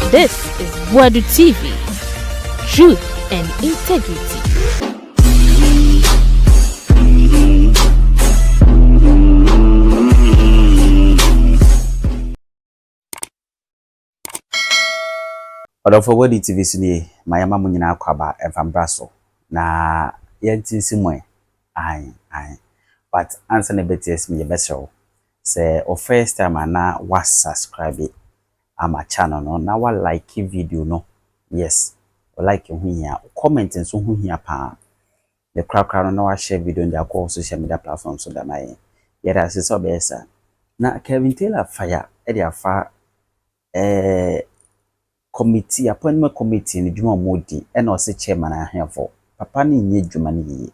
This is Wadu TV. Truth and integrity. For Wadu TV sini Mahama munyina akwaba emfambraso na yenti simwe ai but answer ne betes me yebesho say o first time na was subscribe ama channel no na wa like video no yes o like hu hia comment nso hu hia pa the crowd no wa share video ndia ko social media platforms so that my yeda se so be sa na Kevin Taylor fire e dia fa committee appointment committee ni dwuma modi e na o se chairman ahemfo papa ni nye dwuma ni yi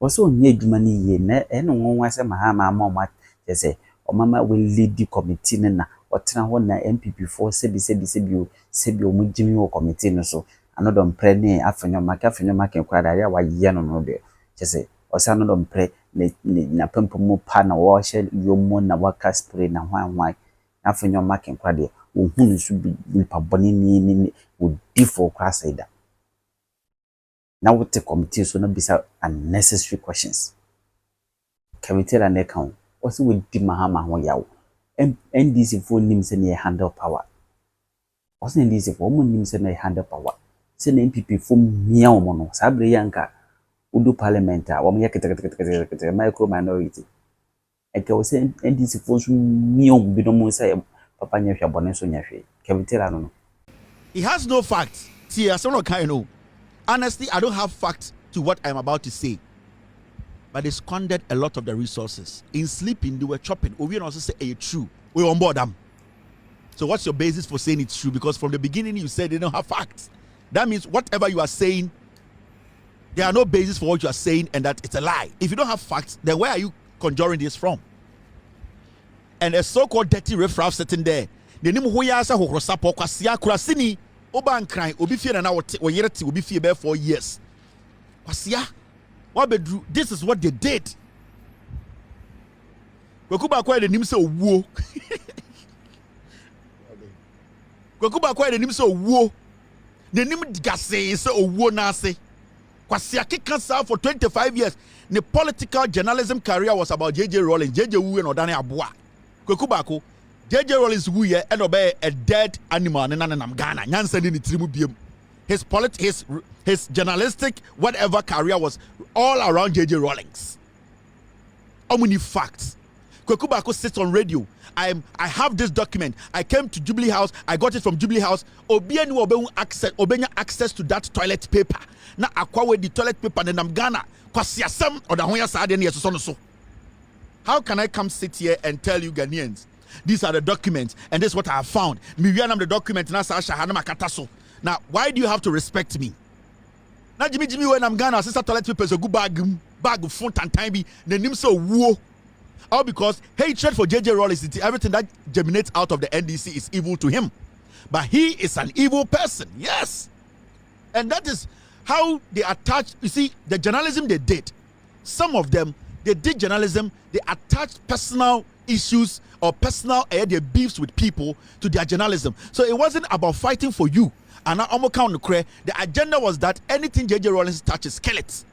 oso nye dwuma ni yi na e no nwanwa se Mahama amoma say o mama will lead the committee na otena ho na MPP4 sebi o mujimi o committee no so anodo mpre ne Afenyo make kwada ya waye no no de say o se anodo mpre na pempomu pa na wo hye yomo na waka spray na hwan Afenyo make kwada o hunu su bi pa boni ni o defo kwasida na wote committee so no bisa unnecessary questions Kevin Taylor na kan also with the Mahama ho yawo NDC for nim se ne handle power also NDC for mo nim se ne handle power se na MPP for miawo mo no sabre yanka udu parliament a wo yakete micro minority eke wo se NDC for so miawo bi no mo se papa nya hwa bone so nya hwe Kevin Taylor no he has no facts. See, as someone kind know. Honestly, I don't have facts to what I'm about to say. But they squandered a lot of the resources. In sleeping, they were chopping. We also say it's true. We're on board them. So what's your basis for saying it's true? Because from the beginning you said they don't have facts. That means whatever you are saying, there are no basis for what you are saying and that it's a lie. If you don't have facts, then where are you conjuring this from? And a so-called dirty riffraff sitting there. The name Hoyasa Hokrosapo Kwasia Kurasini Oban crying Obi fear and our Oyerti will be fear bear for years. Kwasia. This is what they did. Kwekuba kwa the name so wo. Kwekuba kwa the name so wo. The name gase so wo na se. Kwasia kikansa for 25 years. The political journalism career was about JJ Rollins. JJ Wu and Odane Abua. Kwekuba ko JJ Rollins wu ye and obey a dead animal na nam Ghana. Nyansa ni trimu biem. His journalistic whatever career was all around JJ Rollins. How many facts? Kwekubako sits on radio. I have this document. I came to Jubilee House. I got it from Jubilee House. Obenya access to that toilet paper. Na akwawe the toilet paper na nam Ghana. Kwasiasem odahoya saade na yeso so. How can I come sit here and tell you Ghanaians, these are the documents and this is what I have found? Miwianam the document na sa shahana makataso. Now, why do you have to respect me? Now, Jimmy, when I'm Ghana, sister toilet paper is a good bag of phone and time be the name so woo. All because hatred for JJ Rollins, everything that germinates out of the NDC is evil to him. But he is an evil person, yes. And that is how they attach, you see, the journalism they did. Some of them, they did journalism, they attached personal issues or personal their beefs with people to their journalism. So it wasn't about fighting for you. And the agenda was that anything JJ Rollins touches, kill it.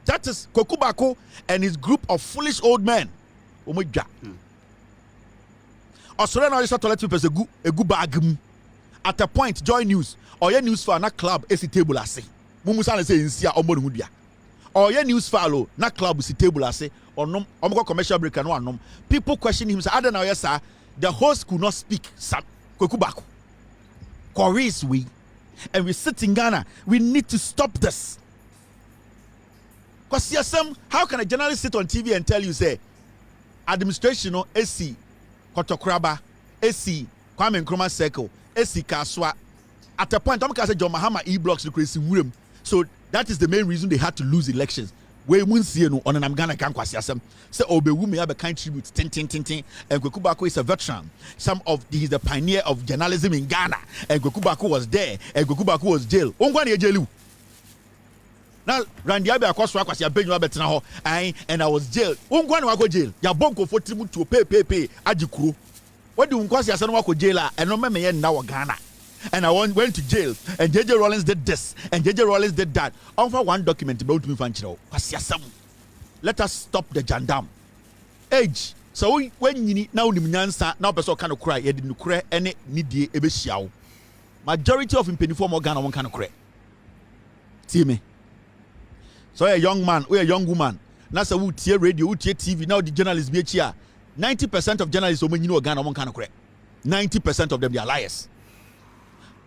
That is Kokubako and his group of foolish old men. Australian Oyster toilet paper is a good bag. At a point, Joy News or your news for na club is a table ase. Mumusa say in Sia Omonudia. Or your news follow na club is a table ase or no commercial break and one. People question him. Say, I don't know, yes, sir. The host could not speak. Kokubako. Quarries we. And we sit in Ghana. We need to stop this. Because how can a journalist sit on TV and tell you, say, administration or AC, Kotokraba, AC, Kwame Nkrumah Circle, AC Kaswa. At a point, I'm going to say John Mahama E-blocks the crazy room. So that is the main reason they had to lose elections. We won't see no on an Ghana can kwasiasem. Say Obewu may have a kind tribute, tin. And Kwekubako is a veteran. He's the pioneer of journalism in Ghana. And Kwekubako was there. And Kwekubako was jail. Ongwani jelu. Now Randy Abe akwaswa kwasia benyu abetena ho. And I was jail. Ongwani wako jail. Ya bonko for tribu to pay. Ajikuru. What do unkwasiasem wako jail and no meme ye na wa Ghana. and I went to jail, and JJ Rollins did this, and JJ Rollins did that. Offer one document about me, Fanchiro. Let us stop the jandam. Age. So when you need now now person kind of cry, you didn't cry any need the majority of impeniform organ one kind of cry. See me. So a young man or a young woman, that's a wood radio, TV, now the journalists be here. 90% of journalists when you know Ghana one kind of cry. 90% of them they are liars.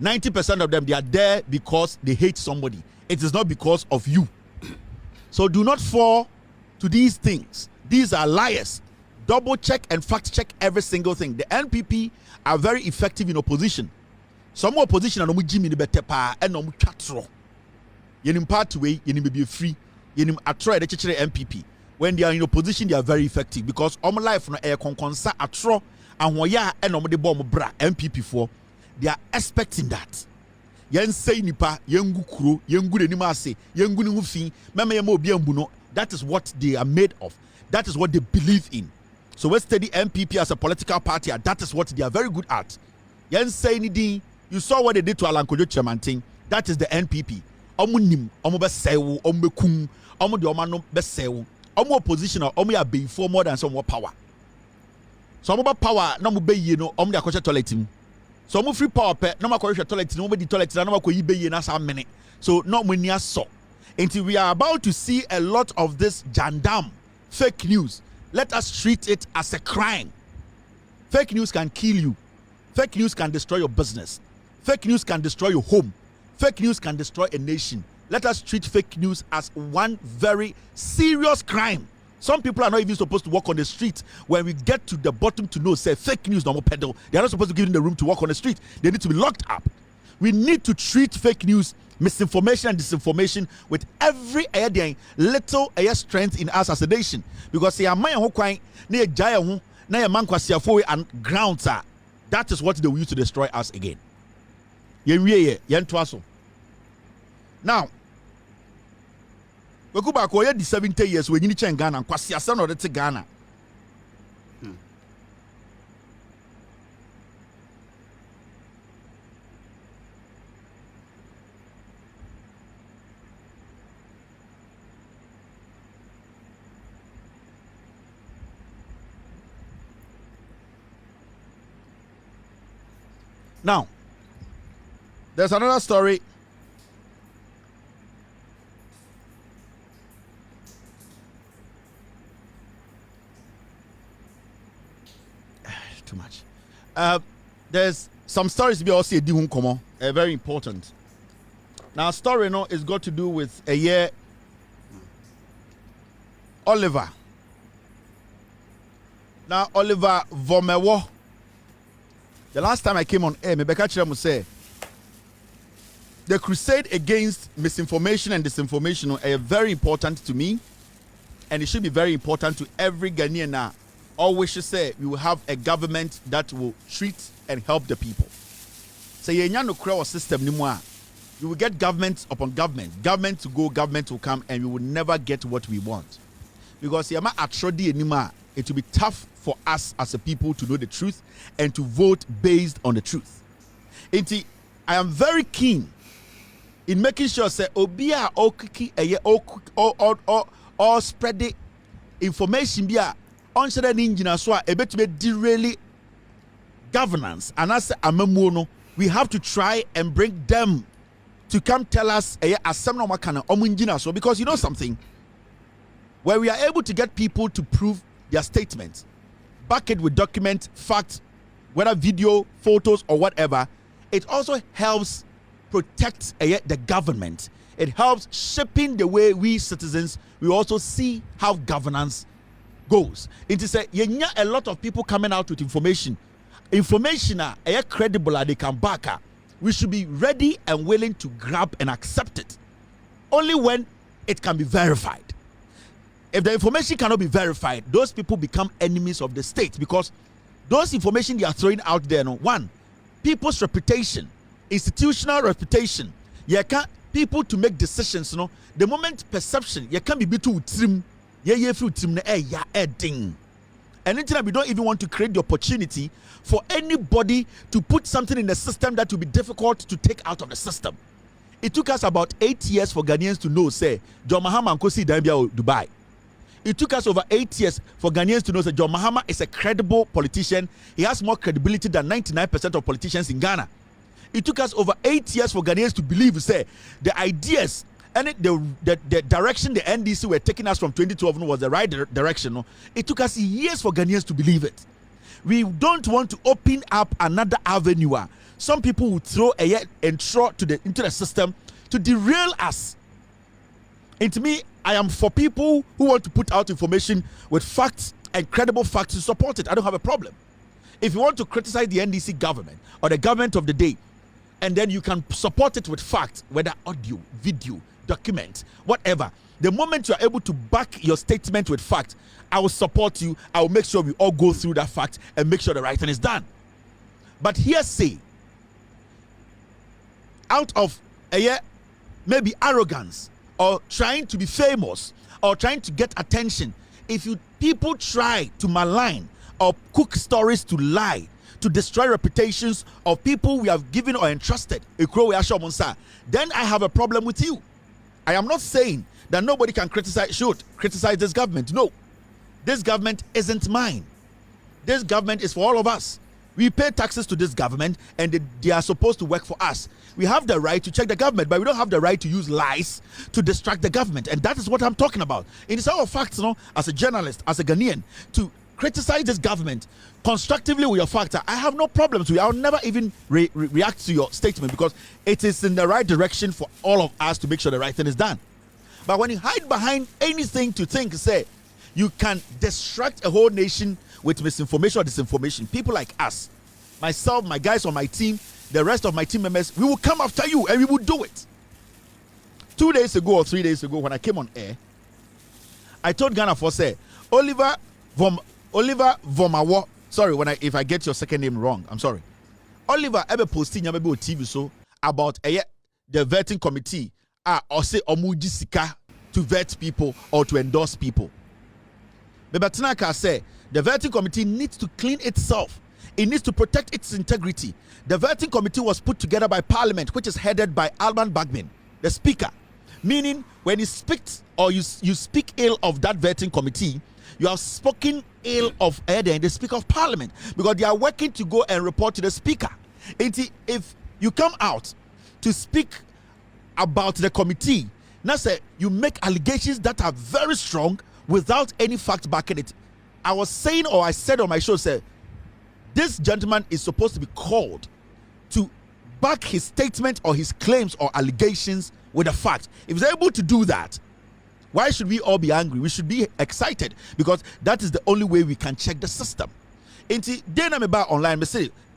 90% of them they are there because they hate somebody. It is not because of you. So do not fall to these things. These are liars. Double check and fact check every single thing. The NPP are very effective in opposition. Some opposition are no Jimmy the better pa and no chatro. Yenim part way, yenim be free, yenim atro the church NPP. When they are in opposition, they are very effective because life no air consa atro and waya and no de bomb bra NPP for. They are expecting that. Yen say nipa, yengu kuro, yengu de nimase, yengu ni mufi, meme yemo biambuno. That is what they are made of. That is what they believe in. So we study MPP as a political party, and that is what they are very good at. Yen say anything, you saw what they did to Alan Kojo Chairman. That is the NPP. Omunim, omu besewu, omu bekum, omu de omano besewu, omu opposition, omu ya be for more than some more power. So omu power, no mu be ye no, omu de akoshe toiletim. So omu free power pe, no ma akoshe toiletim, no mu di toiletim, no ma ko yibe ye na sa mene. So not many so. Until we are about to see a lot of this jandam, fake news. Let us treat it as a crime. Fake news can kill you. Fake news can destroy your business. Fake news can destroy your home. Fake news can destroy a nation. Let us treat fake news as one very serious crime. Some people are not even supposed to walk on the street. When we get to the bottom to know, say fake news, no more peddle. They are not supposed to give them the room to walk on the street. They need to be locked up. We need to treat fake news, misinformation and disinformation with every little strength in us as a nation. Because and grounds are, that is what they will use to destroy us again. Now, we go back the 70 years when you need to Ghana, Kwasiasa or the Ghana. Now, there's another story. Too much. There's some stories to be also very important. Now, story no is got to do with a year Oliver. Now, Oliver Vomewo. The last time I came on air, Rebecca Chiramu say the crusade against misinformation and disinformation are very important to me, and it should be very important to every Ghanaian now. Always should say we will have a government that will treat and help the people. So you no crowd system anymore. You will get government upon government, government to go, government will come, and we will never get what we want. Because yama atrodi anymore. It will be tough for us as a people to know the truth and to vote based on the truth. I am very keen in making sure say obia or spread the information bia on share the engine so a bit to derail governance and as amamuno we have to try and bring them to come tell us because you know something, where we are able to get people to prove their statements, back it with document, facts, whether video, photos, or whatever, it also helps protect the government. It helps shaping the way we citizens, we also see how governance goes. It is a lot of people coming out with information. Information are credible, they can back up. We should be ready and willing to grab and accept it. Only when it can be verified. If the information cannot be verified, those people become enemies of the state because those information they are throwing out there, one, people's reputation, institutional reputation, people to make decisions, the moment perception, you can't be between trim, And then we don't even want to create the opportunity for anybody to put something in the system that will be difficult to take out of the system. It took us about 8 years for Ghanaians to know, say, John Mahama Nkosi Dambia Dubai. It took us over 8 years for Ghanaians to know that John Mahama is a credible politician. He has more credibility than 99% of politicians in Ghana. It took us over 8 years for Ghanaians to believe, say, the ideas and the direction the NDC were taking us from 2012 was the right direction. No? It took us years for Ghanaians to believe it. We don't want to open up another avenue. Some people will throw a intro into the system to derail us. And to me, I am for people who want to put out information with facts and credible facts to support it. I don't have a problem. If you want to criticize the NDC government or the government of the day, and then you can support it with facts, whether audio, video, document, whatever. The moment you are able to back your statement with fact, I will support you. I will make sure we all go through that fact and make sure the right thing is done. But hearsay, out of maybe arrogance or trying to be famous or trying to get attention, if people try to malign or cook stories to lie, to destroy reputations of people we have given or entrusted, then I have a problem with you. I am not saying that nobody can should criticize this government. No, this government isn't mine. This government is for all of us. We pay taxes to this government and they are supposed to work for us. We have the right to check the government, but we don't have the right to use lies to distract the government. And that is what I'm talking about. It is our facts, as a journalist, as a Ghanaian, to criticize this government constructively with your facts. I have no problems with it. I'll never even react to your statement because it is in the right direction for all of us to make sure the right thing is done. But when you hide behind anything to think, say, you can distract a whole nation with misinformation or disinformation, people like us, myself, my guys on my team, the rest of my team members, we will come after you and we will do it. 2 days ago or 3 days ago when I came on air, I told Ghana for say, Oliver Vomawo, sorry if I get your second name wrong, I'm sorry. Oliver ever posting maybe on TV so about the vetting committee or say omujisika to vet people or to endorse people. But Tanaka say the vetting committee needs to clean itself. It needs to protect its integrity. The vetting committee was put together by Parliament, which is headed by Alban Bagman, the Speaker. Meaning, when you speak or you speak ill of that vetting committee, you have spoken ill of the Speaker of Parliament because they are working to go and report to the Speaker. If you come out to speak about the committee, now say you make allegations that are very strong without any fact backing it. I was saying, or I said on my show, say this gentleman is supposed to be called to back his statement or his claims or allegations with a fact. If he's able to do that, why should we all be angry? We should be excited because that is the only way we can check the system. Online,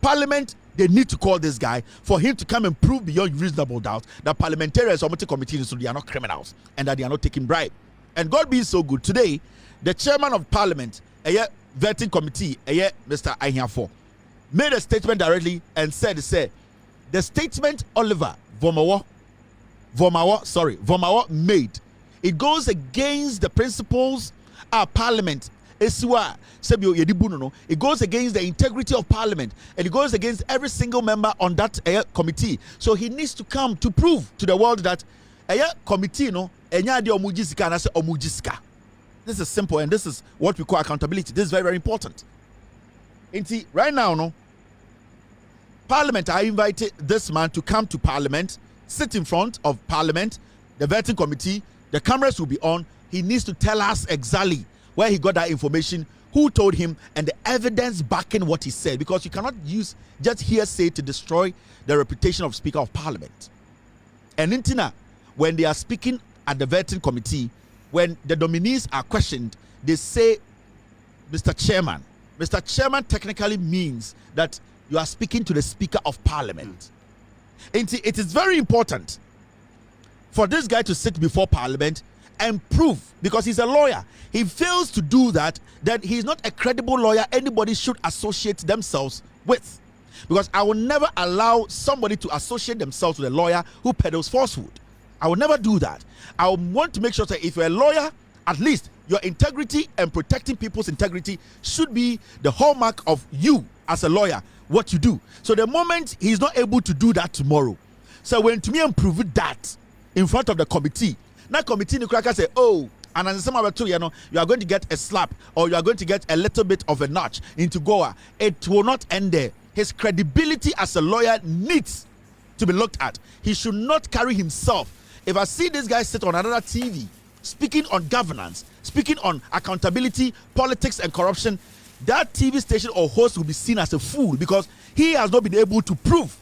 Parliament, they need to call this guy for him to come and prove beyond reasonable doubt that parliamentarians or committees, so they are not criminals and that they are not taking bribe. And God being so good, today, the chairman of Parliament, vetting committee, Mr. Afenyo, made a statement directly and said, the statement Oliver Vomawo made, it goes against the principles of Parliament. It goes against the integrity of Parliament and it goes against every single member on that committee. So he needs to come to prove to the world that committee this is simple and this is what we call accountability. This is very, very important. Right now, Parliament, I invited this man to come to Parliament, sit in front of Parliament, the vetting committee, the cameras will be on. He needs to tell us exactly where he got that information, who told him, and the evidence backing what he said, because you cannot use just hearsay to destroy the reputation of Speaker of Parliament. And when they are speaking at the vetting committee, when the nominees are questioned, they say, Mr. Chairman. Mr. Chairman technically means that you are speaking to the Speaker of Parliament. It is very important for this guy to sit before Parliament and prove, because he's a lawyer. He fails to do that, then he's not a credible lawyer anybody should associate themselves with. Because I will never allow somebody to associate themselves with a lawyer who peddles falsehood. I will never do that. I want to make sure that if you're a lawyer, at least Your integrity and protecting people's integrity should be the hallmark of you as a lawyer, what you do. So the moment he's not able to do that tomorrow, so when to me and prove that in front of the committee, that committee the cracker say, oh, and as some of you know, you are going to get a slap or you are going to get a little bit of a notch into Goa. It will not end there. His credibility as a lawyer needs to be looked at. He should not carry himself. If I see this guy sit on another TV speaking on governance, speaking on accountability, politics, and corruption, that TV station or host will be seen as a fool because he has not been able to prove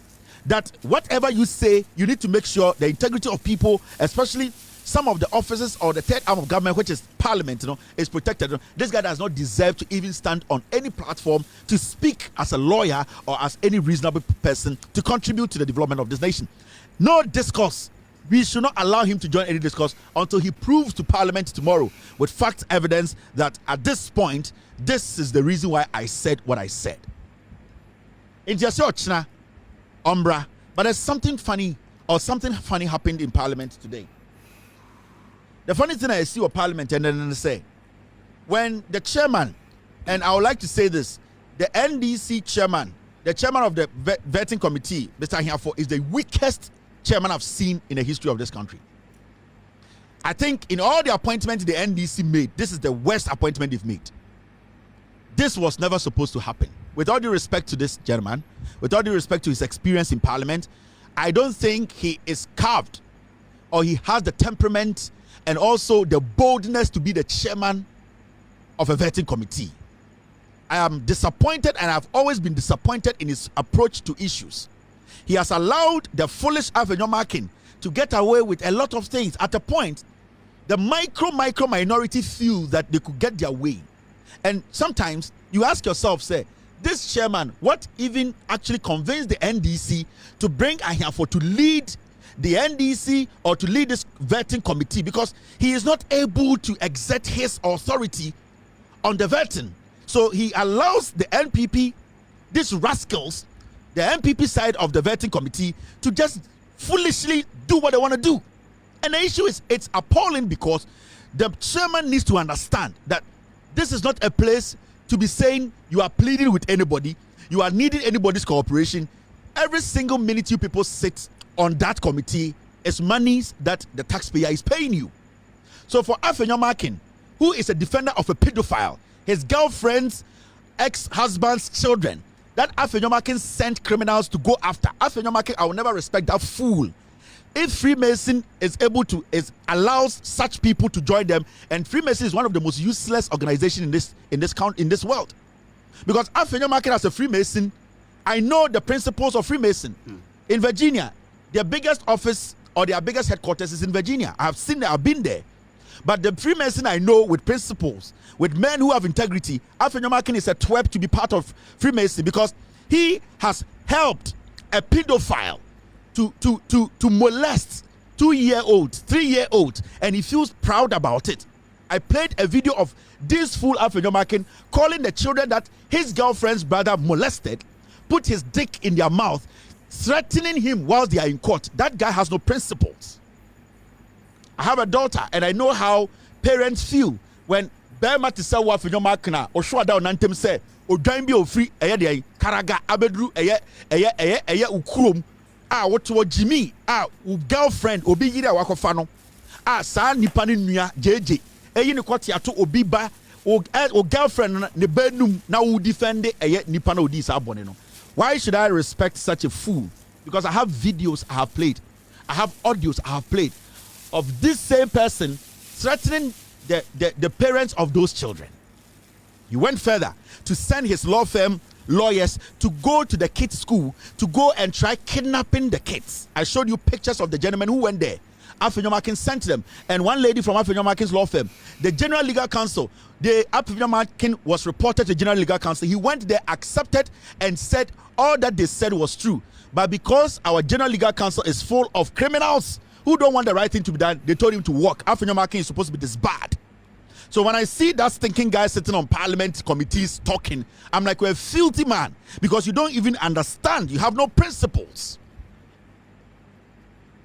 that whatever you say, you need to make sure the integrity of people, especially some of the offices or the third arm of government, which is parliament, is protected. This guy does not deserve to even stand on any platform to speak as a lawyer or as any reasonable person to contribute to the development of this nation. No discourse. We should not allow him to join any discourse until he proves to parliament tomorrow with fact evidence that at this point, this is the reason why I said what I said. In China, Umbra, but there's something funny happened in parliament today. The funny thing I see with parliament and then say, when the chairman, and I would like to say this, the NDC chairman, the chairman of the vetting committee, Mr. Hiafo, is the weakest chairman I've seen in the history of this country. I think in all the appointments the NDC made, this is the worst appointment they've made. This was never supposed to happen. With all due respect to this gentleman, with all due respect to his experience in parliament, I don't think he is carved or he has the temperament and also the boldness to be the chairman of a vetting committee. I am disappointed, and I've always been disappointed in his approach to issues. He has allowed the foolish Afenyo to get away with a lot of things. At a point, the micro minority feel that they could get their way. And sometimes you ask yourself, say, this chairman, what even actually convinced the NDC to bring Ahiafo to lead the NDC or to lead this vetting committee, because he is not able to exert his authority on the vetting. So he allows the NPP, these rascals, the NPP side of the vetting committee, to just foolishly do what they want to do. And the issue is, it's appalling because the chairman needs to understand that this is not a place to be saying you are pleading with anybody, you are needing anybody's cooperation. Every single minute you people sit on that committee is monies that the taxpayer is paying you. So for Afenyo, who is a defender of a pedophile, his girlfriend's ex-husband's children, that Afenyo sent criminals to go after. Afenyo, I will never respect that fool. If Freemason is able to, allows such people to join them, and Freemason is one of the most useless organizations in this world, because Afenyo as a Freemason, I know the principles of Freemason. In Virginia, their biggest office or their biggest headquarters is in Virginia. I have seen that, I've been there. But the Freemason I know with principles, with men who have integrity, Afenyo is a twerp to be part of Freemason, because he has helped a pedophile to molest 2-year-old, 3-year-old, and he feels proud about it. I played a video of this fool Afenyo calling the children that his girlfriend's brother molested, put his dick in their mouth, threatening him whilst they are in court. That guy has no principles. I have a daughter, and I know how parents feel when Bema to say what Afenyo Makina or show down Nantem say or join be free Karaga Abedru Ukurum. What to Jimmy, girlfriend, Obi Yida Wakofano, Sa Nipani Nia, JJ, Yiniquatia to Obiba, or girlfriend, the bedroom now will defend it, Nipano dis abonino. Why should I respect such a fool? Because I have videos I have played, I have audios I have played of this same person threatening the parents of those children. He went further to send his law firm lawyers to go to the kids' school to go and try kidnapping the kids. I showed you pictures of the gentleman who went there. Afenyo sent them, and one lady from Afenyo law firm, the General Legal Counsel, the Afenyo was reported to General Legal Counsel. He went there, accepted, and said all that they said was true. But because our General Legal Counsel is full of criminals who don't want the right thing to be done, they told him to walk. Afenyo is supposed to be this bad. So when I see that stinking guy sitting on parliament committees talking, I'm like, we're a filthy man, because you don't even understand. You have no principles.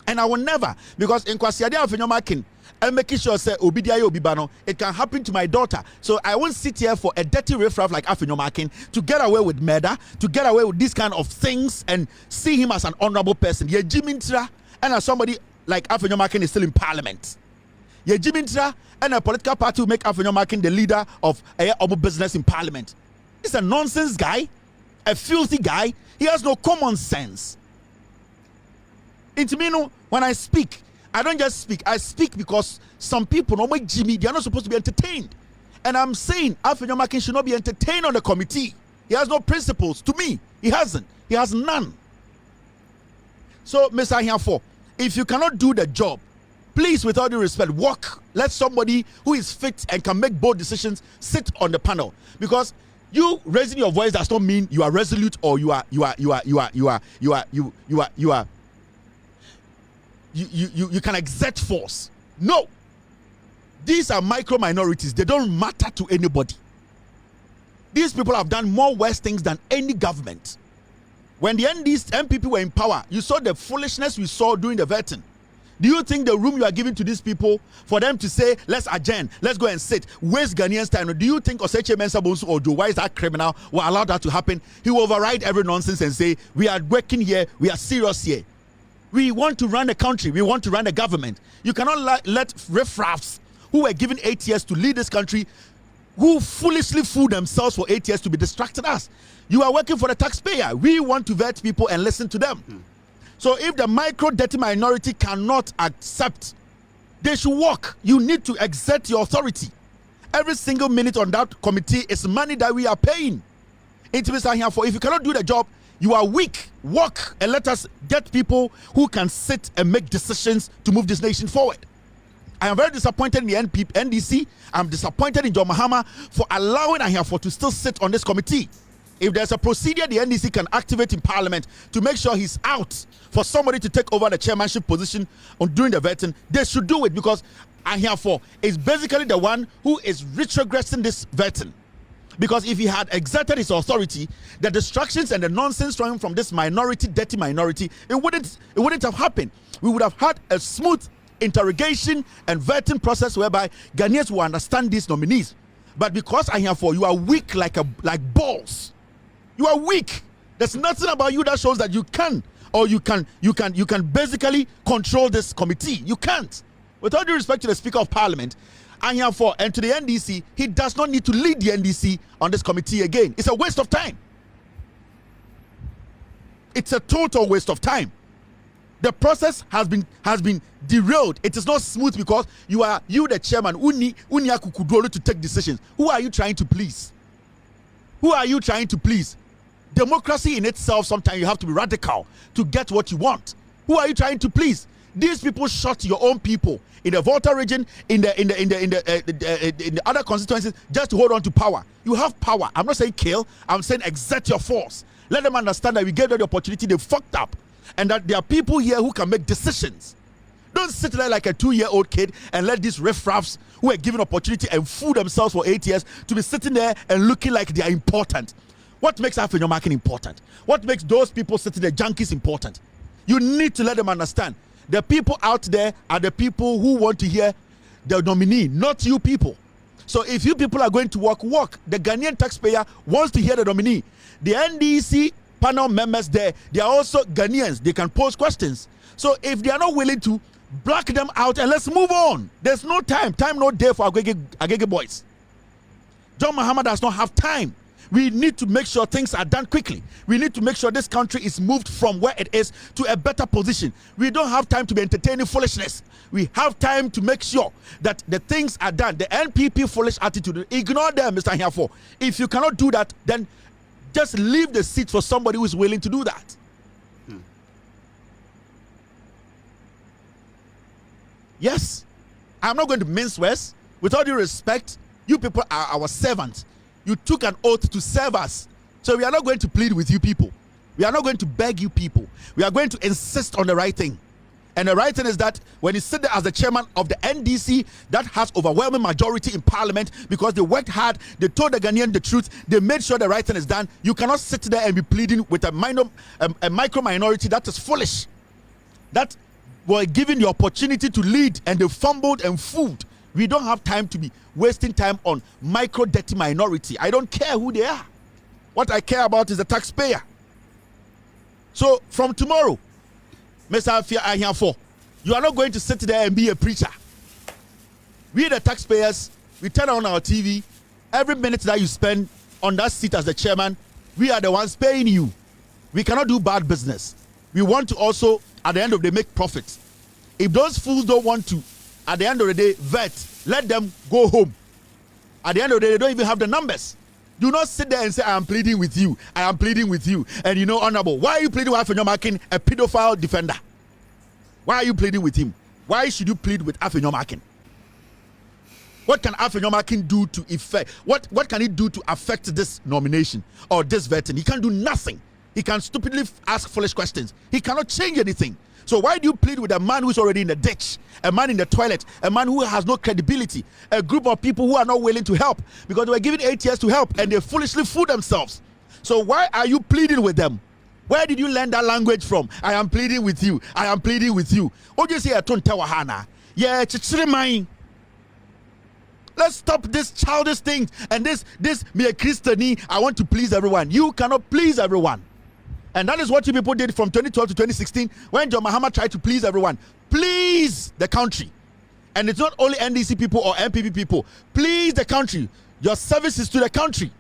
And I will never, because in Kwasiade Afenyo, and making sure say obidiaye obibano, it can happen to my daughter. So I won't sit here for a dirty riffraff like Afenyo to get away with murder, to get away with these kind of things and see him as an honorable person. Ye Jimintra and as somebody like Afenyo is still in parliament. Ye Jimintra and a political party will make Afenyo the leader of a business in parliament. He's a nonsense guy, a filthy guy. He has no common sense. It's me, no, when I speak, I don't just speak. I speak because some people, no, like Jimmy, they are not supposed to be entertained. And I'm saying Afenyo should not be entertained on the committee. He has no principles. To me, he hasn't. He has none. So, Mr. Ahiafo, if you cannot do the job, please, with all due respect, walk. Let somebody who is fit and can make bold decisions sit on the panel. Because you raising your voice does not mean you are resolute or you can exert force. No. These are micro minorities. They don't matter to anybody. These people have done more worse things than any government. When the MPP were in power, you saw the foolishness we saw during the vetting. Do you think the room you are giving to these people for them to say, let's adjourn, let's go and sit, waste Ghanaians' time? Do you think Oseche Mensah Bonsu or Joe, why is that criminal, will allow that to happen? He will override every nonsense and say, we are working here, we are serious here. We want to run the country, we want to run the government. You cannot let riffraffs who were given 8 years to lead this country, who foolishly fooled themselves for 8 years to be distracted us. You are working for the taxpayer. We want to vet people and listen to them. So if the micro dirty minority cannot accept, they should walk. You need to exert your authority. Every single minute on that committee is money that we are paying. If you cannot do the job, you are weak. Walk and let us get people who can sit and make decisions to move this nation forward. I am very disappointed in the NDC. I'm disappointed in John Mahama for allowing Ahiafo to still sit on this committee. If there's a procedure the NDC can activate in parliament to make sure he's out for somebody to take over the chairmanship position on during the vetting, they should do it, because Ahiafo is basically the one who is retrogressing this vetting. Because if he had exerted his authority, the distractions and the nonsense coming from this minority, dirty minority, it wouldn't have happened. We would have had a smooth interrogation and vetting process whereby Ghanaians will understand these nominees. But because Ahiafo, you are weak like balls. You are weak. There's nothing about you that shows that you can, or you can basically control this committee. You can't. With all due respect to the Speaker of Parliament, Ahiafo, and to the NDC, he does not need to lead the NDC on this committee again. It's a waste of time. It's a total waste of time. The process has been derailed. It is not smooth because you the chairman, to take decisions. Who are you trying to please? Who are you trying to please? Democracy in itself, sometimes you have to be radical to get what you want. Who are you trying to please? These people shot your own people in the Volta region, in the other constituencies, just to hold on to power. You have power. I'm not saying kill. I'm saying exert your force. Let them understand that we gave them the opportunity. They fucked up, and that there are people here who can make decisions. Don't sit there like a 2-year-old kid and let these riffraffs who are given opportunity and fool themselves for 8 years to be sitting there and looking like they are important. What makes Afenyo important? What makes those people sitting there junkies important? You need to let them understand. The people out there are the people who want to hear the nominee, not you people. So if you people are going to walk. The Ghanaian taxpayer wants to hear the nominee. The NDC panel members there, they are also Ghanaians. They can pose questions. So if they are not willing to, black them out and let's move on. There's no time. Time no day for Agege boys. John Mahama does not have time. We need to make sure things are done quickly. We need to make sure this country is moved from where it is to a better position. We don't have time to be entertaining foolishness. We have time to make sure that the things are done. The NPP foolish attitude, ignore them, Mr. Ahiafo. If you cannot do that, then just leave the seat for somebody who is willing to do that. Yes, I'm not going to mince words. With all due respect, you people are our servants. You took an oath to serve us. So we are not going to plead with you people. We are not going to beg you people. We are going to insist on the right thing. And the right thing is that when you sit there as the chairman of the NDC, that has overwhelming majority in parliament because they worked hard, they told the Ghanaian the truth, they made sure the right thing is done. You cannot sit there and be pleading with a micro minority. That is foolish. That were given the opportunity to lead and they fumbled and fooled. We don't have time to be wasting time on micro dirty minority. I don't care who they are. What I care about is the taxpayer. So from tomorrow, Mr. Afenyo, you are not going to sit there and be a preacher. We the taxpayers, we turn on our TV. Every minute that you spend on that seat as the chairman, we are the ones paying you. We cannot do bad business. We want to also, at the end of the day, make profit. If those fools don't want to, at the end of the day, vet, let them go home. At the end of the day, they don't even have the numbers. Do not sit there and say, I am pleading with you. I am pleading with you. And you know, honorable, why are you pleading with Afenyo Markin, a pedophile defender? Why are you pleading with him? Why should you plead with Afenyo Markin? What can Afenyo Markin do to effect? What can he do to affect this nomination or this vetting? He can't do nothing. He can stupidly ask foolish questions. He cannot change anything. So why do you plead with a man who's already in the ditch, a man in the toilet, a man who has no credibility, a group of people who are not willing to help because they were given 8 years to help and they foolishly fooled themselves? So why are you pleading with them? Where did you learn that language from? I am pleading with you. I am pleading with you. Oh, you say I don't tell Wahana. Yeah, chichiri. Let's stop this childish thing and this me a Christian. I want to please everyone. You cannot please everyone. And that is what you people did from 2012 to 2016 when John Mahama tried to please everyone. Please the country. And it's not only NDC people or MPP people. Please the country. Your services to the country.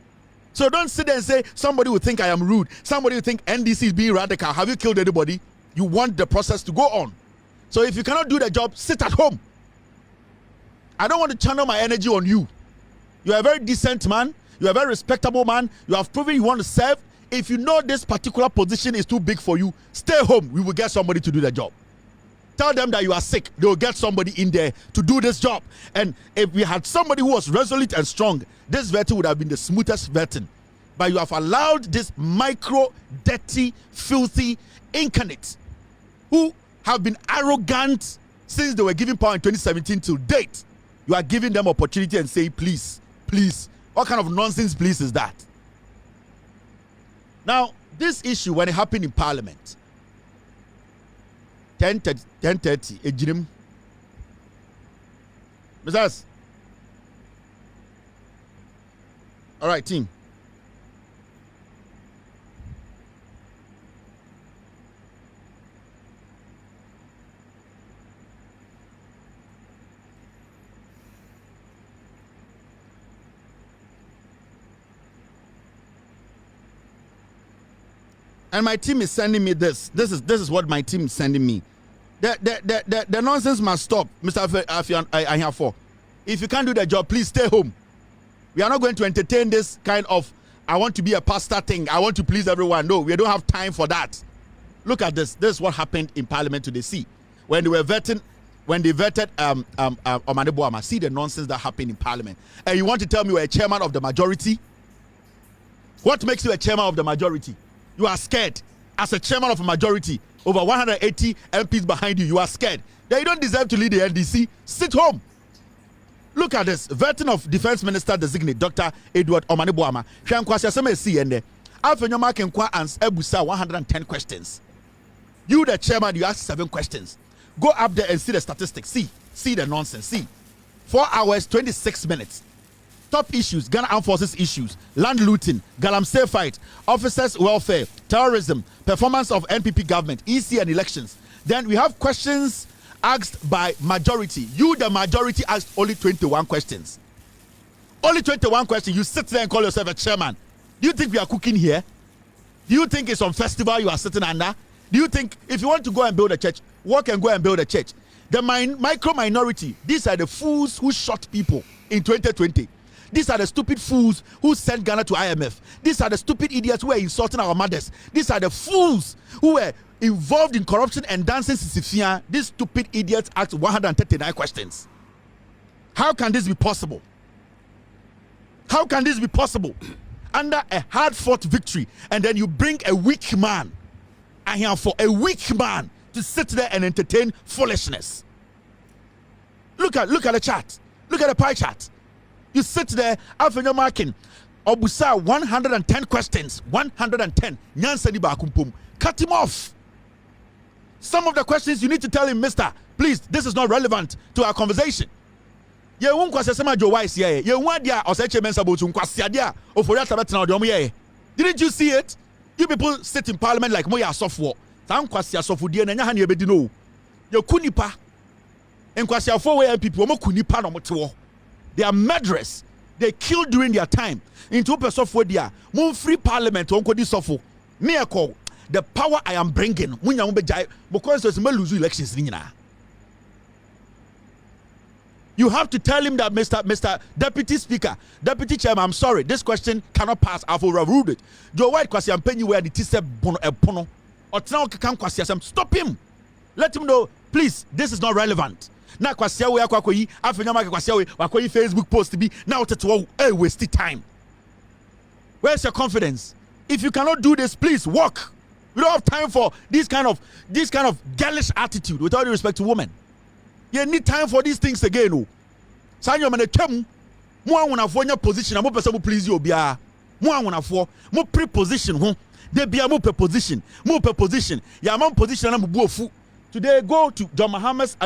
So don't sit there and say, somebody will think I am rude. Somebody will think NDC is being radical. Have you killed anybody? You want the process to go on. So if you cannot do the job, sit at home. I don't want to channel my energy on you. You are a very decent man. You are a very respectable man. You have proven you want to serve. If you know this particular position is too big for you, stay home. We will get somebody to do the job. Tell them that you are sick. They will get somebody in there to do this job. And if we had somebody who was resolute and strong, this vetting would have been the smoothest vetting. But you have allowed this micro, dirty, filthy incarnate who have been arrogant since they were given power in 2017 till date. You are giving them opportunity and say, please, please. What kind of nonsense please is that? Now, this issue, when it happened in Parliament, 10:30, a gym. Mrs. All right, team. And my team is sending me this. This is what my team is sending me. The nonsense must stop, Mr. Afenyo. If you can't do the job, please stay home. We are not going to entertain this kind of I want to be a pastor thing. I want to please everyone. No, we don't have time for that. Look at this. This is what happened in Parliament today. See, when they vetted Omane Boama. See the nonsense that happened in Parliament. And you want to tell me you're a chairman of the majority? What makes you a chairman of the majority? You are scared. As a chairman of a majority, over 180 MPs behind you, you are scared. Then you don't deserve to lead the NDC. Sit home. Look at this. Vetting of Defense Minister Designate Dr. Edward Omane Boama. Afenyo Markin ans ebusa 110 questions. You, the chairman, you ask 7 questions. Go up there and see the statistics. See the nonsense. See. 4 hours, 26 minutes. Top issues, Ghana Armed Forces issues, land looting, Galamsey fight, officers' welfare, terrorism, performance of NPP government, EC and elections. Then we have questions asked by majority. You, the majority, asked only 21 questions. Only 21 questions. You sit there and call yourself a chairman. Do you think we are cooking here? Do you think it's on festival you are sitting under? Do you think if you want to go and build a church, walk and go and build a church? The micro minority, these are the fools who shot people in 2020. These are the stupid fools who sent Ghana to IMF. These are the stupid idiots who were insulting our mothers. These are the fools who were involved in corruption and dancing Sisifia. These stupid idiots asked 139 questions. How can this be possible? How can this be possible? Under a hard-fought victory, and then you bring a weak man, for a weak man to sit there and entertain foolishness. Look at the chart. Look at the pie chart. You sit there, Afenyo Markin, Obusa 110 questions, 110. Nyansani Bakumpum. Cut him off. Some of the questions you need to tell him, Mister, please, this is not relevant to our conversation. Ye won kwase sema Joe Wise ye. Ye won dia oseche mensa botu kwase dia ofori atabetena ode omo ye. Didn't you see it? You people sit in parliament like mo ya asofo. San kwase asofo die na nya ha na ebedi no. Ye kunipa. En kwase afo we MPP omo kunipa no motewo. They are murderers. They killed during their time. Into pesofo dia. Mo free parliament onko di sofo. Me ekọ. The power I am bringing. Munya mo bejai. Mo constituency me lose elections ni nyina. You have to tell him that, Mr. Deputy Speaker, Deputy Chairman, I'm sorry, this question cannot pass. I've overruled it. Joe White kwasi ampenyi where the tise bono epono. Otna kan kwasi asem. Stop him. Let him know, please, this is not relevant. Na kwasi we akwakoyi, Afenyo ma kwasi we akwayi Facebook post be. Now teto waste time. Where's your confidence? If you cannot do this, please walk. We don't have time for this kind of girlish attitude, with all due respect to women. You need time for these things again. Oh, Sanyo mane kem mo anwonafo nya position mo pese mo please you bia mo anwonafo mo preposition ho de bia mo preposition ya man position na mo buofu. Today go to John Mahama's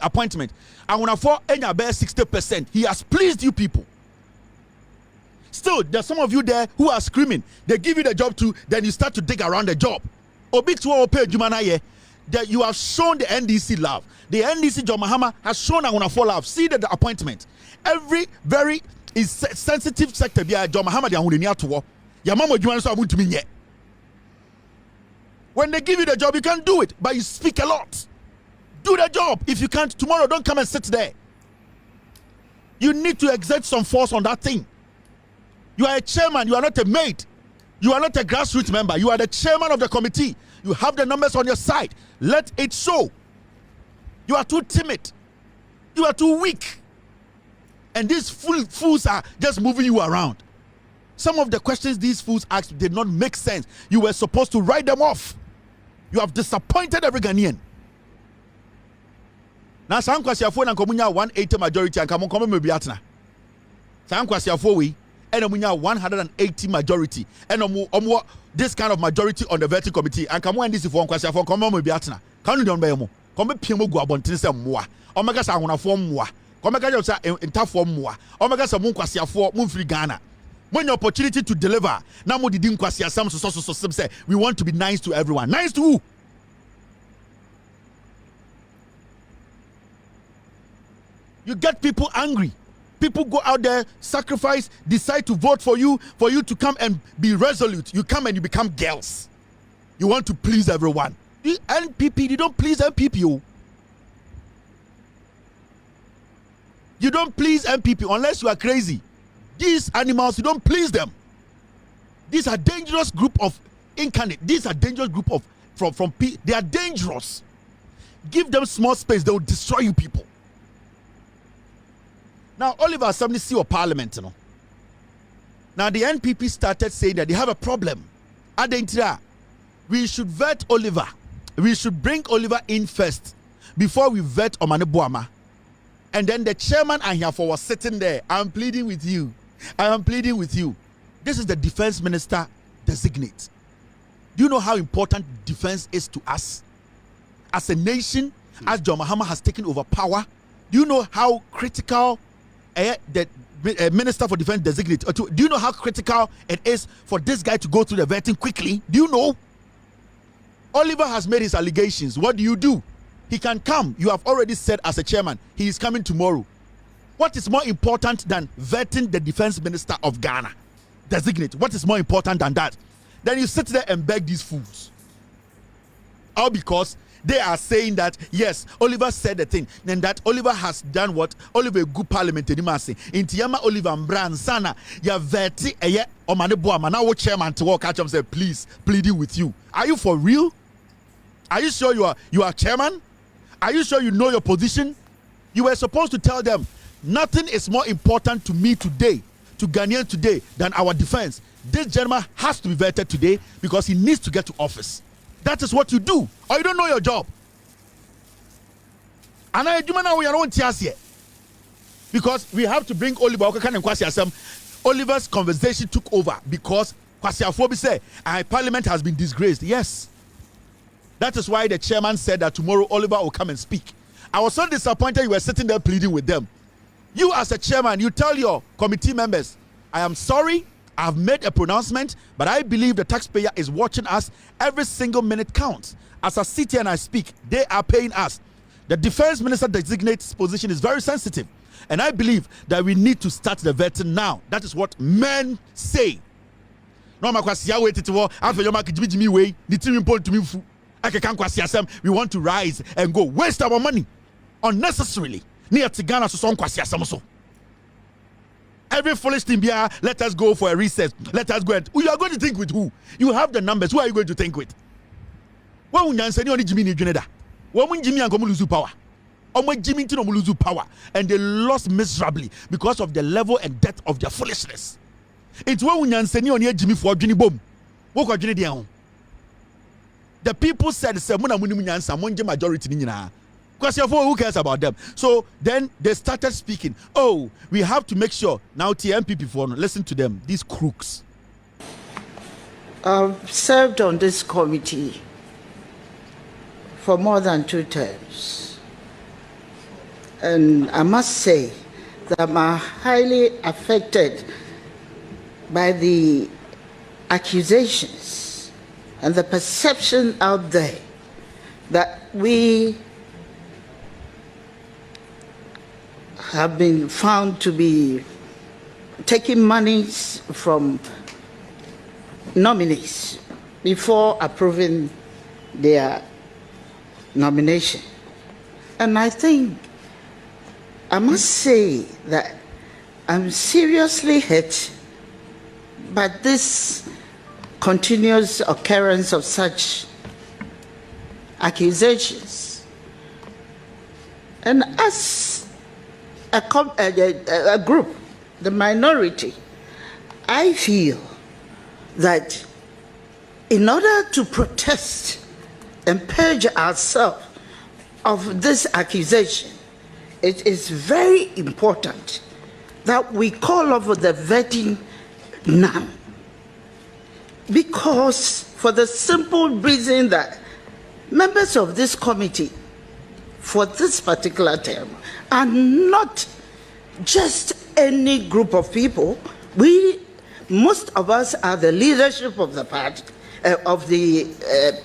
appointment. Anwonafo enya be 60%. He has pleased you people. Still, there's some of you there who are screaming. They give you the job too, then you start to dig around the job. Obi to pay jumana ye. That you have shown the NDC love. The NDC John Mahama has shown Anwonafo love. See the appointment. Every very sensitive sector be John Mahama they are near to war. Your mama you want to me yet. When they give you the job, you can't do it, but you speak a lot. Do the job. If you can't, tomorrow don't come and sit there. You need to exert some force on that thing. You are a chairman, you are not a maid. You are not a grassroots member. You are the chairman of the committee. You have the numbers on your side. Let it show. You are too timid. You are too weak. And these fools are just moving you around. Some of the questions these fools asked did not make sense. You were supposed to write them off. You have disappointed every Ghanaian. Now, some kwasiafo na komunya 180 majority and come on maybe atna. Some kwasiafo we and omunya 180 majority and omo this kind of majority on the vetting committee and come on this for kwasiafo come on maybe atna. Can you don be mo? Come pie mo gu abonten se mmoa. Omega sa ahonafo mmoa. Omega je sa entafo mmoa. Omega sa mo kwasiafo mo mfiri Ghana. When your opportunity to deliver, now mo didn't kwasiasam so say we want to be nice to everyone. Nice to who? You get people angry. People go out there, sacrifice, decide to vote for you to come and be resolute. You come and you become girls. You want to please everyone. The NPP, you don't please NPP. You don't please NPP unless you are crazy. These animals, you don't please them. These are dangerous group of incarnate. These are dangerous group of from they are dangerous. Give them small space, they will destroy you people. Now, Oliver Assembly see your parliament, you know. Now, the NPP started saying that they have a problem. Adentra, we should vet Oliver. We should bring Oliver in first before we vet Omane Boama. And then the chairman and Ahiafo was sitting there. I'm pleading with you. I am pleading with you. This is the defense minister designate. Do you know how important defense is to us? As a nation, as John Mahama has taken over power, do you know how critical the Minister for Defense designate? Do you know how critical it is for this guy to go through the vetting quickly? Do you know? Oliver has made his allegations. What do? He can come. You have already said as a chairman, he is coming tomorrow. What is more important than vetting the defense minister of Ghana? Designate. What is more important than that? Then you sit there and beg these fools. All because they are saying that, yes, Oliver said the thing. Then that Oliver has done what? Oliver a good parliamentary man say. Intiyama Oliver Mbran sana ya veti eye omane boama na wo chairman to walk catch him say please pleading with you. Are you for real? Are you sure you are chairman? Are you sure you know your position? You were supposed to tell them nothing is more important to me today, to Ghanaians today, than our defense. This gentleman has to be vetted today because he needs to get to office. That is what you do, or you don't know your job. And I do now we are on here because we have to bring Oliver Okatakyie and Kwasi Asem. Oliver's conversation took over because Kwasi Afobi said, "Our parliament has been disgraced." Yes, That is why the chairman said that tomorrow Oliver will come and speak. I was so disappointed you were sitting there pleading with them. You as a chairman, you tell your committee members, I am sorry, I've made a pronouncement, but I believe the taxpayer is watching us. Every single minute counts. As I sit here and I speak, they are paying us. The defense minister designates position is very sensitive. And I believe that we need to start the vetting now. That is what men say. No, we want to rise and go waste our money unnecessarily. Every foolish thing, let us go for a recess. Let us go. You are going to think with who? You have the numbers. Who are you going to think with? When you say Jimmy Juneda, when Jimmy and lose power, Jimmy lose power, and they lost miserably because of the level and depth of their foolishness. It's when you say Jimmy for Jimmy Boom. What got Jimmy down? The people said, majority. Because who cares about them? So then they started speaking. Oh, we have to make sure. Now TMPP for listen to them. These crooks. I've served on this committee for more than 2 terms. And I must say that I'm highly affected by the accusations and the perception out there that we have been found to be taking monies from nominees before approving their nomination. And I think I must say that I'm seriously hurt by this continuous occurrence of such accusations. And as a group, the minority, I feel that in order to protest and purge ourselves of this accusation, it is very important that we call off the vetting now. Because for the simple reason that members of this committee for this particular term are not just any group of people. Most of us are the leadership of the party, of the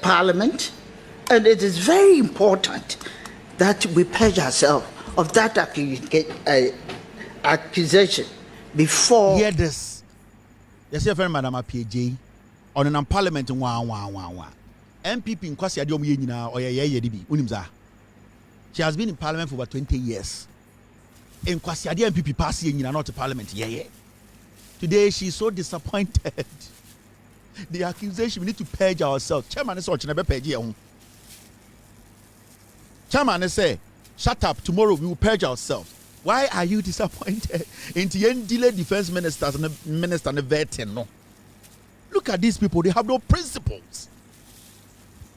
parliament, and it is very important that we purge ourselves of that accusation before. Hear this. Yes, your friend Madam PJ on an parliament in MPP in Kwasi Adom Yenina or Yedibi Unimza. She has been in parliament for over 20 years. In Kwasi Adom MPP passing in not to parliament. Yeah. Today she's so disappointed. The accusation, we need to purge ourselves. Chairman is watching a purge. Chairman say, shut up, tomorrow we will purge ourselves. Why are you disappointed? Into the delay defense ministers and the minister and the veteran. No. Look at these people, they have no principles.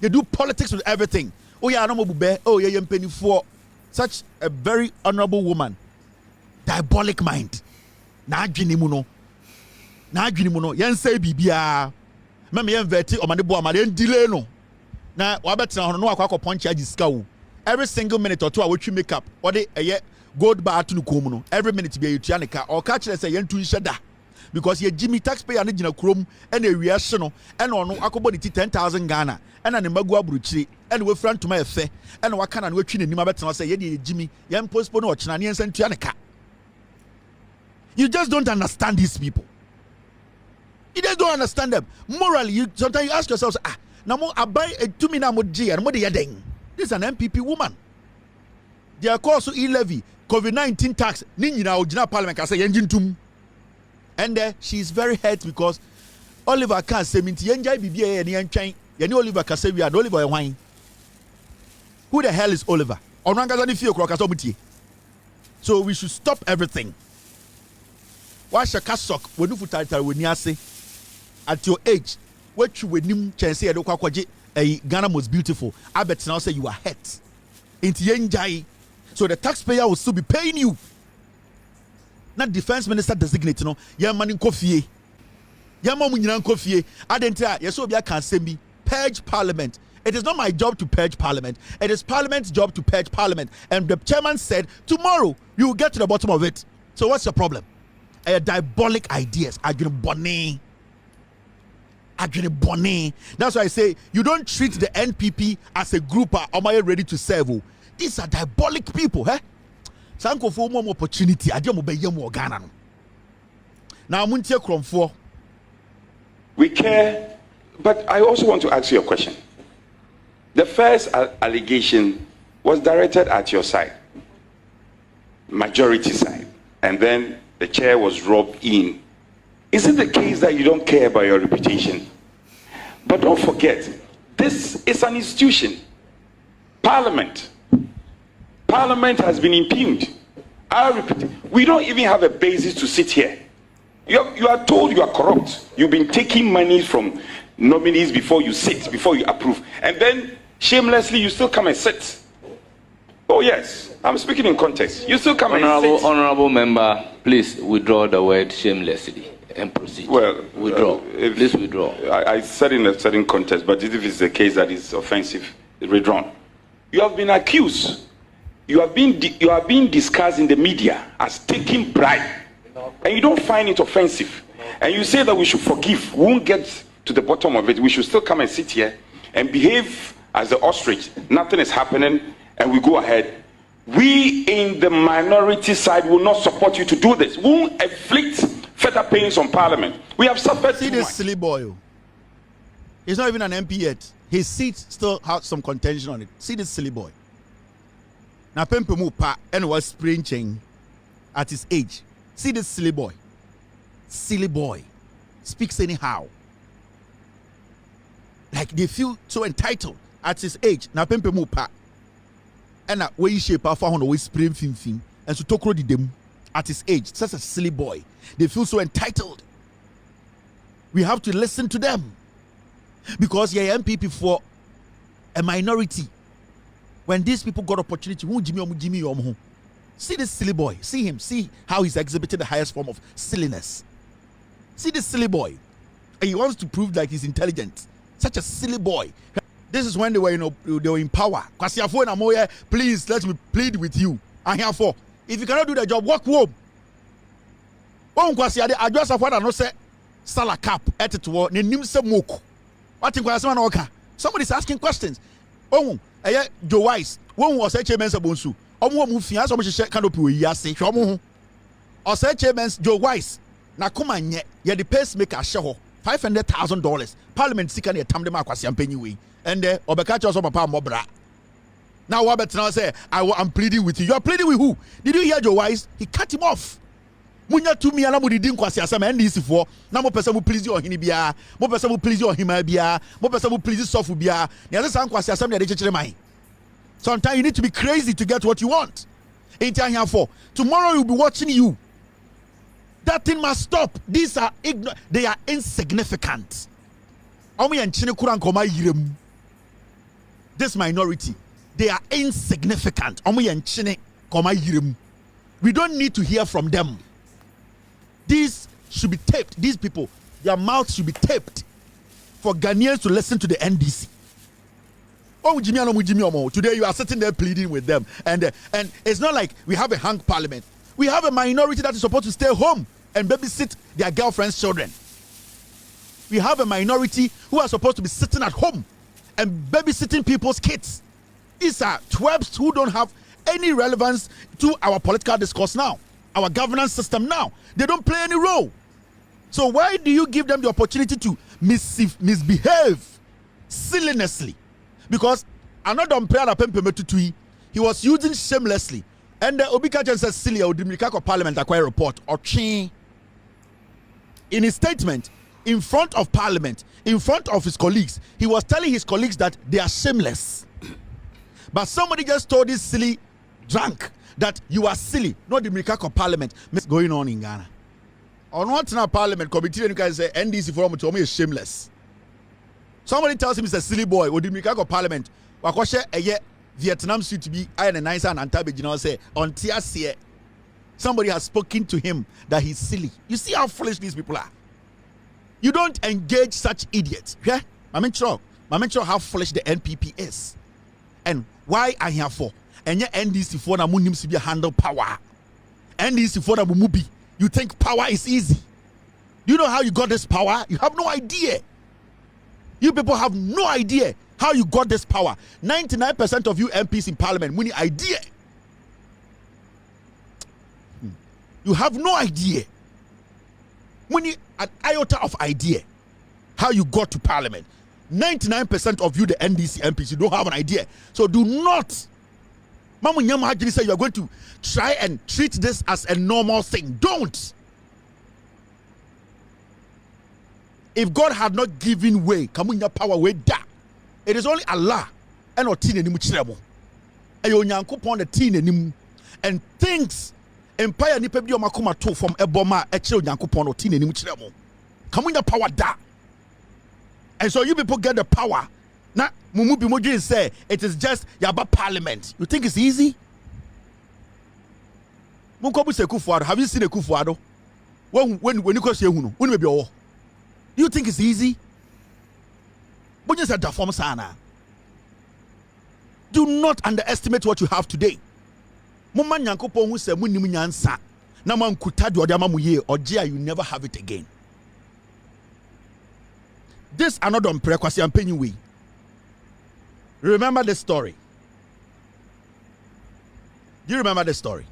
They do politics with everything. Oh yeah, no more. Oh yeah, you're penny for such a very honorable woman. Diabolic mind. Na adwinimuno. Yen say bibia. Meme yen veti o mane bo amade delay no. Na wabetina hono no akwa punch charge sika. Every single minute or two, I watch you make up. Or they gold bar to no. Every minute be a Tianica or catch us a yen to shada. Because ye Jimmy taxpayer and a chrome and a reaction and on Akobonity 10,000 Ghana and an Magua Bruchi and we front to my affair and what can I watch in Nimabetan say ye Jimmy yen postpone or Chinanians and Tianica. You just don't understand these people. You just don't understand them. Morally, you sometimes you ask yourselves, now I buy a 2 minute moji and what they are doing. This is an MPP woman. They are called to e-levy, COVID-19 tax, Ninja original parliament can say engine tum. And she's very hurt because Oliver can't say minti enjoy BBA and Yanchain. You Oliver can say we are Oliver wine. Who the hell is Oliver? So we should stop everything. Why should Kasok when you put title when you say at your age, what you would name chance a Ghana most beautiful. I bet now say you are hurt. Into Yenjai. So the taxpayer will still be paying you. Not defense minister designate, no. Young man in coffee. Young man in coffee. Adentia, yes, so be a can send me. Purge parliament. It is not my job to purge parliament. It is parliament's job to purge parliament. And the chairman said, tomorrow you will get to the bottom of it. So what's your problem? Diabolic ideas. Bonnie. That's why I say you don't treat the NPP as a group are ready to serve. These are diabolic people. Sanko for more opportunity. Now Muntia Kromfo. We care, but I also want to ask you a question. The first allegation was directed at your side, majority side, and then the chair was robbed in. Is it the case that you don't care about your reputation? But don't forget, this is an institution. Parliament has been impugned. We don't even have a basis to sit here. You are told you are corrupt. You've been taking money from nominees before you sit, before you approve. And then shamelessly you still come and sit. Oh yes, I'm speaking in context. You still come and sit. Honorable member, please withdraw the word shamelessly and proceed. Well, withdraw. Please withdraw. I said in a certain context, but if it's the case that is offensive, withdrawn. You have been accused. You are being discussed in the media as taking bribe. And you don't find it offensive, and you say that we should forgive. We won't get to the bottom of it. We should still come and sit here and behave as the ostrich. Nothing is happening, and we go ahead. We in the minority side will not support you to do this. We won't inflict further pains on Parliament. We have suffered. See this silly boy. He's not even an MP yet. His seat still has some contention on it. See this silly boy. Now Pempemu pa and was sprinting at his age. See this silly boy. Silly boy. Speaks anyhow. Like they feel so entitled at his age. Now Pempe Mupa. And where you shape for we spring fin. And so talk already them at his age. Such a silly boy. They feel so entitled. We have to listen to them. Because yeah, MPP for a minority. When these people got opportunity, Jimmy. See this silly boy. See him. See how he's exhibiting the highest form of silliness. See this silly boy. And he wants to prove that he's intelligent. Such a silly boy. This is when they were, they were in power. Please, let me plead with you. I'm here for. If you cannot do the job, walk home. I just have what say Sala cap at it war. Somebody's asking questions. Joe Wise. One was HMS Abonsu. Omo mufia so mo hye canopy we yase hwe omo ho o say chairman Joe Wise na koma nye ye the pacemaker hye ho $500,000 parliament sika na tam dem akwase ampanyi we and obeka che so papa mobra now what bet now say I'm pleading with you. You are pleading with who? Did you hear Joe Wise? He cut him off. Munya tumi ala mo didi nkwase asem NDC for na mo pese mo please your hini bia mo pese mo please your hima bia mo pese mo please sofu bia na say nkwase asem na de chechire man. Sometimes you need to be crazy to get what you want. Ain't I here for? Tomorrow you'll be watching you. That thing must stop. These are they are insignificant. This minority, they are insignificant. We don't need to hear from them. These should be taped. These people, their mouths should be taped for Ghanaians to listen to the NDC. Today you are sitting there pleading with them, and it's not like we have a hung parliament. We have a minority that is supposed to stay home and babysit their girlfriends' children. We have a minority who are supposed to be sitting at home and babysitting people's kids. These are twerps who don't have any relevance to our political discourse now, our governance system now. They don't play any role. So why do you give them the opportunity to misbehave sillinessly? Because another player he was using shamelessly. And the Obikajan says silly or the Parliament acquire report or in his statement in front of Parliament, in front of his colleagues, he was telling his colleagues that they are shameless. But somebody just told this silly drunk that you are silly. Not the Mikako Parliament. What's going on in Ghana? On what's now Parliament committee, you guys say NDC forum to me is shameless. Somebody tells him he's a silly boy. Or the Mikako Parliament. Wakoshe eye Vietnam suit to be iron and nice and antabe you know say on TSC. Somebody has spoken to him that he's silly. You see how foolish these people are. You don't engage such idiots. Yeah? I mean, sure. I mention how foolish the NPP is. And why I here for? And yet NDC for na munim to be handle power. NDC for na mubi. You think power is easy? Do you know how you got this power? You have no idea. You people have no idea how you got this power. 99% of you MPs in parliament, muni idea. You have no idea. Muni an iota of idea how you got to parliament. 99% of you, the NDC MPs, you don't have an idea. So do not. Mamu Nyama Hajiri said you are going to try and treat this as a normal thing. Don't. If God had not given way, kamunya power way da. It is only Allah and not teen enimu chiremo. Ayo nyankopon the teen enimu and things empire ni pebi omakoma to from eboma echiro nyankopon no teen enimu chiremo. Kamunya power da. And so you people get the power. Now Mumubi Moji say it is just yaba parliament. You think it's easy? Munkobu se Kufuado. Have you seen a Kufuado? When you go see Huno, when maybe all. Do you think it's easy? But just at the form sana. Do not underestimate what you have today. Mama Nyankopon who say Munimu Nyansa. Na man kutadu odama muye ojia you never have it again. This another prayer kwasi am penny way. Remember the story. Do you remember the story?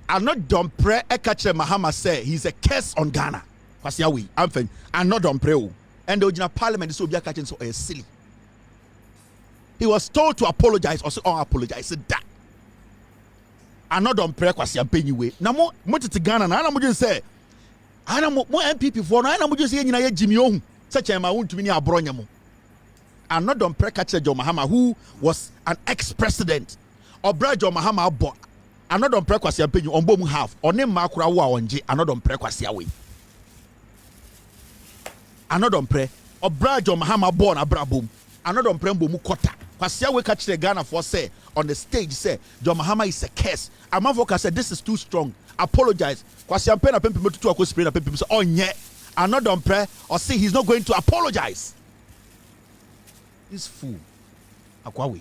I'm not done pray Ekache Mahama say he's a curse on Ghana. Kwasi awi Afenyo. I'm not done pray. And the original parliament so be catching so silly. He was told to apologize or say apologize. Said that. I'm not done pray kwasi am penny way. Na mo tete Ghana na mo just say ana mo MPP for na mo just say nyina ye Jimmy Ohun. Such a man to me abronya. I'm not done Prekache John Mahama, who was an ex-president. Or Brad John Mahama bought. I'm not done Prekwasi opinion on Bomu half. Or name Makura Wanji. I'm not done Prekwasi away. I'm not done pre. Or Brad John Mahama born a brabum. I'm not done Prembo Mukota. Kwasia we catch the Ghana for say on the stage say John Mahama is a curse. Amavoka said this is too strong. Apologize. Kwasia Pena Pempi to a spray and Pempi say, oh yeah. I'm not done prayer or say he's not going to apologize. This fool. Akwawi.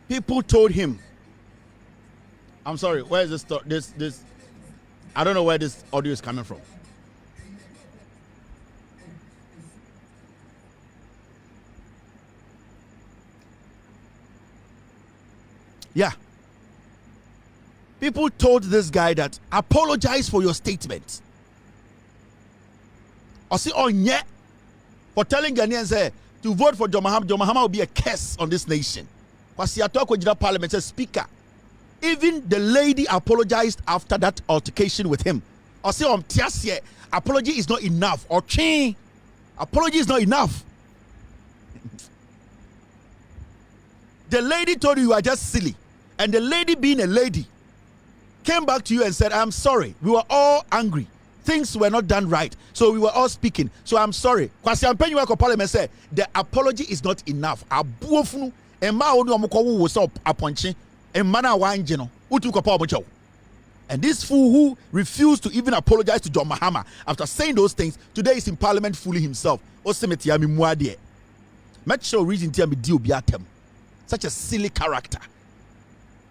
People told him, I'm sorry, where is this I don't know where this audio is coming from. Yeah. People told this guy that apologize for your statement. Or see on yet for telling Ghanaians to vote for John Mahama. John Mahama will be a curse on this nation. Parliament says, Speaker, even the lady apologized after that altercation with him. Or say, apology is not enough. Or apology is not enough. The lady told you are just silly. And the lady, being a lady, came back to you and said, I'm sorry. We were all angry. Things were not done right. So we were all speaking. So I'm sorry. Parliament said, the apology is not enough. And this fool who refused to even apologize to John Mahama after saying those things today is in parliament fooling himself. Such a silly character.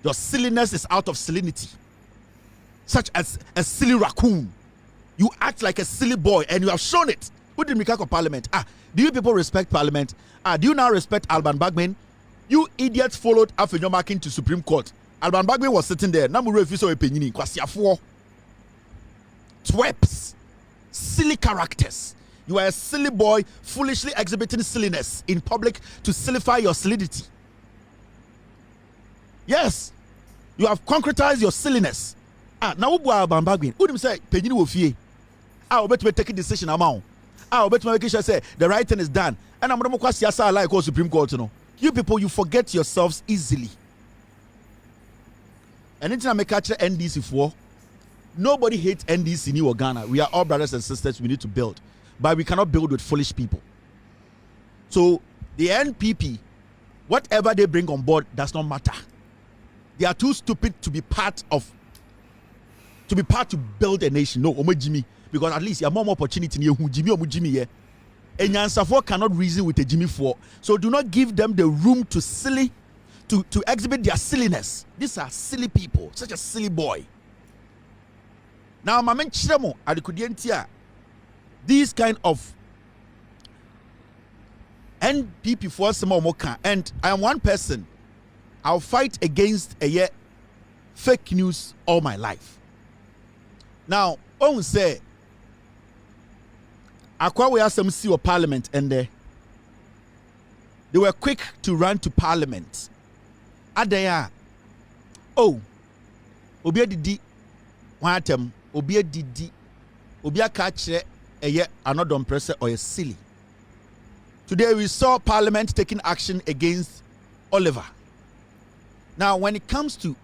Your silliness is out of salinity. Such as a silly raccoon. You act like a silly boy and you have shown it. Who did Mikako Parliament? Do you people respect Parliament? Do you now respect Alban Bagman? You idiots followed Afenyo Marking to Supreme Court. Alban Bagman was sitting there. Namu refused to opinion. twerps, silly characters. You are a silly boy, foolishly exhibiting silliness in public to sillify your solidity. Yes, you have concretized your silliness. Now Alban Bagbin, who him say Penny will fear. I'll bet you take a decision amount. I'll bet you make sure say the right thing is done. And I'm going to say like all Supreme Court, you know. You people, you forget yourselves easily. And anything I make catch NDC for, nobody hates NDC in Ghana. We are all brothers and sisters. We need to build, but we cannot build with foolish people. So the NPP, whatever they bring on board does not matter. They are too stupid to be part to build a nation. No, Jimmy, because at least you have more opportunity in you. Jimmy, yeah. And Yansafo cannot reason with a Jimmy 4. So do not give them the room to exhibit their silliness. These are silly people, such a silly boy. Now, my man Chiramo, Adikudientia, these kind of NPP for some more, and I am one person. I'll fight against fake news all my life. Now, on say, we have some see parliament, and they were quick to run to parliament. Adaya, Obia Didi, Watem, Obia Didi, Obia catch another presser or a silly. Today we saw parliament taking action against Oliver. Now, when it comes to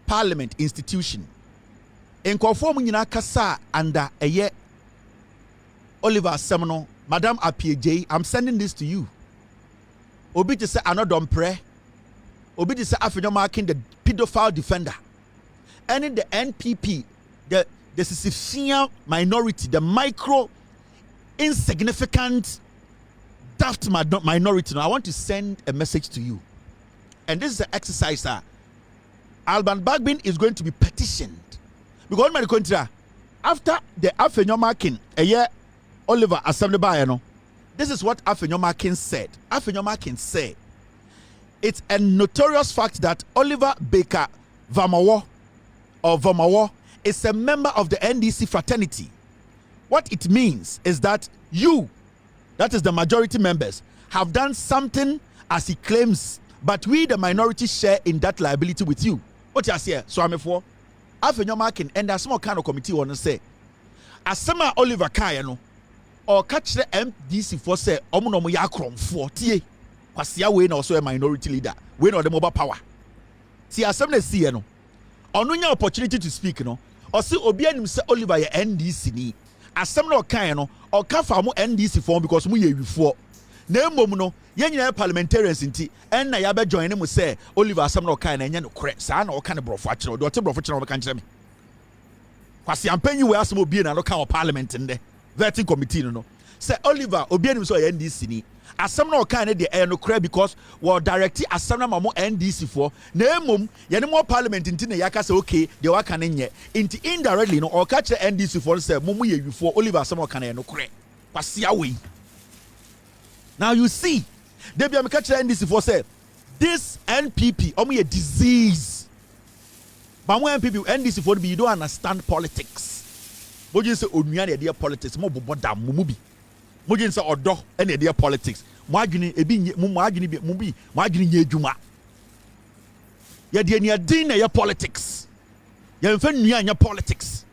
parliament institution, in conforming in Akasa under Oliver Seminole, Madam Appiah, I'm sending this to you. Obi to say another pre, Obi to say Afenyo marking the pedophile defender, and in the NPP, the Sicilian minority, the micro, insignificant, daft minority. Now, I want to send a message to you. And this is an exercise. Alban Bagbin is going to be petitioned. Because my country, after the Afenyo marking, Oliver Assembly Bayano, this is what Afenyo marking said. Afenyo marking said, it's a notorious fact that Oliver Baker Vamawo is a member of the NDC fraternity. What it means is that you, that is the majority members, have done something as he claims, but we the minority share in that liability with you. What you say? So I'm for Afenyo marking, and there's small kind of committee want to say, Asema Oliver Kayano or catch the MDC for say omunomo yakrom 40 kwasia we na also a minority leader we no the mobile power. See asem see no onu nya opportunity to speak no or see obi anim say Oliver ye NDC ni asem na okan no or ka fa mo NDC form because mu ye wifo na emom no ye nyina parliamentarians nti en na ya be join mu say Oliver asem na okan na nya no kore sa na okan brofo a kire do te brofo kire no kan kire me kwasi ampanyi we asem obi na no kan parliament nde vetting committee no say Oliver obi anim so NDC ni asem na okan na de no kore because we direct asem na mamo NDC for na emom ye ne mo parliament nti na yaka say okay de waka na nye nti indirectly no or catch NDC for say momu ye wifo Oliver asem na okan na no kore kwasi awe. Now you see they be catch NDC for say this NPP omo ye disease but when NPP NDC for be you don't understand politics. Mojin say onua na dey politics mo bobo da mo bi mojin say odo na dey politics mo adwene ebi mo adwene bi mo bi mo adwene nye adwuma ye dey ne din na ye politics ye mfa nua anya politics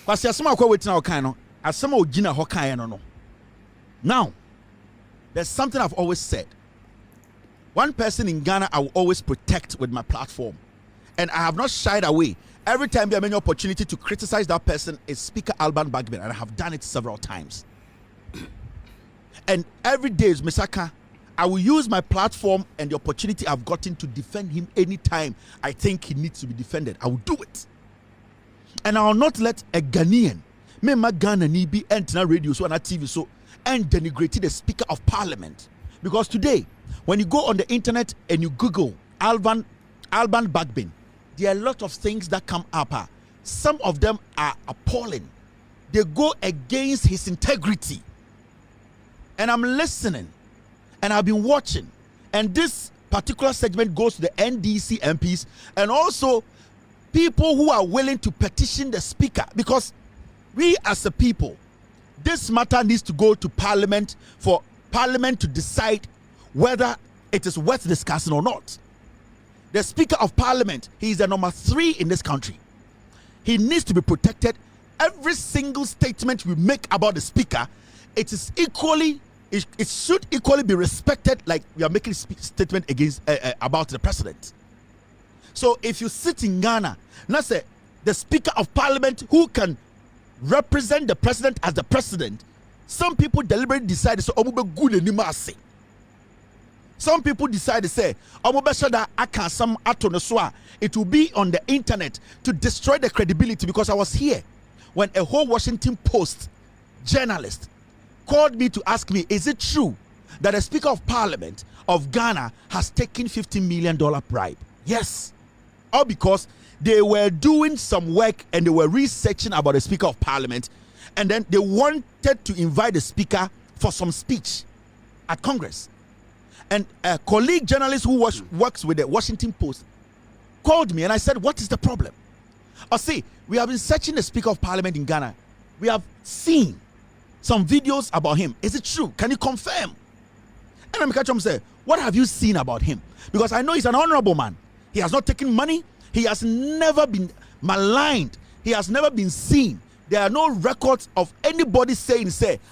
kwase asema akwa wetina okan no asema ogina ho kan no. Now there's something I've always said. One person in Ghana I will always protect with my platform, and I have not shied away. Every time there is an opportunity to criticize that person is Speaker Alban Bagbin, and I have done it several times. And every day is Misaka, I will use my platform and the opportunity I've gotten to defend him anytime I think he needs to be defended. I will do it. And I will not let a Ghanaian, me my Ghana ni be antenna radio so and TV so and denigrate the Speaker of Parliament. Because today, when you go on the internet and you Google Alban Bagbin, there are a lot of things that come up. Some of them are appalling. They go against his integrity. And I'm listening. And I've been watching. And this particular segment goes to the NDC MPs and also people who are willing to petition the speaker, because we as a people, this matter needs to go to parliament for parliament to decide whether it is worth discussing or not. The speaker of parliament, he is the number 3 in this country. He needs to be protected. Every single statement we make about the speaker, it should equally be respected, like we are making a statement against about the president. So if you sit in Ghana, now say the speaker of parliament who can represent the president as the president, some people deliberately decide so good anymore. Some people decide to say, it will be on the internet to destroy the credibility, because I was here when a whole Washington Post journalist called me to ask me, is it true that the Speaker of Parliament of Ghana has taken $15 million bribe? Yes. All because they were doing some work and they were researching about the Speaker of Parliament, and then they wanted to invite the Speaker for some speech at Congress. And a colleague journalist who works with the Washington Post called me, and I said, what is the problem? See, we have been searching the Speaker of Parliament in Ghana. We have seen some videos about him. Is it true? Can you confirm? And I'm catch him say, what have you seen about him? Because I know he's an honorable man. He has not taken money. He has never been maligned. He has never been seen. There are no records of anybody saying,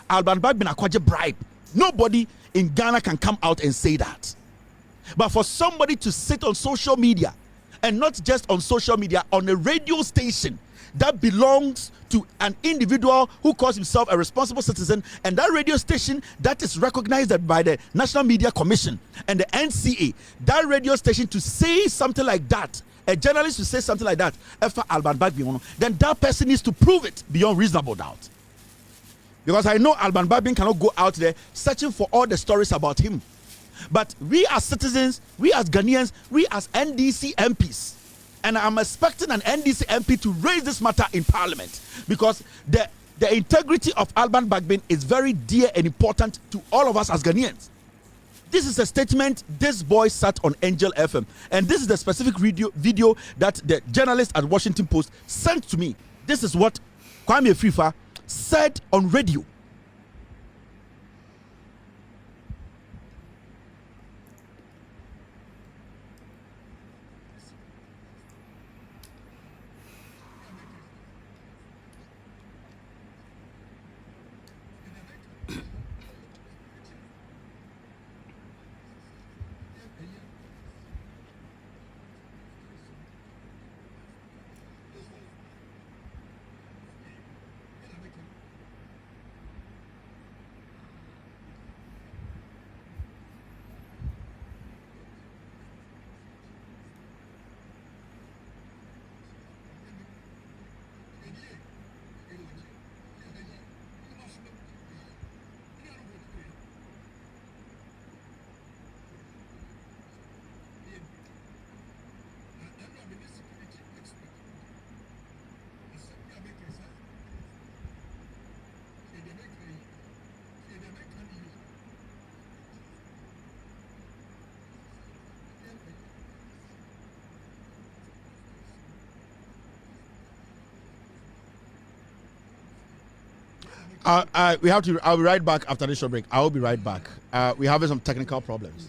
Alban Bag bin akwaje bribe. Nobody in Ghana can come out and say that. But for somebody to sit on social media, and not just on social media, on a radio station that belongs to an individual who calls himself a responsible citizen, and that radio station that is recognized by the National Media Commission and the NCA, that radio station to say something like that, a journalist to say something like that, then that person needs to prove it beyond reasonable doubt. Because I know Alban Babin cannot go out there searching for all the stories about him. But we as citizens, we as Ghanaians, we as NDC MPs, and I'm expecting an NDC MP to raise this matter in Parliament, because the integrity of Alban Bagbin is very dear and important to all of us as Ghanaians. This is a statement this boy sat on Angel FM, and this is the specific video that the journalist at Washington Post sent to me. This is what Kwame Frifa said on radio. I'll be right back after this short break. I will be right back. We're having some technical problems.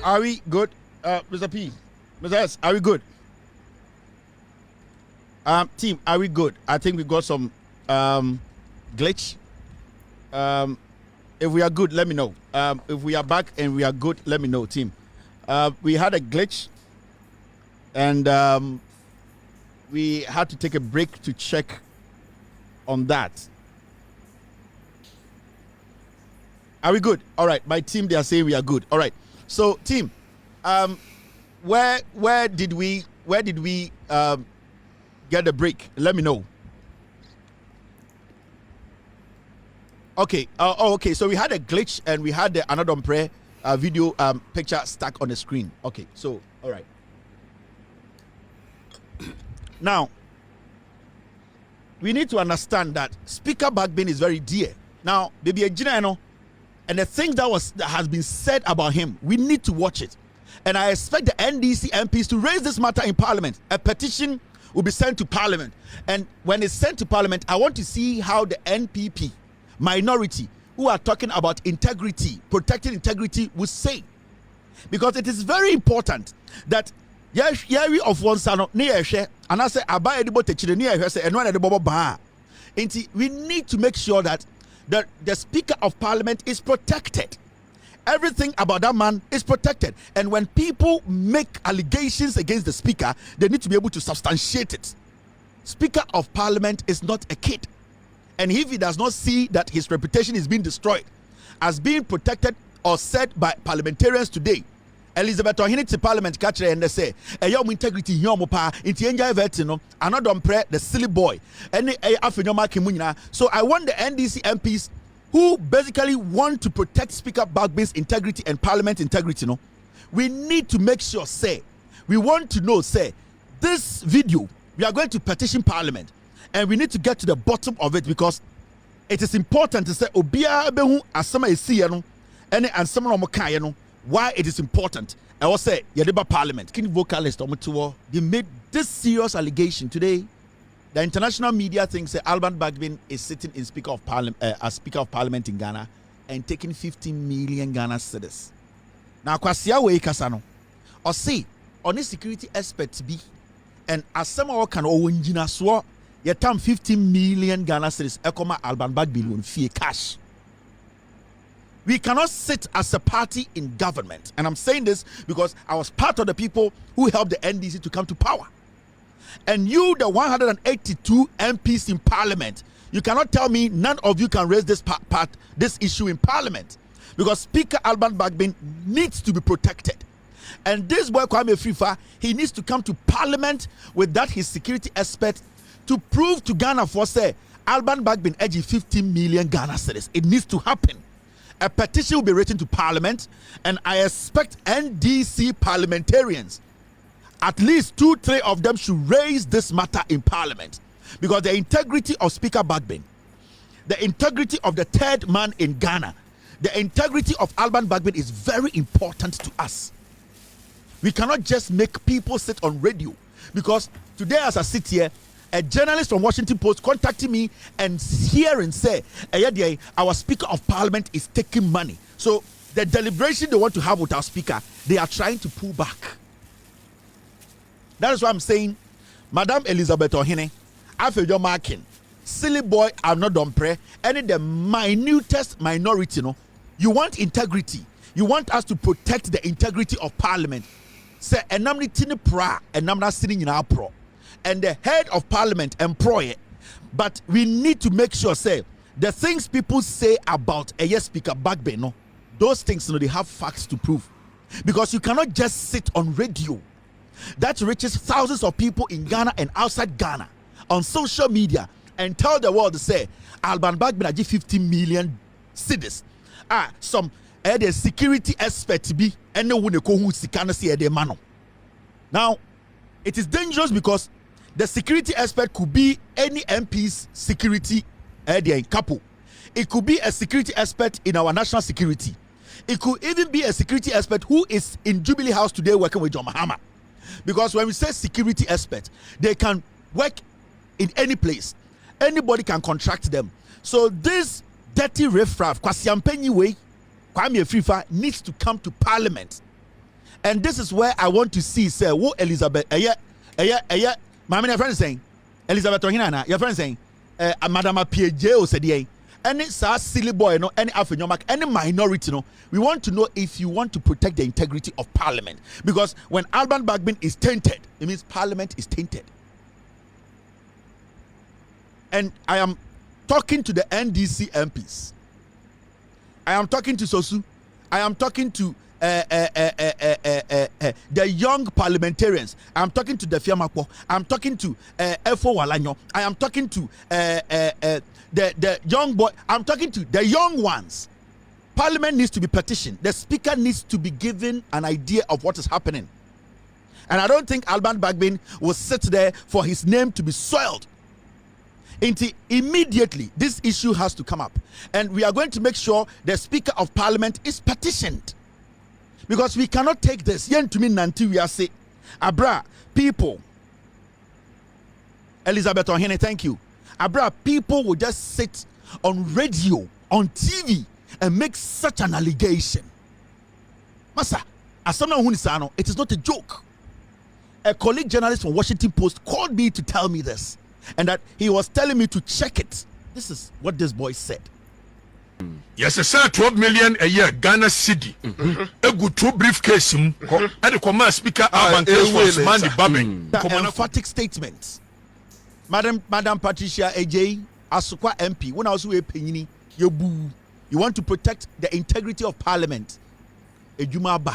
Are we good? Mr. P, Mr. S, are we good? Team, are we good? I think we got some glitch. If we are good, let me know. If we are back and we are good, let me know, team. We had a glitch, and we had to take a break to check on that. Are we good? All right. My team, they are saying we are good. All right. So, team, where did we get the break? Let me know. Okay. Okay. So we had a glitch and we had the Anadom prayer video picture stuck on the screen. Okay. So, all right. Now, we need to understand that Speaker Bagbin is very dear. Now, baby, and the thing that has been said about him, we need to watch it. And I expect the NDC MPs to raise this matter in Parliament. A petition will be sent to Parliament. And when it's sent to Parliament, I want to see how the NPP minority who are talking about integrity, protecting integrity, will say. Because it is very important that we of one son and I say about we need to make sure that the Speaker of Parliament is protected. Everything about that man is protected. And when people make allegations against the Speaker, they need to be able to substantiate it. Speaker of Parliament is not a kid. And if he does not see that his reputation is being destroyed, as being protected or said by parliamentarians today, Elizabeth Ohene to Parliament catch and they say, integrity here mopa inti enjoy vetino another pray the silly boy any Afenyo Mahama. So I want the NDC MPs who basically want to protect Speaker Bagbin's integrity and Parliament integrity. No, we need to make sure we want to know this video we are going to petition Parliament and we need to get to the bottom of it, because it is important to say obia behu asama esi no any ansama no moka no. Why it is important. I will say, Yadiba Parliament, King vocalist, they made this serious allegation today. The international media thinks that Alban Bagbin is sitting in Speaker of Parliament, as Speaker of Parliament in Ghana and taking 15 million Ghana cedis. Now, Kwasia we kasano, or see, on a security expert be, and as some of can owenjina swo, yetam 15 million Ghana cedis, ekoma Alban Bagbin won fee cash. We cannot sit as a party in government. And I'm saying this because I was part of the people who helped the NDC to come to power. And you, the 182 MPs in Parliament, you cannot tell me none of you can raise this this issue in Parliament. Because Speaker Alban Bagbin needs to be protected. And this boy, Kwame Frifa, he needs to come to Parliament with that his security expert to prove to Ghana for Alban Bagbin edging 15 million Ghana cedis. It needs to happen. A petition will be written to Parliament, and I expect NDC parliamentarians, at least 2-3 of them, should raise this matter in Parliament, because the integrity of Speaker Bagbin, the integrity of the third man in Ghana, the integrity of Alban Bagbin is very important to us. We cannot just make people sit on radio, because today as I sit here, a journalist from Washington Post contacted me and here and say, our Speaker of Parliament is taking money. So the deliberation they want to have with our Speaker, they are trying to pull back. That is why I'm saying, Madam Elizabeth Ohene, Afenyo Mahama, silly boy, I'm not done pray, any the minutest minority, no, you want integrity. You want us to protect the integrity of Parliament. Say, and I'm not pra, and I'm not sitting in our pro. And the head of Parliament employ it, but we need to make sure the things people say about a yes Speaker Bagbin, no, those things they have facts to prove, because you cannot just sit on radio that reaches thousands of people in Ghana and outside Ghana on social media and tell the world to say Alban Bagbin are 15 million cedis. Some the security expert be and no one who can see the man. Now it is dangerous because the security expert could be any MP's security couple. It could be a security expert in our national security. It could even be a security expert who is in Jubilee House today working with John Mahama. Because when we say security expert, they can work in any place. Anybody can contract them. So this dirty riffraff, Kwasiampenyi way, Kwame Frifa, needs to come to Parliament. And this is where I want to see, say, who Elizabeth, my friend is saying, Elizabeth Ohinana, your friend saying, Madam P.J. said, any silly boy, no, any Afenyo, any minority, no. We want to know if you want to protect the integrity of Parliament. Because when Alban Bagbin is tainted, it means Parliament is tainted. And I am talking to the NDC MPs. I am talking to Sosu. I am talking to the young parliamentarians. I am talking to the Fiamakwo. I am talking to Efo Walanyo. I am talking to the young boy. I am talking to the young ones. Parliament needs to be petitioned. The speaker needs to be given an idea of what is happening. And I don't think Alban Bagbin will sit there for his name to be soiled. Immediately, this issue has to come up. And we are going to make sure the Speaker of Parliament is petitioned. Because we cannot take this. Yen to me nanti we are say, Abra, people. Elizabeth Ohene, thank you. Abra, people will just sit on radio, on TV, and make such an allegation. Masa, as someone who is ano, it is not a joke. A colleague journalist from Washington Post called me to tell me this. And that he was telling me to check it. This is what this boy said. Yes, sir, 12 million a year, Ghana Cedi. A good 2 briefcase. And the command speaker, the emphatic statements. Madam Patricia AJ, Asukwa MP, when I was with Penini, you want to protect the integrity of Parliament. Ejuma ba.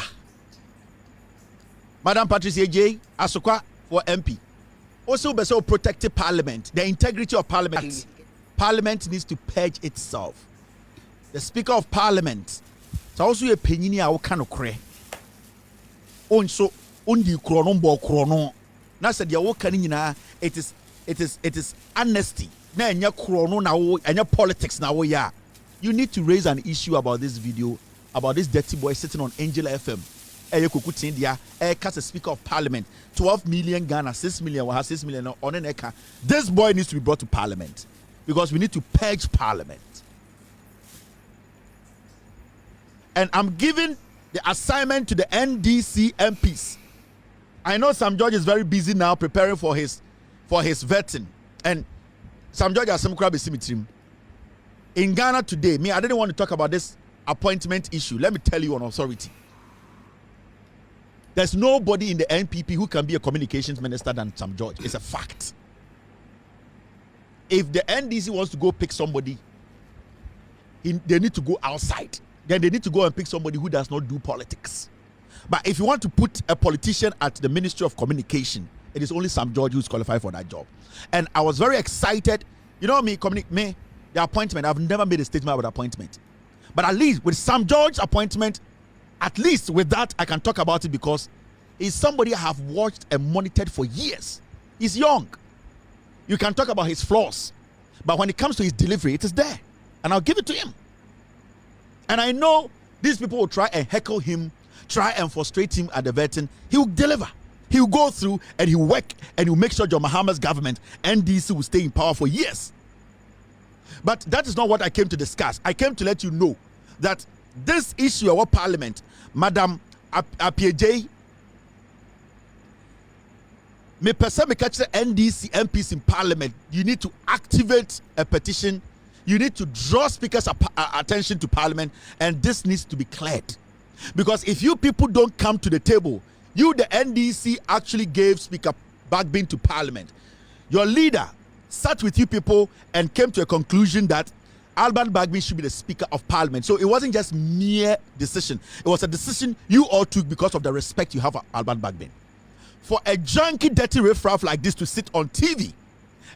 Madam Patricia AJ, Asukwa for MP. Also, be so protected Parliament, the integrity of Parliament. Parliament needs to purge itself. The Speaker of Parliament, so also a penini a kind kre. So undi krono. Na said ya woka it is honesty. Na enya krono na wo enya politics na wo ya. You need to raise an issue about this video, about this dirty boy sitting on Angel FM. As a Speaker of Parliament, 12 million Ghana, 6 million, 6 million on an eka. This boy needs to be brought to Parliament because we need to purge Parliament. And I'm giving the assignment to the NDC MPs. I know Sam George is very busy now preparing for his vetting, and Sam George has some crab symmetry. In Ghana today, I didn't want to talk about this appointment issue. Let me tell you on authority. There's nobody in the NPP who can be a communications minister than Sam George. It's a fact. If the NDC wants to go pick somebody, they need to go outside. Then they need to go and pick somebody who does not do politics. But if you want to put a politician at the Ministry of Communication, it is only Sam George who's qualified for that job. And I was very excited. You know me, the appointment, I've never made a statement about appointment. But at least with Sam George's appointment, at least with that, I can talk about it because he's somebody I have watched and monitored for years. He's young. You can talk about his flaws. But when it comes to his delivery, it is there. And I'll give it to him. And I know these people will try and heckle him, try and frustrate him at the vetting. He will deliver. He will go through and he will work and he will make sure John Mahama's government, NDC, will stay in power for years. But that is not what I came to discuss. I came to let you know that this issue of Parliament, Madam APJ, me person me catch the NDC MPs in Parliament. You need to activate a petition. You need to draw speakers' attention to Parliament, and this needs to be cleared. Because if you people don't come to the table, you, the NDC, actually gave Speaker Bagbin to Parliament. Your leader sat with you people and came to a conclusion that Alban Bagbin should be the Speaker of Parliament. So it wasn't just mere decision. It was a decision you all took because of the respect you have for Alban Bagbin. For a junky, dirty riffraff like this to sit on TV,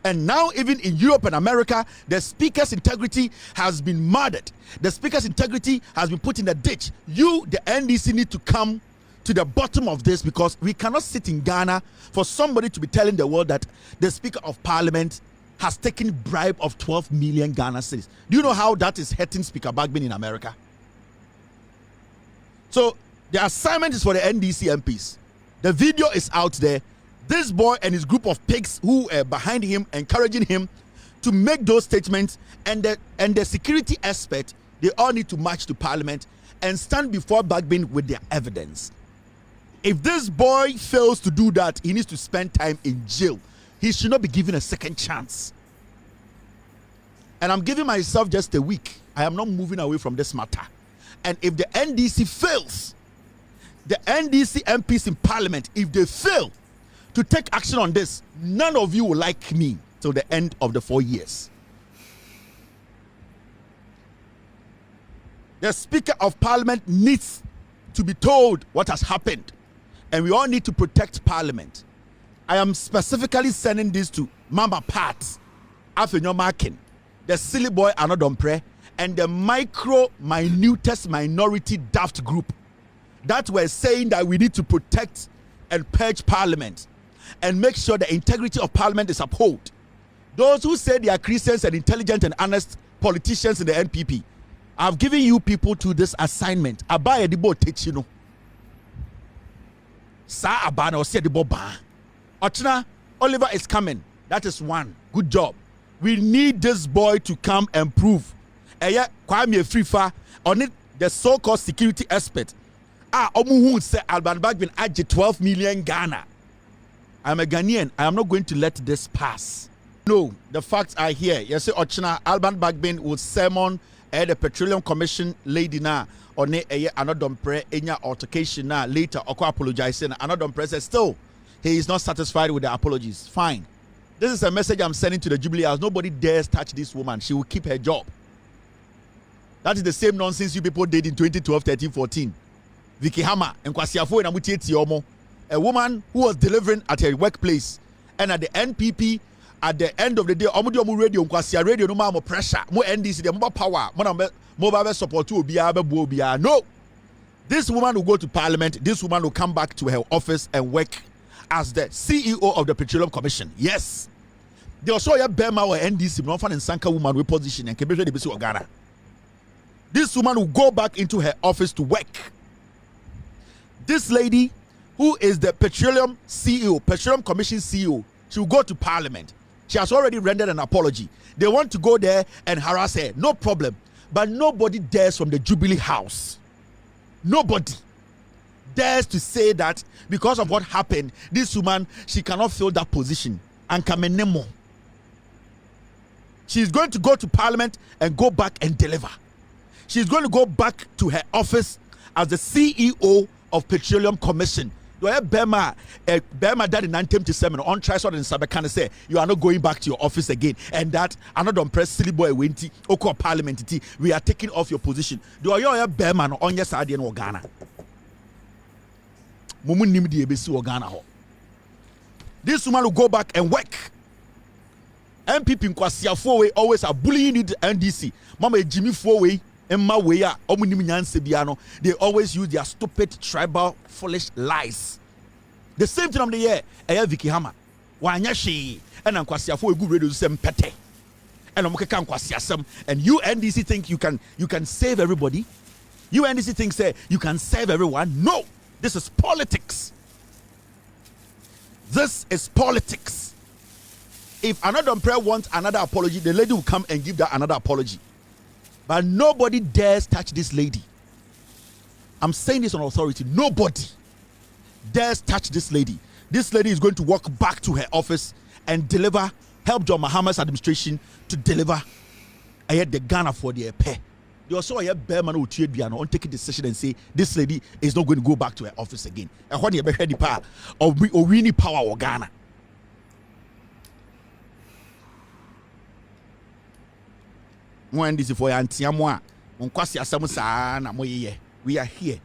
and now even in Europe and America, the Speaker's integrity has been murdered. The Speaker's integrity has been put in a ditch. You, the NDC, need to come to the bottom of this, because we cannot sit in Ghana for somebody to be telling the world that the Speaker of Parliament has taken bribe of 12 million Ghana cedis. Do you know how that is hurting Speaker Bagbin in America? So the assignment is for the NDC MPs. The video is out there. This boy and his group of pigs who are behind him, encouraging him to make those statements, and the security expert, they all need to march to Parliament and stand before Bagbin with their evidence. If this boy fails to do that, he needs to spend time in jail. He should not be given a second chance. And I'm giving myself just a week. I am not moving away from this matter. And if the NDC fails, the NDC MPs in parliament, if they fail to take action on this, none of you will like me till the end of the 4 years. The Speaker of Parliament needs to be told what has happened. And we all need to protect Parliament. I am specifically sending this to Mama Pat, Afenyo Markin, the silly boy Anodompre, and the minutest minority daft group that were saying that we need to protect and purge Parliament and make sure the integrity of Parliament is upheld. Those who say they are Christians and intelligent and honest politicians in the NPP, I've given you people to this assignment. Abaya dibo techino. Sa abana osi dibo ba. Ochna, Oliver is coming. That is one. Good job. We need this boy to come and prove. Eya Kwame Frifa on it, the so-called security expert. Omuhu say Alban Bagbin aje 12 million Ghana. I'm a Ghanaian. I am not going to let this pass. No, the facts are here. You see, Ochna Alban Bagbin will sermon the Petroleum Commission lady na on Anodompre enya altercation na later Oko apologizing. Anodompre says still he is not satisfied with the apologies. Fine. This is a message I'm sending to the Jubilee House. Nobody dares touch this woman. She will keep her job. That is the same nonsense you people did in 2012, 13, 14. Vicky Hammer and Kwasiafo and Amutieti Omo. A woman who was delivering at her workplace, and at the NPP, at the end of the day, Omudio radio, Kwasia radio, no more pressure, more NDC, the more power, more support to be. No. This woman will go to Parliament. This woman will come back to her office and work as the CEO of the Petroleum Commission. Yes. They also have Bema or NDC, no fan and Sanka woman with position and Kebisha de Bisu Ghana. This woman will go back into her office to work. This lady, who is the Petroleum CEO, Petroleum Commission CEO, she will go to Parliament. She has already rendered an apology. They want to go there and harass her. No problem. But nobody dares from the Jubilee House. Nobody dares to say that because of what happened, this woman, she cannot fill that position. And Kamenemo. She's going to go to Parliament and go back and deliver. She's going to go back to her office as the CEO of Petroleum Commission. Bema that in 1977 on Trisod and Sabekana say you are not going back to your office again, and that another press silly boy wenti oko parliament we are taking off your position. Do you Bema on your side in Ghana? This woman will go back and work. MPP in Kwasiafo always are bullying the NDC. Mama Jimmy Fowe. They always use their stupid, tribal, foolish lies. The same thing on the year, Vicky Hammer. Wanyashi, and I'm Kwasiafo, a good radio, some pete. And I'm Kwasiasam. And you NDC think you can save everybody? You NDC think say you can save everyone? No, this is politics. This is politics. If another prayer wants another apology, the lady will come and give that another apology. But nobody dares touch this lady. I'm saying this on authority. Nobody dares touch this lady. This lady is going to walk back to her office and deliver, help John Mahama's administration to deliver the Ghana for the pay. They also have Bearman who take a decision and say this lady is not going to go back to her office again. And when you have the power or winning power or Ghana. We are here.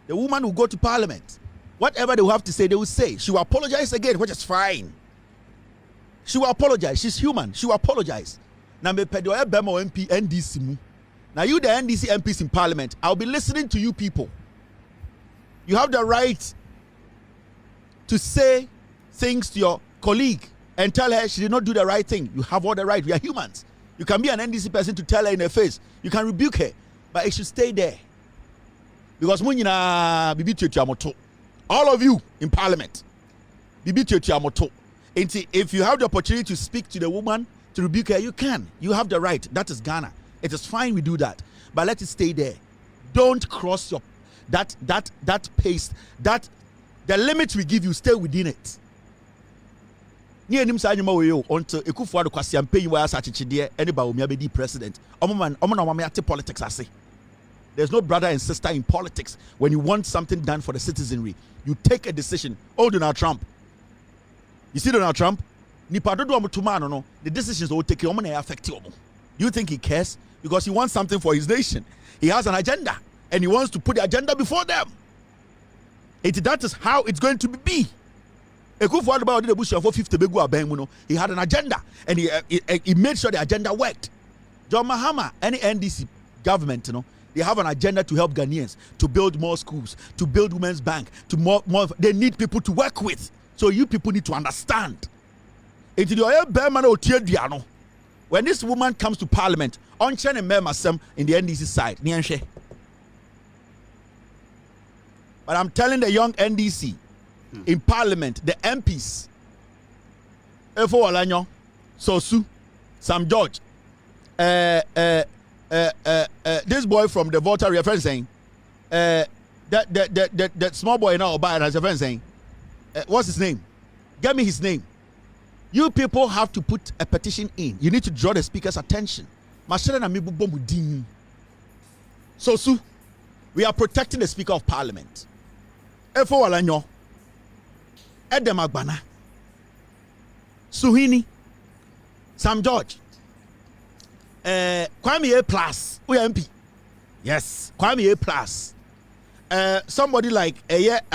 The woman will go to Parliament. Whatever they will have to say, they will say. She will apologize again, which is fine. She will apologize. She's human. She will apologize. Now, NDC. Now, you, the NDC MPs in Parliament, I'll be listening to you people. You have the right to say things to your colleague and tell her she did not do the right thing. You have all the right. We are humans. You can be an NDC person to tell her in her face. You can rebuke her, but it should stay there. Because all of you in Parliament, if you have the opportunity to speak to the woman, to rebuke her, you can. You have the right. That is Ghana. It is fine we do that, but let it stay there. Don't cross your that pace, that The limit we give you, stay within it. Near him say until Ekufuado Kwasiampe you as Achichide anybody will be president. Politics I say. There's no brother and sister in politics. When you want something done for the citizenry, you take a decision. Oh, Donald Trump. You see Donald Trump? The decisions that will take him affect you. You think he cares? Because he wants something for his nation. He has an agenda and he wants to put the agenda before them. That is how it's going to be. Ekufuado did a bush for 50 begu. He had an agenda and he made sure the agenda worked. John Mahama, any NDC government, they have an agenda to help Ghanaians, to build more schools, to build women's bank, to more. They need people to work with. So you people need to understand. When this woman comes to parliament, on Chen and Memasem in the NDC side, but I'm telling the young NDC in parliament, the MPs, Efo Alanyo, Sosu, Sam George, this boy from the voter reference saying, that small boy now has a friend saying, what's his name? Get me his name. You people have to put a petition in. You need to draw the speaker's attention. So, we are protecting the Speaker of Parliament. Efo Walanyo, Edem Agbana, Suhini, Sam George, Kwame A Plus, MP. Yes, Kwame A Plus. Somebody like at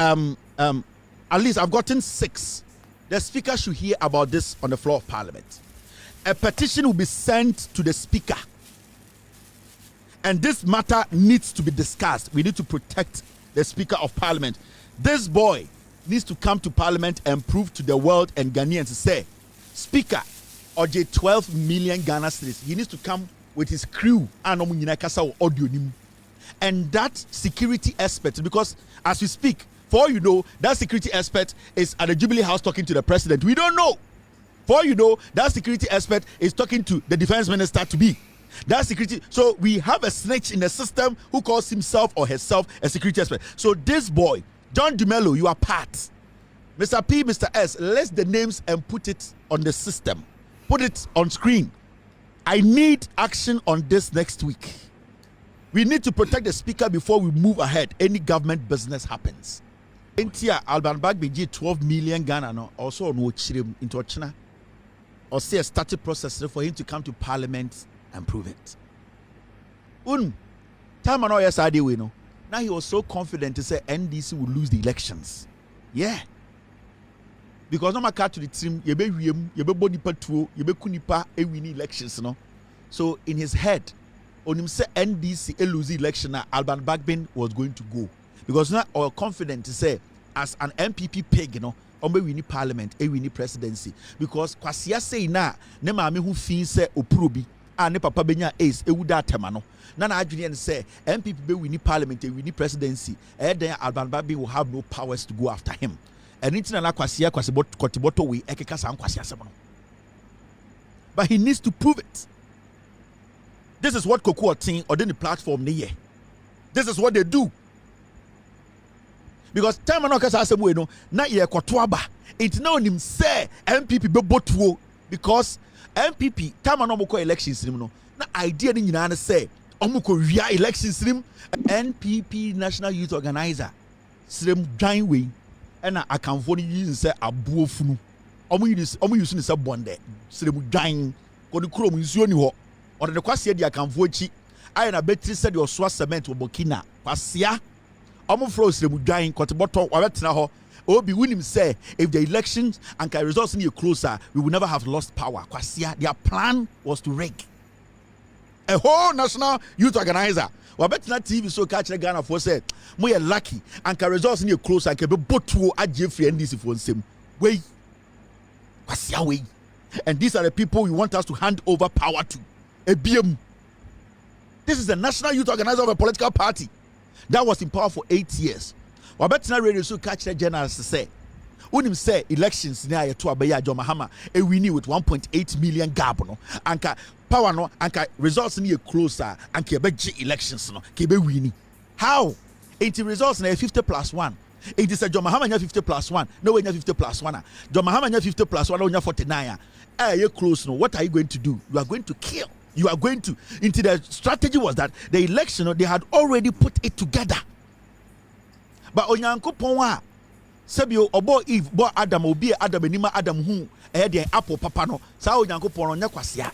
least I've gotten 6. The speaker should hear about this on the floor of parliament. A petition will be sent to the speaker. And this matter needs to be discussed. We need to protect the speaker of parliament. This boy needs to come to parliament and prove to the world and Ghanaians to say, Speaker, OJ 12 million Ghana cedis. He needs to come with his crew and that security aspect, because as we speak, for all you know, that security expert is at the Jubilee House talking to the president. We don't know. For all you know, that security expert is talking to the defense minister to be. That security. So we have a snitch in the system who calls himself or herself a security expert. So this boy, John Dumelo, you are part. Mr. P, Mr. S, list the names and put it on the system. Put it on screen. I need action on this next week. We need to protect the speaker before we move ahead. Any government business happens. Intia Alban Bagbe 12 million Ghana no also no chirim into China or say a started process for him to come to parliament and prove it. Time and yes I we know. Now he was so confident to say NDC will lose the elections. Yeah. Because no matter to the team, you be body patuo, you be kunipa e win elections no. So in his head, on him say NDC lose the election, Alban Bagbe was going to go. Because not all confident to say as an MPP pig, we need parliament, we need presidency. Because kwasia say na ne maame hu fi say opurobi a ne papa benya ace e wuda temano. Na adwene say MPP be we need parliament, we need presidency. Then Alban Bagbe will have no powers to go after him. And it's na kwasia kotiboto we ekeka san kwasia semono. But he needs to prove it. This is what Koko Ting or the platform ne. This is what they do. Because time and okasa asem no na ye kotoaba it na onim say MPP be botuo because MPP time and omko elections no na idea ni nyina na say omko wia elections nim NPP National Youth Organizer srem dwan we na akamfo ni use say abuofunu omo use ni say bonde srem dwan ko ni krom nsuo ni ho or the kwase di akamfo achi aye na betri say the oswa cement obokina kwasia omo froze them dying kotiboto wabetena ho obi winim say if the elections and results near closer we will never have lost power kwasia their plan was to rig a whole national youth organizer wabetena TV so catch the Ghana for say mo ye lucky and results near closer ke be botuo agye free NDC for nsem wey kwasia wey and these are the people we want us to hand over power to ebiem. This is the national youth organizer of a political party that was in power for 8 years. Wabetena radio so catch the journalists to say, when him say elections near to Abeya John Mahama, a winning with 1.8 million gabono, anka power no, anka results near closer, and kebeji elections no, kebe winning. How? 80 results in a 50+1. It is a John Mahama 50+1. No way 50+1. John Mahama 50+1 on 49. You're close. No, what are you going to do? You are going to kill. You are going to. Into the strategy was that the election, they had already put it together. But Onyanko Ponwa, Sabio, Obo Eve, Bo Adam, Obi Adam, Enima Adam, who the apple papano, Sao Yanko Pono Yakwasia.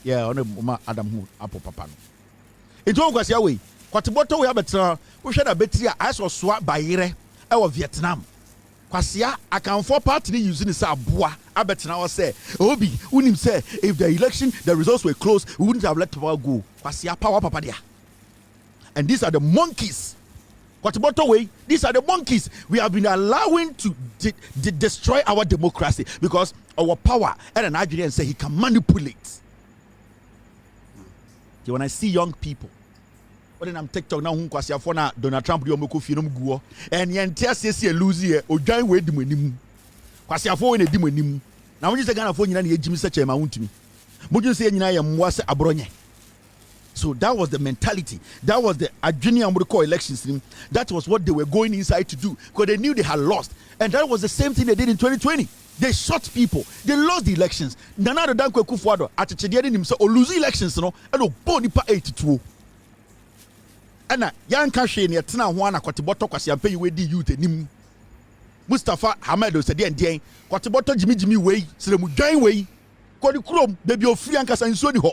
Yeah, on a Adam who apple papano. It don't go away. Kwatiboto we have a we should have better as was swap by Ire or Vietnam. Kwasia, I can for party using this abua. I bet now say, Obi, wouldn't say if the election, the results were close, we wouldn't have let power go. Kwasia power papadia. And these are the monkeys. Kwatiboto way, these are the monkeys we have been allowing to destroy our democracy because our power and an Nigerian say he can manipulate. When I see young people, when I'm TikTok now, Kwasia for now, Donald Trump, you moko film go, and the entire CC lose here, or die with the money. Kwasia for in a demon. Now, when you say Ghana for you, and Jimmy such a mount to me. Would you say, I am was a bronye? So that was the mentality. That was the Junior Amuriko elections. That was what they were going inside to do because they knew they had lost. And that was the same thing they did in 2020. They shot people. They lost the elections. Nana the Danko Kufuado at Chedian himself or lose elections, and Bonipa 82. And young Kashi near Tina Juana Kotiboto Kwasiampe you di youth nim. Mustafa Hamedo said the Kotiboto Jimmy way, Sremu Join way, Kodi Krom, baby of free and Kasan Sodi Ho.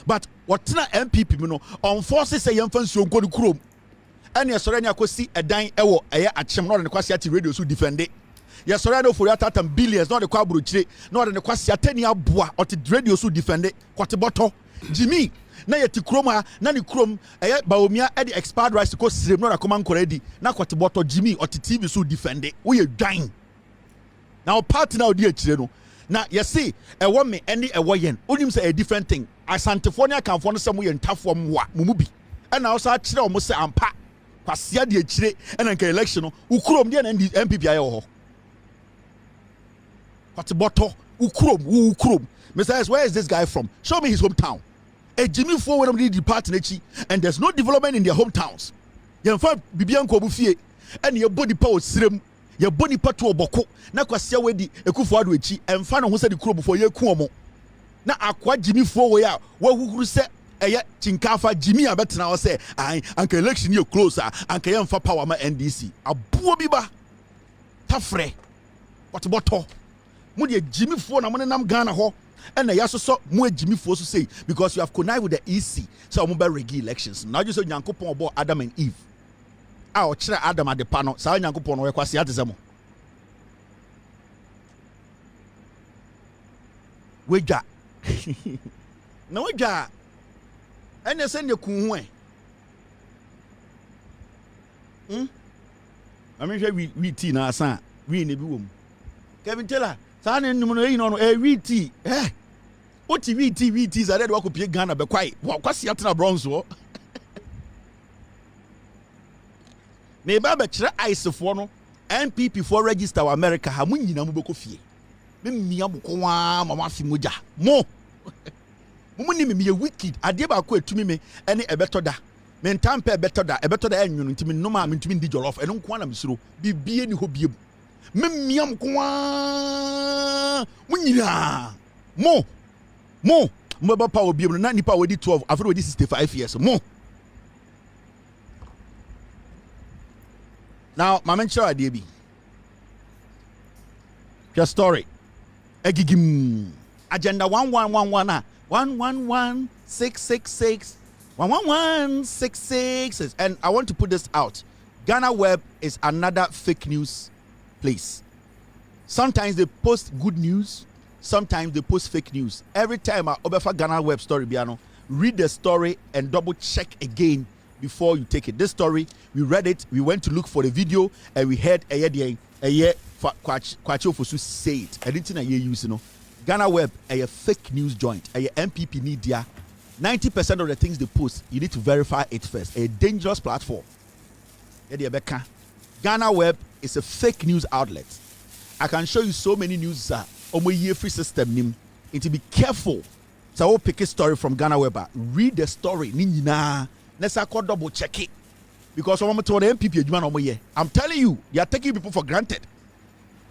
But what MPP no on forces say young fans go to Chrome. And yes, Sorania could see a dying ewo at Chemno and the Kwasiati radio to defend it. Yes, Sorano for that and billions, not the Quabruche, not the Kwasiatenia Bois or the radio to defend it. Quatiboto, Jimmy, Nayati Chroma, Nani Chrome, Baumia, Eddie expired rights to cost not a command already. Now Quatiboto, Jimmy or the TV to defend it. We are dying. Now, party now, dear Chino. Now, you see, a woman, any a wayen, only say a different thing. As Santifonia can find somewhere in tough one, Mumubi. And now, so I almost say, I'm pa, Passia de Chile, and an election, Ukrom, and the MPPI. What's a bottle? Ukrom. Mr. Where is this guy from? Show me his hometown. A Jimmy forward of the department, and there's no development in their hometowns. You find Bibian Kobufie, and your body power serum. Your body patu oboko na kwasia wedi ekufuado echi emfa no ho se de kuro before ye kuomo na akwa Jimmy for we a wa hukuru se eye chinkafa Jimmy abetena wo se anka election ye close anka ye mfa power ma NDC abuo bi ba tafre what boto mu de Jimmy for na mo nam Ghana ho and ya so mu Jimmy for so say because you have connived with the EC so mo be regi elections now you say Nyankopon obo Adam and Eve a ochire Adam ade pa no saa Nyankopon no we kwase atezemo weja na weja ene se ne kun ho ami hwe we tea na asa we ne bi wom Kevin Taylor saa ne num no yi no we tea oti we tea za de wakopie Ghana be kwai kwase atena bronze me ba be kire ice for no MPP for register wa America ha mun nyina mu be ko fie me mia mo ko wa mama fi moja mo ni me wicked ade ba ko etumi me ene ebeto da me ntampe ebeto da enwunu ntimi no ma me ntimi ndi jollof eno nko na mesuro bibie ni ho biem me mia mo ko wa mun nyina mo ba pa obiem no na nipa wedi 12 after wedi 65 years mo. Now, my mention idea be your story. Egigim agenda 1111 111666 111666 and I want to put this out. Ghana Web is another fake news place. Sometimes they post good news, sometimes they post fake news. Every time I obefa Ghana Web story biano, read the story and double check again before you take it. This story, we read it, we went to look for the video, and we heard a year Kwachi Ofosu say it. I didn't know you use, Ghana Web, a fake news joint, a MPP media. 90% of the things they post, you need to verify it first. A dangerous platform. Ghana Web is a fake news outlet. I can show you so many news free system. You need to be careful. So I will pick a story from Ghana Web. Read the story. Let's double check it because I'm to the MPP. I'm telling you, they are taking people for granted.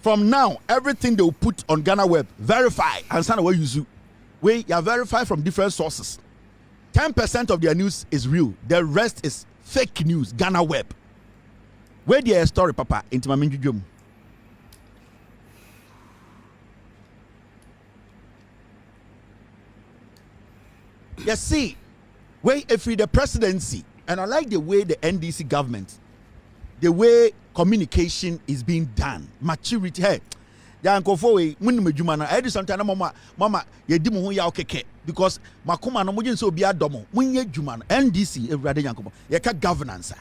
From now, everything they will put on Ghana Web, verify and send away you. We are verified from different sources. 10% of their news is real. The rest is fake news. Ghana Web. Where their story, Papa? Into my minjum. You see, if the presidency, and I like the way the NDC government, the way communication is being done, maturity. Hey, the uncle for we jumana. I do sometimes mama ye di mo ya okeke because makuma no mujin so bia domo. Munye jumana NDC everade yankomo. Ye ka governance.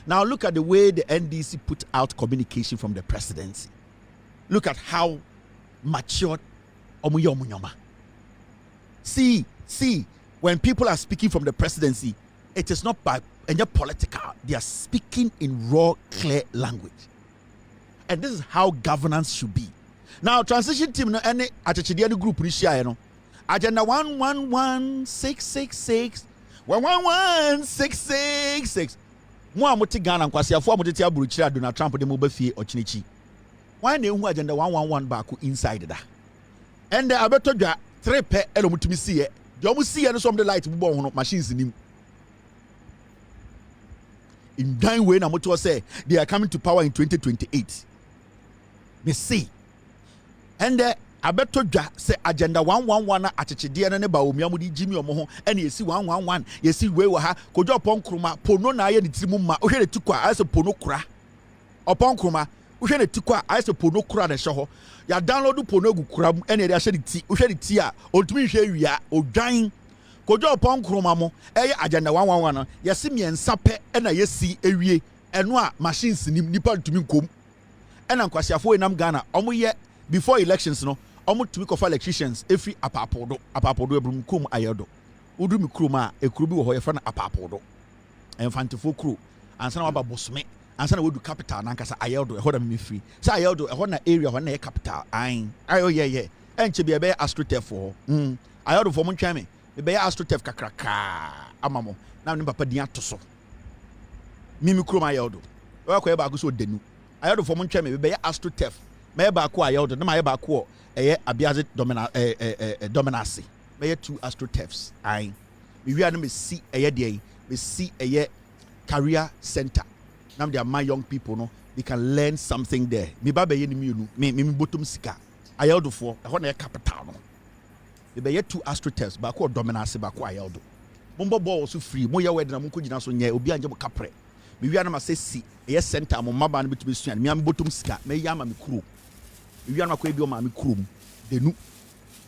Now look at the way the NDC put out communication from the presidency. Look at how matured omunyoma. See, when people are speaking from the presidency, it is not by any political. They are speaking in raw, clear language. And this is how governance should be. Now, transition team, no any Okatakyie group, agenda 111666, 111666. Mo amuti Ghana nkwasi afo amuti tia buruchira Donald Trump de mo ba fie ochinichi. Why na ehu agenda 111 back inside da. And the abetodwa 3 pe elo mutumi see. The omu see no some the light bubo hono machines nim. In dying way na moto say they are coming to power in 2028. Me see. And the abetodwa say agenda 111 na Okatakyie na ne ba omiamu di jimi omo ho ene yesi 111 yesi we wo ha kojo opon kroma pono na aye ne tirimu ma ohwe ne tikwa ase pono kura opon kroma ohwe ne tikwa ase pono kura na hye ho ya download pono gu kura ene de ahye ne ti ohwe ne ti a ontumi hwe wia odwan kojo opon kroma mo eye agenda 111 no yesi miensa pe ena yesi ewie eno a machines nim nipa ntumi nkom ena nkwasiafo enam Ghana omo ye before elections no omo tumi kofa electricians every apapodo ebrum krom ayedo udumi krom a ekuru bi wo ho ye fa na apapodo enfantefo kro ansa na waba bosome ansa na wodu capital na nkasa ayedo eho da me free sa ayedo eho na area ho na ye capital ayo ye enche bia be astrotef ho ayedo fo mo ntwa me be astrotef kakraka amamo na ne papa din atoso mimi krom ayedo wa ko ye ba so denu ayedo fo mo ntwa me be astrotef me ba ko ayedo na ma ye ba ko eye abiaze dominance me 2 astroturfs me wi na me see eye de me see eye career center now they are my young people no they can learn something there me ba be ye ni mienu me bottom sika ayedo fo e ho na capital no me be 2 astroturfs ba ko dominance ba ko ayedo mombo ball so free mo ye wed na mo ko gina so nya obi anje mo kapre me wi na ma say si eye center mo maba na bitumi suan me am bottom sika me ya ma me kuro you na ko ebi o ma me kurom de nu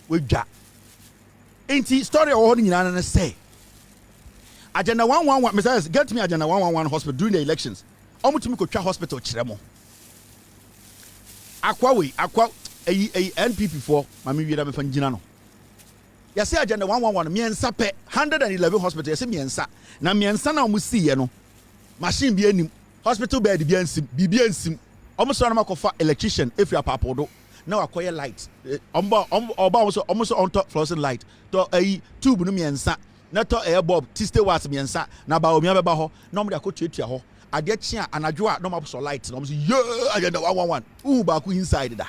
we dwa enti story o ho nyina na say agenda 111 Mr. get me agenda 111 hospital during the elections omutumi ko twa hospital kiremo akwa NPP for ma me wi da me fa ngina no ya say agenda 111 miensa pe 111 hospital ya say miensa na miensa na omu see ye no machine bi anim hospital bed bi ansim bibi ansim almost on makofa electrician if you are papodo now acquire light almost on top fluorescent light to a tube no miensa na to air bulb tiste was miensa na ba omi abeba ho na mo de akotuatua ho ade chia anadwo a no ma so light na mo so agenda 111 ba ko inside da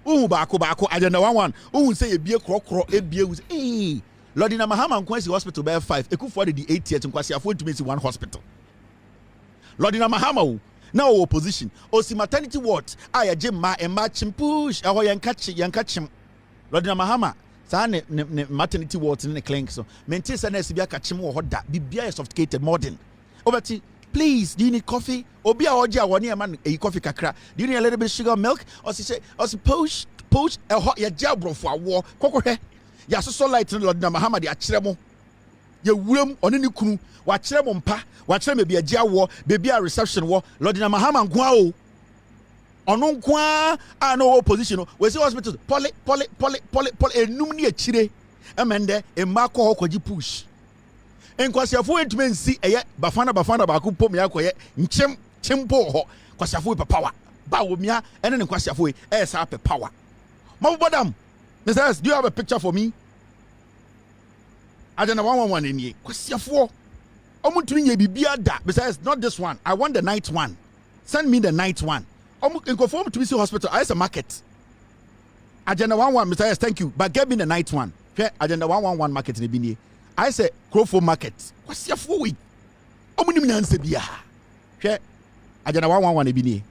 ba ko agenda 11 say ebie krokro ebie wu Lord na Mahama Kevin hospital by 5 ekufo de 80th nkwasi afo ntumi 1 hospital Lord na Mahama now opposition osi maternity ward aya jemma e matching push eho yankachim Lord na Mahama sa ne maternity ward ne clinic so maintain say na sibia kachim wo hoda bibia is sophisticated modern obati please do you need coffee obi a oje awoni e man e coffee kakra do you need a little bit of sugar milk or say push eho ya jabrofo awo kokohwe ya so light Lord na Mahama de akiremo ye wuram one ne kunu wa kire mo mpa wa kire me bia gia wo baby a reception wo Lord na Mahama nkoa o ono nkoa a no opposition we say hospital poli enum ne akire emende emma ko ho kwaji push enkwasiafo entime nsi eye bafana ba ko pom ya koye nchim chimpo ho kwasiafo papa ba wo mia ene ne kwasiafo e sa pe power mabodam Mr. Do you have a picture for me? Agenda 111 in ye. Kwasiafo. Omu to me bibia da. Besides, not this one. I want the night one. Send me the night one. Omu in conform to BC Hospital. I say market. Agenda 11, Mr. Yes, thank you. But get me the night one. Okay, Agenda 111 market in the Bini. I say Crowford market. What's your 4 week? Omu ni answer bia. Okay, Agenda 111 in Bini.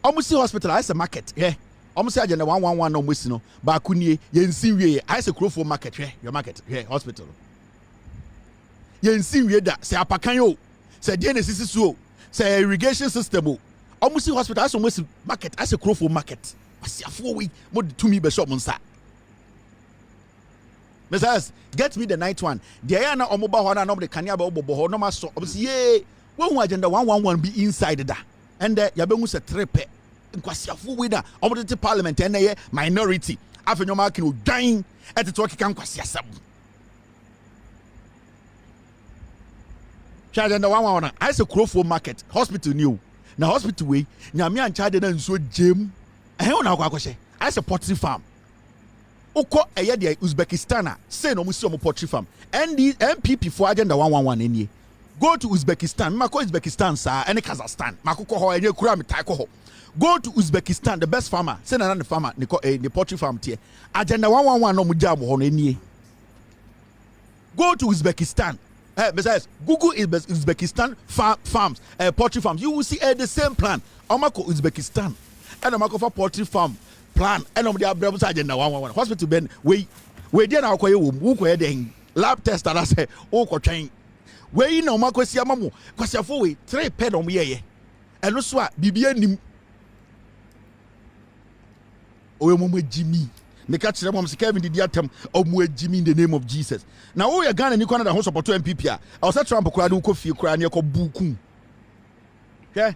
Omu see hospital. I say market. Yeah. Omu say Agenda 111 no musi no. Ba kuniye yensi wiye. I say Crowford market. Yeah, your market. Yeah, hospital. Yensi wiye da. Say apakanyo. Say DNSC so. Say irrigation system. Omu see hospital. I say musi market. I say Crowford market. What's your 4 week? More to me be shop monsa. Messias, get me the night one. The ayana omoba hona no the kanya ba obobo no maso. Obisi ye. When agenda 111 be inside da. And yabengu se trepe. Nkwasi afu we da. Omo the parliament and ye minority. Afenyo ma kin odwan eteto kika nkwasi asam. Agenda 111. I say Crowford market hospital new. Na hospital we nyame anchade na nso jem. Ehun na akwa I say poultry farm. Uko eye de Uzbekistan say no musi omo poultry farm. MPP for agenda 111 enie. Go to Uzbekistan. Mako Uzbekistan sa any Kazakhstan. Makoko ho enye kura me tai ko ho. Go to Uzbekistan, the best farmer. Say na the farmer the poultry farm tie. Agenda 111 no mu jam ho no enie. Go to Uzbekistan. Besides, Google Uzbekistan farms, poultry farms. You will see the same plan. Omako Uzbekistan. And Omako for poultry farm. Plan and on the Abrams agenda 111 hospital ben we did our who lab test and I say oh train we no makosi amamu kwasi afo we 3 pen on ye and so a bibia nim o mo Jimmy me catch them Mahama Kevin did atem o mo Jimmy in the name of Jesus now we are Ghana ni Canada ho support MPP a I was Trump kura do ko fie kura ne ko buku okay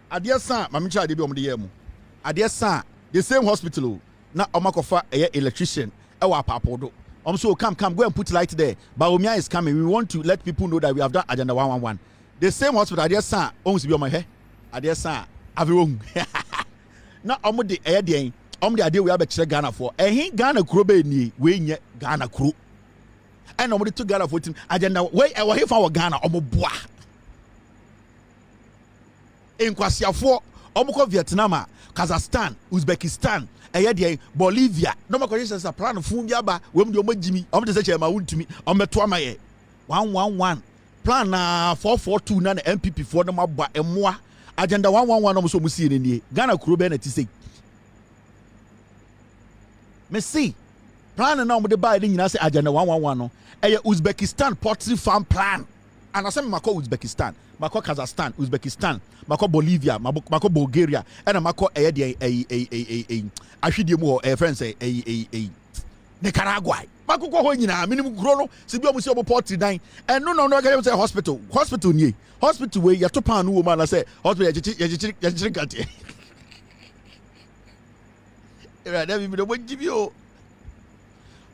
adia san mama cha de bi o mo de ye mu adia san the same hospital na omakofa electrician ewa papodo so come go and put light there but Omia is coming we want to let people know that we have done agenda 111 the same hospital adia san once be on my hair adia san avewon na omo de den omo de ade we abekire Ghana for Ghana kuro be ni we nye Ghana kuro and omo de to Ghana for team agenda we e wo hefa wo Ghana omo boa enkwasiafo omo ko Vietnam Kazakhstan, Uzbekistan, Bolivia. No more questions. A plan of Fungiaba. When you make Jimmy, I'm just saying, I won't to me. I'm a 111 plan 442 na MPP for them about a moi agenda 111 almost almost in the Ghana Kruben at say. Messi plan now with the buy in say agenda 111 Uzbekistan poultry farm plan. And I say Mako Uzbekistan, Mako Kazakhstan, Uzbekistan, Mako Bolivia, Mako Bulgaria, and Mako friends say Nicaragua. Mako ko hoyina minimum grono sibi omusi obo port 9 and no get say hospital ni hospital we ya to pan woman na say hospital ya kati era da bi do give you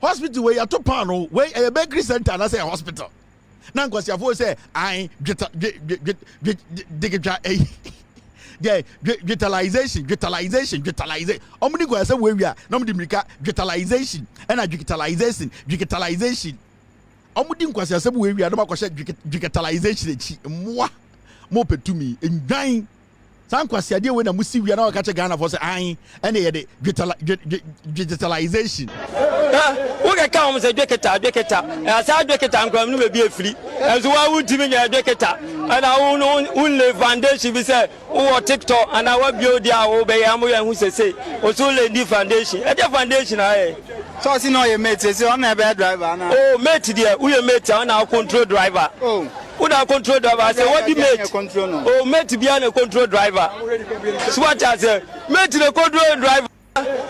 hospital we ya to pan we a bakery center na say hospital na nkwasi afo say I digitalization omni go say we na omdi mrika digitalization and digitalization omdi nkwasi asem we na makwase digitalization echi moa mo petumi ndwan san kwasi ade we na musi wi na o ka che Ghana for say and ye de digitalization we ga ka o say dweketa asa dweketa nkram no be afiri enso wa wutimi nya dweketa ana un foundation bi say wo TikTok ana wa build dia wo be ya mo ya hu sese o so le ndi foundation e de foundation aye so si no ye mate say on na be driver na oh mate dia we ye mate na control driver oh who control driver say what the mate oh mate be na control driver so what I say mate the control driver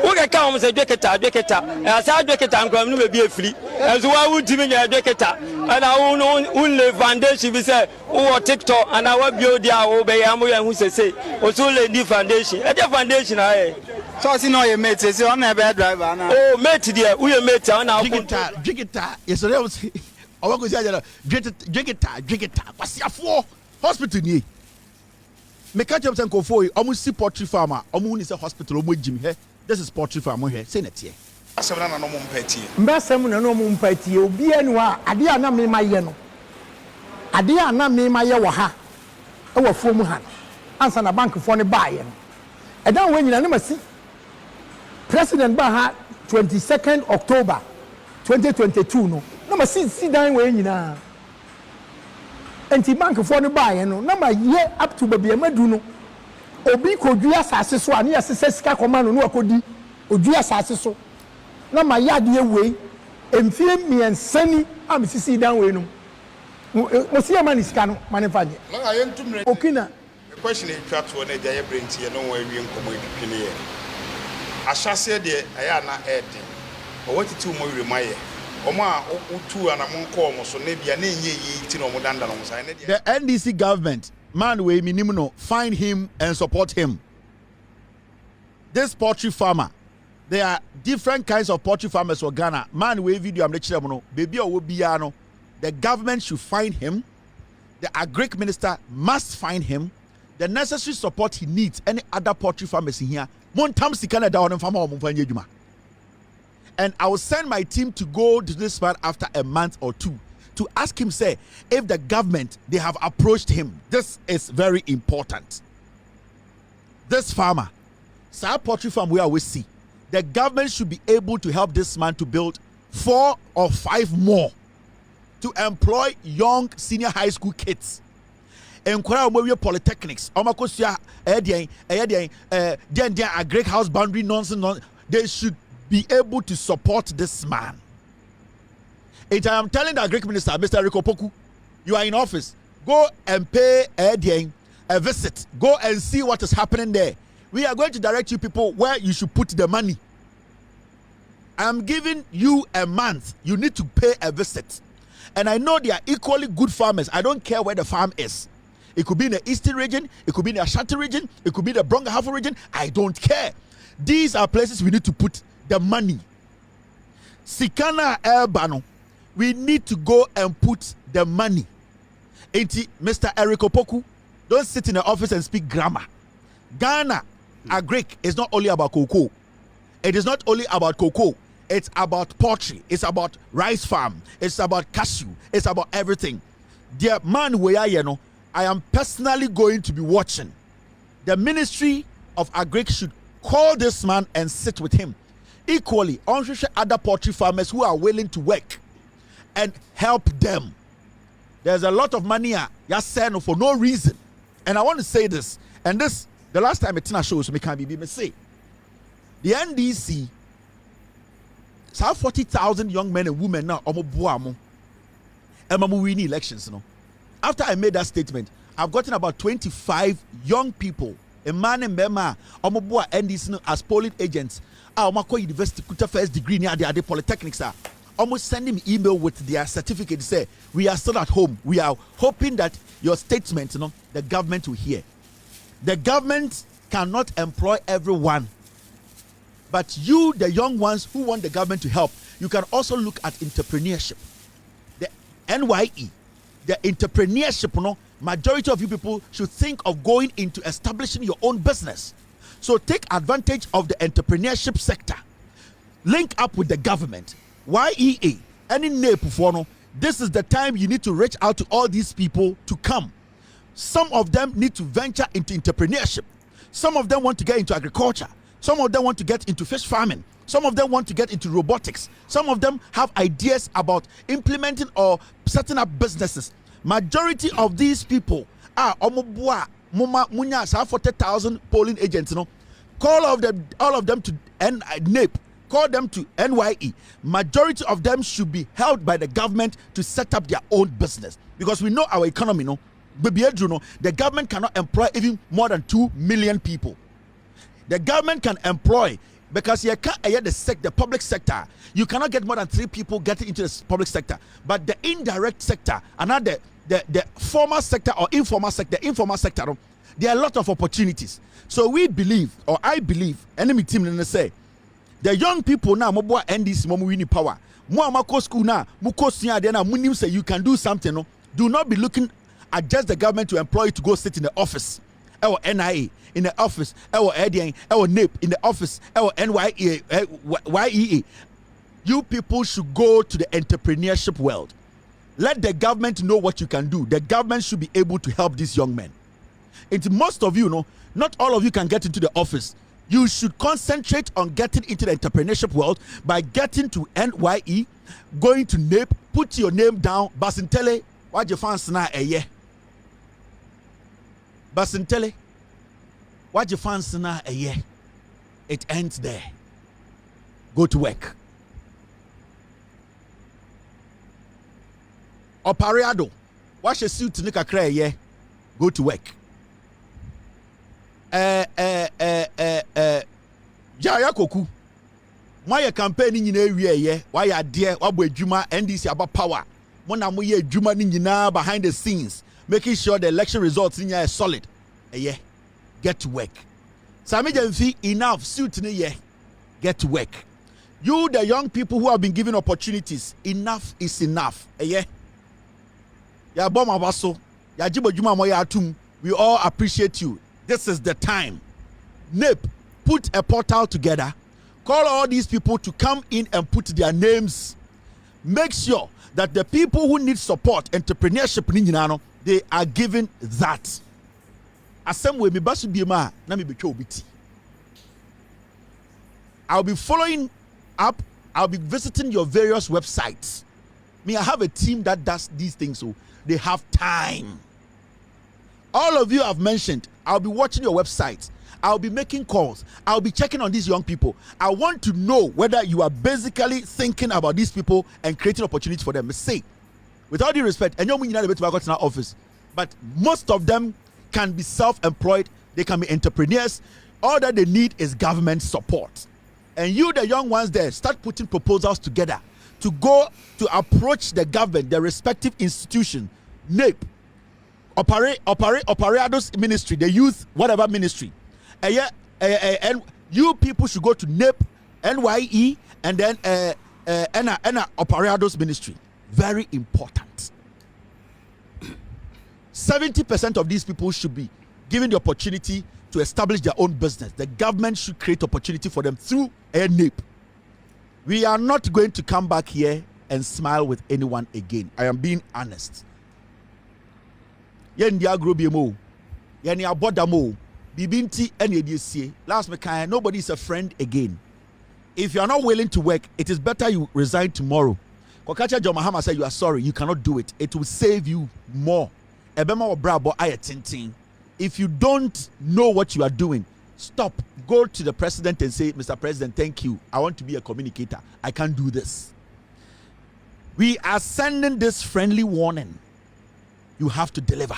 we ga ka o say dweketa asa dweketa nkram no be afiri enso wa wutimi nya dweketa ana un le foundation bi say wo TikTok ana wa build dia wo be ya mo ya hu sese o so le ndi foundation e de foundation aye so si no ye mate say on na be driver na oh mate dia we ye mate na jigita yes o say o go say ajara jigita kwasiafo hospital ni me catch up sen ko foi omu si poultry farmer omu ni say hospital omu jimi he this is poultry farm here say na tie asem na no mo mpatie mbasem na no mo mpatie obi anu a ade a na me maye no ade a na me ma ye wo ha e wo fuom ha ansa na bank fo ne baaye no edan we nyina ne masi president ba ha 22nd October 2022 no na masi dan we nyina enti bank fo ne baaye no na ma ye up to baby amadu no obi kodua asase so ani asese sika koma no akodi odua asase so na ma ya de we emfie miensani am sisi dan we no mo see man sika no manifanye na ayentumre okina the question is try to na dia brent ye no wan wi nkomo etwitwe ye ahyase de aya na ede o watiti mo wi maye omo a utu ana mo nko omo so na bia na enye yi ti no mo danda no so na the NDC government man we minimum no find him and support him. This poultry farmer, there are different kinds of poultry farmers for Ghana. Man we video am lecture no baby o bia no the government should find him. The agric minister must find him. The necessary support he needs. Any other poultry farmers in here. Montam sikana da on farmer o mfanye djuma. And I will send my team to go to this man after a month or two to ask him, say, if the government, they have approached him. This is very important. This farmer, Sa poultry farm we always see, the government should be able to help this man to build 4 or 5 more to employ young senior high school kids. Enquire where polytechnics, Omakosia, agric house boundary nonsense. They should be able to support this man. I am telling the Greek minister, Mr. Rikopoku, you are in office. Go and pay a visit. Go and see what is happening there. We are going to direct you people where you should put the money. I am giving you a month. You need to pay a visit. And I know they are equally good farmers. I don't care where the farm is. It could be in the eastern region. It could be in the Ashanti region. It could be the Brongahafo region. I don't care. These are places we need to put the money. Sikana Elbano. We need to go and put the money. Mr. Eric Opoku, don't sit in the office and speak grammar. Ghana, agric is not only about cocoa. It is not only about cocoa. It's about poultry. It's about rice farm. It's about cashew. It's about everything. Dear man, I am personally going to be watching. The Ministry of Agric should call this man and sit with him. Equally, other poultry farmers who are willing to work and help them. There's a lot of money you're saying for no reason. And I want to say this, and this, the last time Etina shows me can be say. The NDC, so 40,000 young men and women now, winning elections. After I made that statement, I've gotten about 25 young people, a man and Bema, NDC as polling agents. University, first degree near the polytechnics are. Almost sending me email with their certificate. Say we are still at home. We are hoping that your statement, the government will hear. The government cannot employ everyone, but you, the young ones who want the government to help, you can also look at entrepreneurship. The NYE, the entrepreneurship. Majority of you people should think of going into establishing your own business. So take advantage of the entrepreneurship sector. Link up with the government. YEA, any NAPE for no, this is the time you need to reach out to all these people to come. Some of them need to venture into entrepreneurship. Some of them want to get into agriculture. Some of them want to get into fish farming. Some of them want to get into robotics. Some of them have ideas about implementing or setting up businesses. Majority of these people are munya 40,000 polling agents. Call all of them to NAPE. Call them to NYE. Majority of them should be held by the government to set up their own business. Because we know our economy, the government cannot employ even more than 2 million people. The government can employ, because you can't the public sector, you cannot get more than 3 people getting into the public sector. But the indirect sector, another the formal sector or informal sector, there are a lot of opportunities. So we believe, or I believe, enemy team say, the young people now, Moboa NDC, Momu winning power. Moamako school now, Mukosia, then Munim say you can do something. No? Do not be looking at just the government to employ you to go sit in the office. Or NIA in the office, or ADN, or NAPE in the office, or YEA. You people should go to the entrepreneurship world. let the government know what you can do. The government should be able to help these young men. It's most of you know, not all of you can get into the office. You should concentrate on getting into the entrepreneurship world by getting to NYE, going to NAPE, put your name down. Basintele, what you fancy na a year? Basintele, what you fancy na a year? It ends there. Go to work. Opariado, wash a suit to nika cray ye. Go to work. Jaya Koku. My campaign in area ye. Why ya dear Wabwe Juma NDC about power. Mona muye Juma ninja behind the scenes, making sure the election results in are solid. Yeah. Get to work. Sami Jenfi enough suit ni ye. Get to work. You the young people who have been given opportunities, enough is enough. Yeah. Ya boma baso, ya jibo juma moya atum. We all appreciate you. This is the time. NAPE, put a portal together. Call all these people to come in and put their names. Make sure that the people who need support, entrepreneurship, they are given that. Asemwe mi basu biema na mi betwe obiti. I'll be following up. I'll be visiting your various websites. Me, I have a team that does these things, so they have time. All of you have mentioned, I'll be watching your website. I'll be making calls. I'll be checking on these young people. I want to know whether you are basically thinking about these people and creating opportunities for them. Say, with all due respect, and you're not to work in our office, but most of them can be self-employed. They can be entrepreneurs. All that they need is government support. And you, the young ones there, start putting proposals together to go to approach the government, the respective institution, NAPE, Operados ministry, the youth, whatever ministry. And you people should go to NAPE, NYE, and then Operados ministry. Very important. 70% of these people should be given the opportunity to establish their own business. The government should create opportunity for them through a NAPE. We are not going to come back here and smile with anyone again. I am being honest. Yen dia grow mo, yen ya bodamo, bibinti any DCA. Last mekai, nobody is a friend again. If you are not willing to work, it is better you resign tomorrow. Okatakyie Mahama said you are sorry, you cannot do it. It will save you more. Ebema brabo ayatintin. If you don't know what you are doing, stop. Go to the president and say, Mr. President, thank you. I want to be a communicator. I can't do this. We are sending this friendly warning. You have to deliver.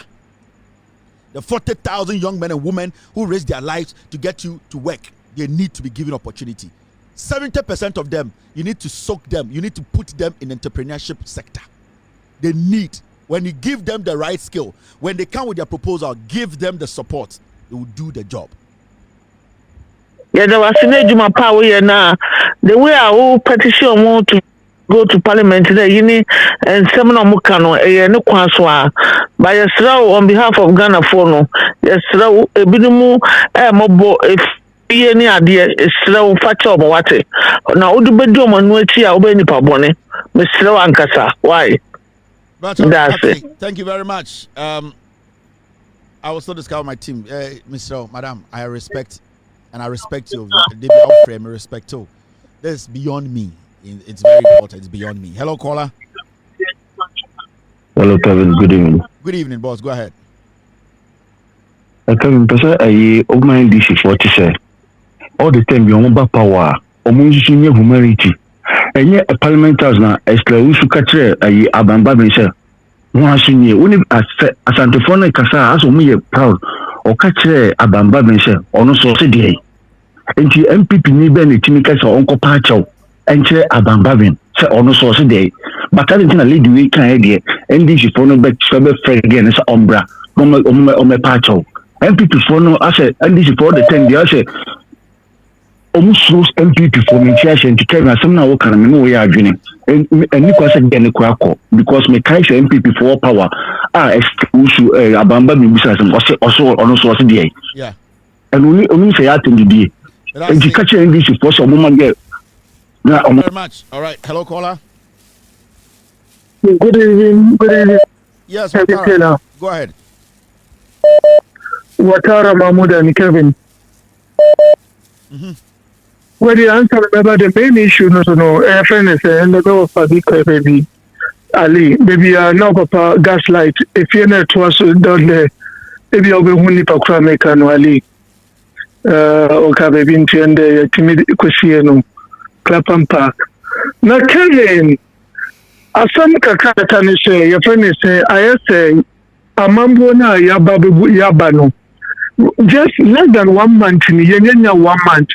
The 40,000 young men and women who risk their lives to get you to work, they need to be given opportunity. 70% of them, you need to soak them. You need to put them in entrepreneurship sector. They need, when you give them the right skill, when they come with their proposal, give them the support. They will do the job. Yeah, there was no power here now. The way I petition want to go to parliament today, you need and seminar mukano no kwanswa by a slow on behalf of Ghana for no yes slow a bidumu mobo if any idea is slow factor what now would be do man wechi a obeni pabone me slow ankasa why that's it. Thank you very much. I will still discover my team. Mr. Madam, I respect and I respect you. They be out frame respect too. This is beyond me. It's very important. It's beyond me. Hello, caller. Hello, Kevin. Good evening. Good evening, boss. Go ahead. Kevin, person, I of my NDC 40 say all the time you want power. Omunji nye humanity. And yet a parliamentary now extra usu katre ayi abamba bense. Won asunye woni asantefo kasa aso mu ye proud. O katre abamba bense ono so se dey. Enti MPP ni be ne timi kasa onko pa chaw. Enche abambavin se ono so se dey but I didn't lead we kan dey NDC for no be friend again is umbra o pacho MPP for no I say NDC for the 10 dey say omusu MPP for me chairman to tell me some na work and me no we adwene eni kwa se dey ne kwa ko because me kai say MPP for power usu abamba me bisa some also ono so se dey yeah and only say attend dey and you catch NDC for some moment get thank you very much. All right. Hello, caller. Good evening. Good evening. Yes, Taylor. Go ahead. Watara Mahmoud and Kevin. Well, the answer about the main issue, no, fairness, and the go for the baby. Ali, baby, no papa gaslight. If you're not was down there, maybe I'll be only for Krameka no Ali. Okay, baby, into the timid Kusiano, Clapham Park. Now, Kevin, as some Kakatani say, your friend say, I say, Amambona Yabano. Just less than 1 month, Yenya 1 month.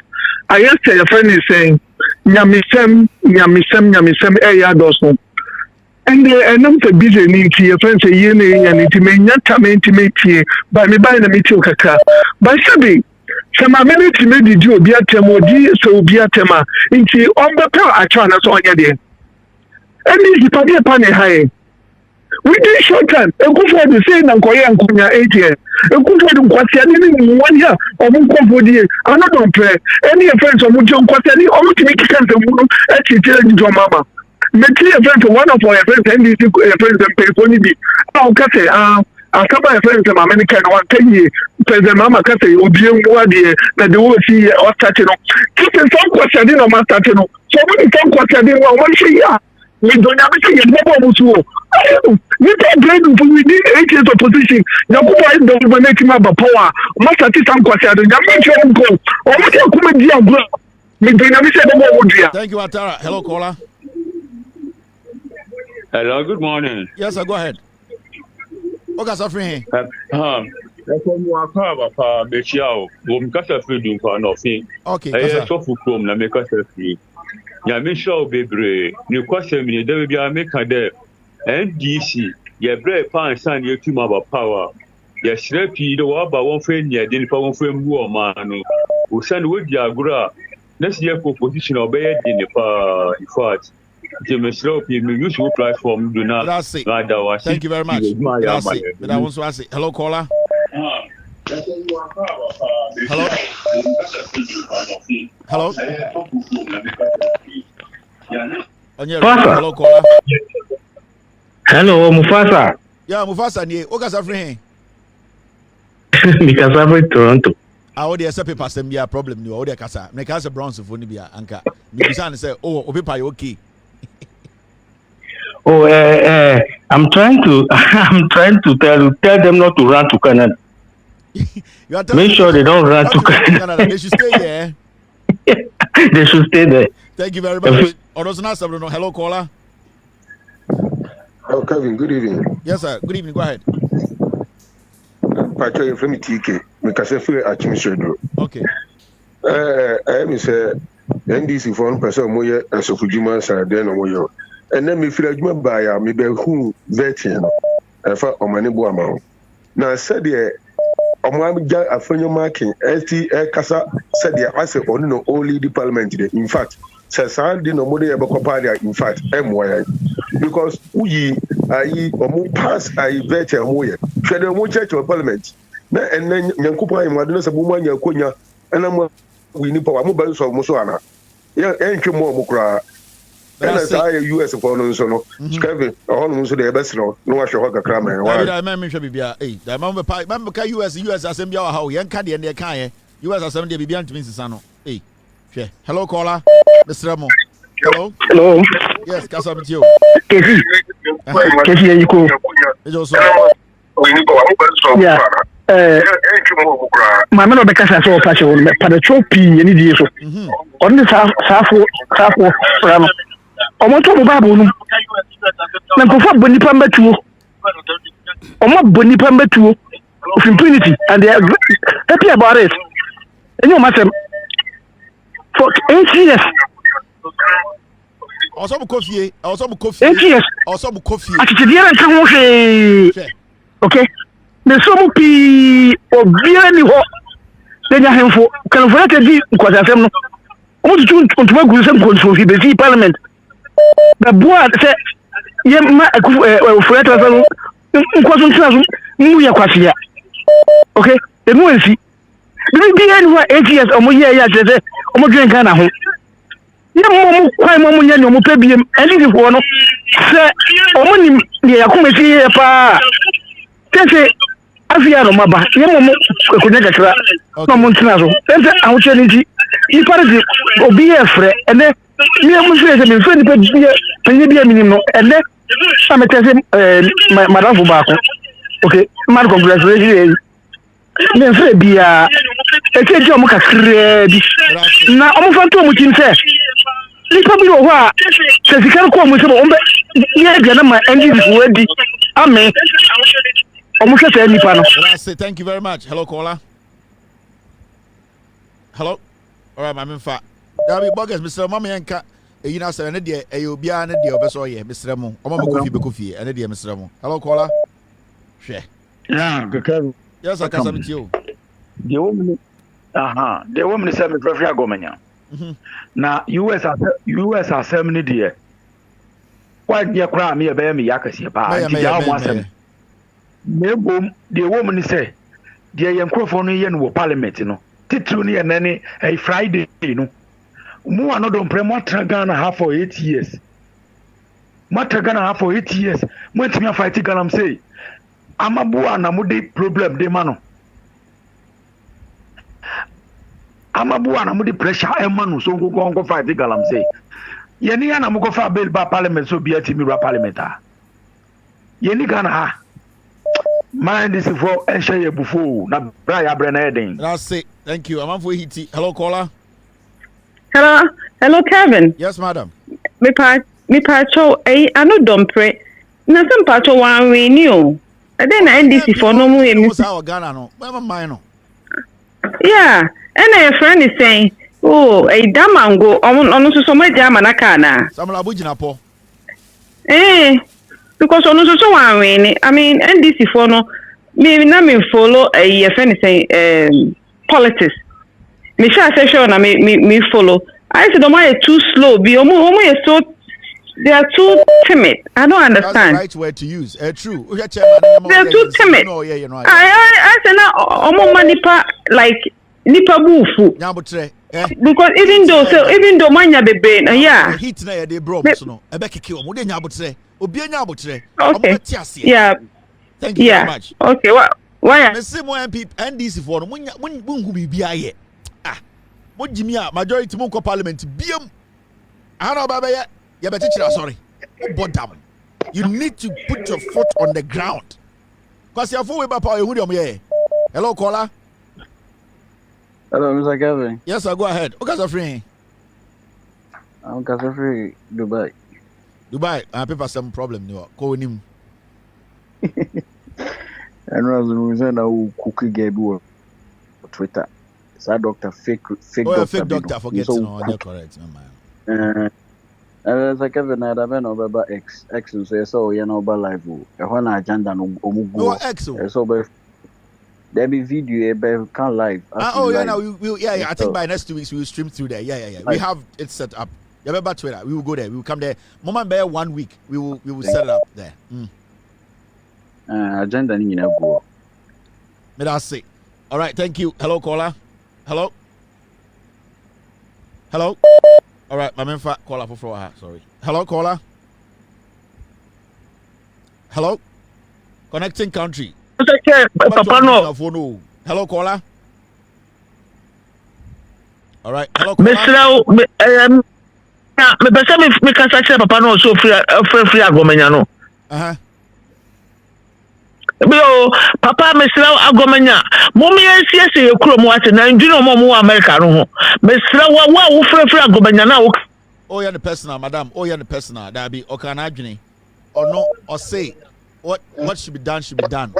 I say, your friend is saying, Nyamisem, Eyadoso. And I'm the busy into your friends a year and intimate by me buying a meteor kaka. By Sabi, some amenity made you be a temodi, so be a tema into on the power I try not on your day. And this is Padia Pane High. Within short time, a good for the same and Korean Kunya 8 years. A good for the Quatiani 1 year or Muko I'm not on prayer. Any offense of Mujon Quatiani or to make a Muno at your mama. Make a friend for one of our friends, NDC friends and Peliponi. I'll cut it. I'll come by friends of American 10 years. President Mama Kate will be one year that the world see or starting. Keep some question on my starting. So many some question in 1 year. We don't have to see a number of two. You can't blame within 8 years of position. You can't dominate him about power. Must have some question. You make your own goal. Or what you come here, bro. Thank you, Atara. Hello, caller. Hello, good morning. Yes, sir, go ahead. Okay, suffering. Okay, NDC, your brave pan son, you two about power. Your shrapy, the wabba won't fail near the power frame woman who send with Yagra. Next year, position obey in the fact. Useful platform do not. Thank you very much. But I want to ask, hello, caller. Hello. Hello. Hello, caller. Hello, Mufasa. Yeah, Mufasa. Ni Okasa free. Because I'm Toronto. I already accept paper. Some be a problem. You already kasa. Me kasa Browns for ni be a anka. Me bisa say, oh, paper you okay. Oh, I'm trying to tell them not to run to Canada. Make sure they don't run to Canada. They should stay there. They should stay there. Thank you very much. Hello, caller. Oh, Kevin, good evening. Yes, sir. Good evening. Go ahead. Patrick from TK. Me kase free Achimshedo. Okay. I am say NDC for one person moye asofujuma sa den moyo. And then me feel adwuma ba ya me be hu vetting no. Efa omani bo ama. Na said the omwa Afenyo marking ST kasa said the ase oni no only the parliament there. In fact, says I didn't know more about party. In fact, MY because we omu pass vetting moye. Share the church of parliament. Na and then Yankupa in Madonna Sabuma Yakunya and I'm we need power mobile so Musana. Yeah, ain't you more Mukra. And as I US for no Kevin, all most of the best no show a crammer. I remember be the remember US assembly how young candy and their kind US assembly be to Mrs. Sano. Hey, hello, caller, Mr. Ramo. Hello. Hello. Yes, Casa with you. Kefi, you go. Yeah. My man of the Casa so fashion, but the trophy any day so. On the half from ọmọ tó bá bọ̀ nù na nkɔfo abɔ nipa mbɛtuo ɔmɔ abɔ nipa mbɛtuo of impunity and they are happy about it ɛnyɛ ɔmɔ asɛm for 8 years ɔsɔ mu kofie 8 years ɔsɔ mu kofie atitiriɛ na nka ho hwee okay na so mu pii obiara ni hɔ na nya hemfo kanfo na tedi nkwasasɛm no ɔmɔ tutu ntoma gu sɛ nkonso fi besi parliament. The board said, "Yeah, my friend, okay, the movie. Did be anywhere 8 years or more years? I'm drink Ghana home. Yam quite moment, no pebium, and if you want to say, the accommodating pa. Say, Afiano Maba, Yam Koneka, no Montanazo, and I will tell you, you party or be a friend, and then Yam says, I'm in front of the minimum, and then I'm a test Madame Barker. Okay, my congratulations. Then say be a job ready. Now, I'm going to much in say. You probably know why. Says you can't come with some. Yeah, my engine is ready. Amen. Almost say any panel. Thank you very much. Hello, caller. Hello. All right, I'm in fact. Dabi Bogus, Mr. Mama Yanka. You know, sir, and dear, you be an idea of us all here, Mr. Mo. I'm going to coffee, and dear Mr. Mo. Hello, caller. Share. Yeah, good. Yes, I can submit you. The woman is semi for Gomania. Now, US are semi dear. Why dear crime me a baby yakasi about the woman say, dear young Crofonian will parliament, you know. Tituni and any a Friday, you know. More not on Prematra half for 8 years. Matragana half for 8 years. Went to me a fighting, and I'm saying. Amabu na mudi problem de mano. Amabu na mudi pressure e manu so go fight galam say. Yeni ana mo go fa bill ba parliament so be atimi ra parliament ah. Yeni Ghana ha. Mind this for e share bufo na bra ya bre na eden. That's it. Thank you. I'm for hiti. Hello caller. Hello Kevin. Yes madam. Me pa cho I no dompre. Na some pa cho wan renew. And then NDC for no more. Yeah, and a friend is saying, oh, a damango on so much Yamanakana. Some Labujinapo. Because on so one way, I mean, NDC for no, maybe not me follow a friend is saying, politics. Michelle session, I me follow. I said, why too slow, be almost so. They are too timid. I don't understand. That's the right word to use. True. They are too timid. I said now, omo nipa like nipa bufu. Because even though manya bebe, yeah. Hit na de bro no. Ebe keke o mo de nyabotre. Obi nyabotre. Okay. Yeah. Thank you very much. Okay. Why? Me say mo MP NDC for no munhu bibia ye. Ah. Mo jimi a majority mo ko parliament biem. Ana baba ye. Sorry. You need to put your foot on the ground. Because you're full with power. Hello, caller. Hello, Mr. Kevin. Yes, sir. Go ahead. Okatakyie free. I'm Okatakyie free. Dubai. People some problem. You call him. And reason now cookie get do Twitter. It's a doctor fake doctor. Fake doctor. Forget to know. You're correct, man. Mr. Kevin, I don't know about X and say so. You know about live. When agenda no go. X. So there be video. Can live. Oh yeah, now I think by next 2 weeks we will stream through there. Yeah. We have it set up. You remember Twitter? We will go there. We will come there. Moment by 1 week, we will set it up there. Agenda ni na go. Me that say. All right, thank you. Hello, caller. Hello. All right, my man caller for her. Sorry. Hello, caller. Hello. Connecting country. Papa no. Hello, caller. All right. Hello, caller. Me pesa me kasa che papa no so free agomenya no. Bio papa mesra agomenya momi ensiese yekuro mu ate na ndwino mo America no ho mesra wa free agomenya na wo oh yeah the personal madam the personal that be okana adwene or no or say what should be done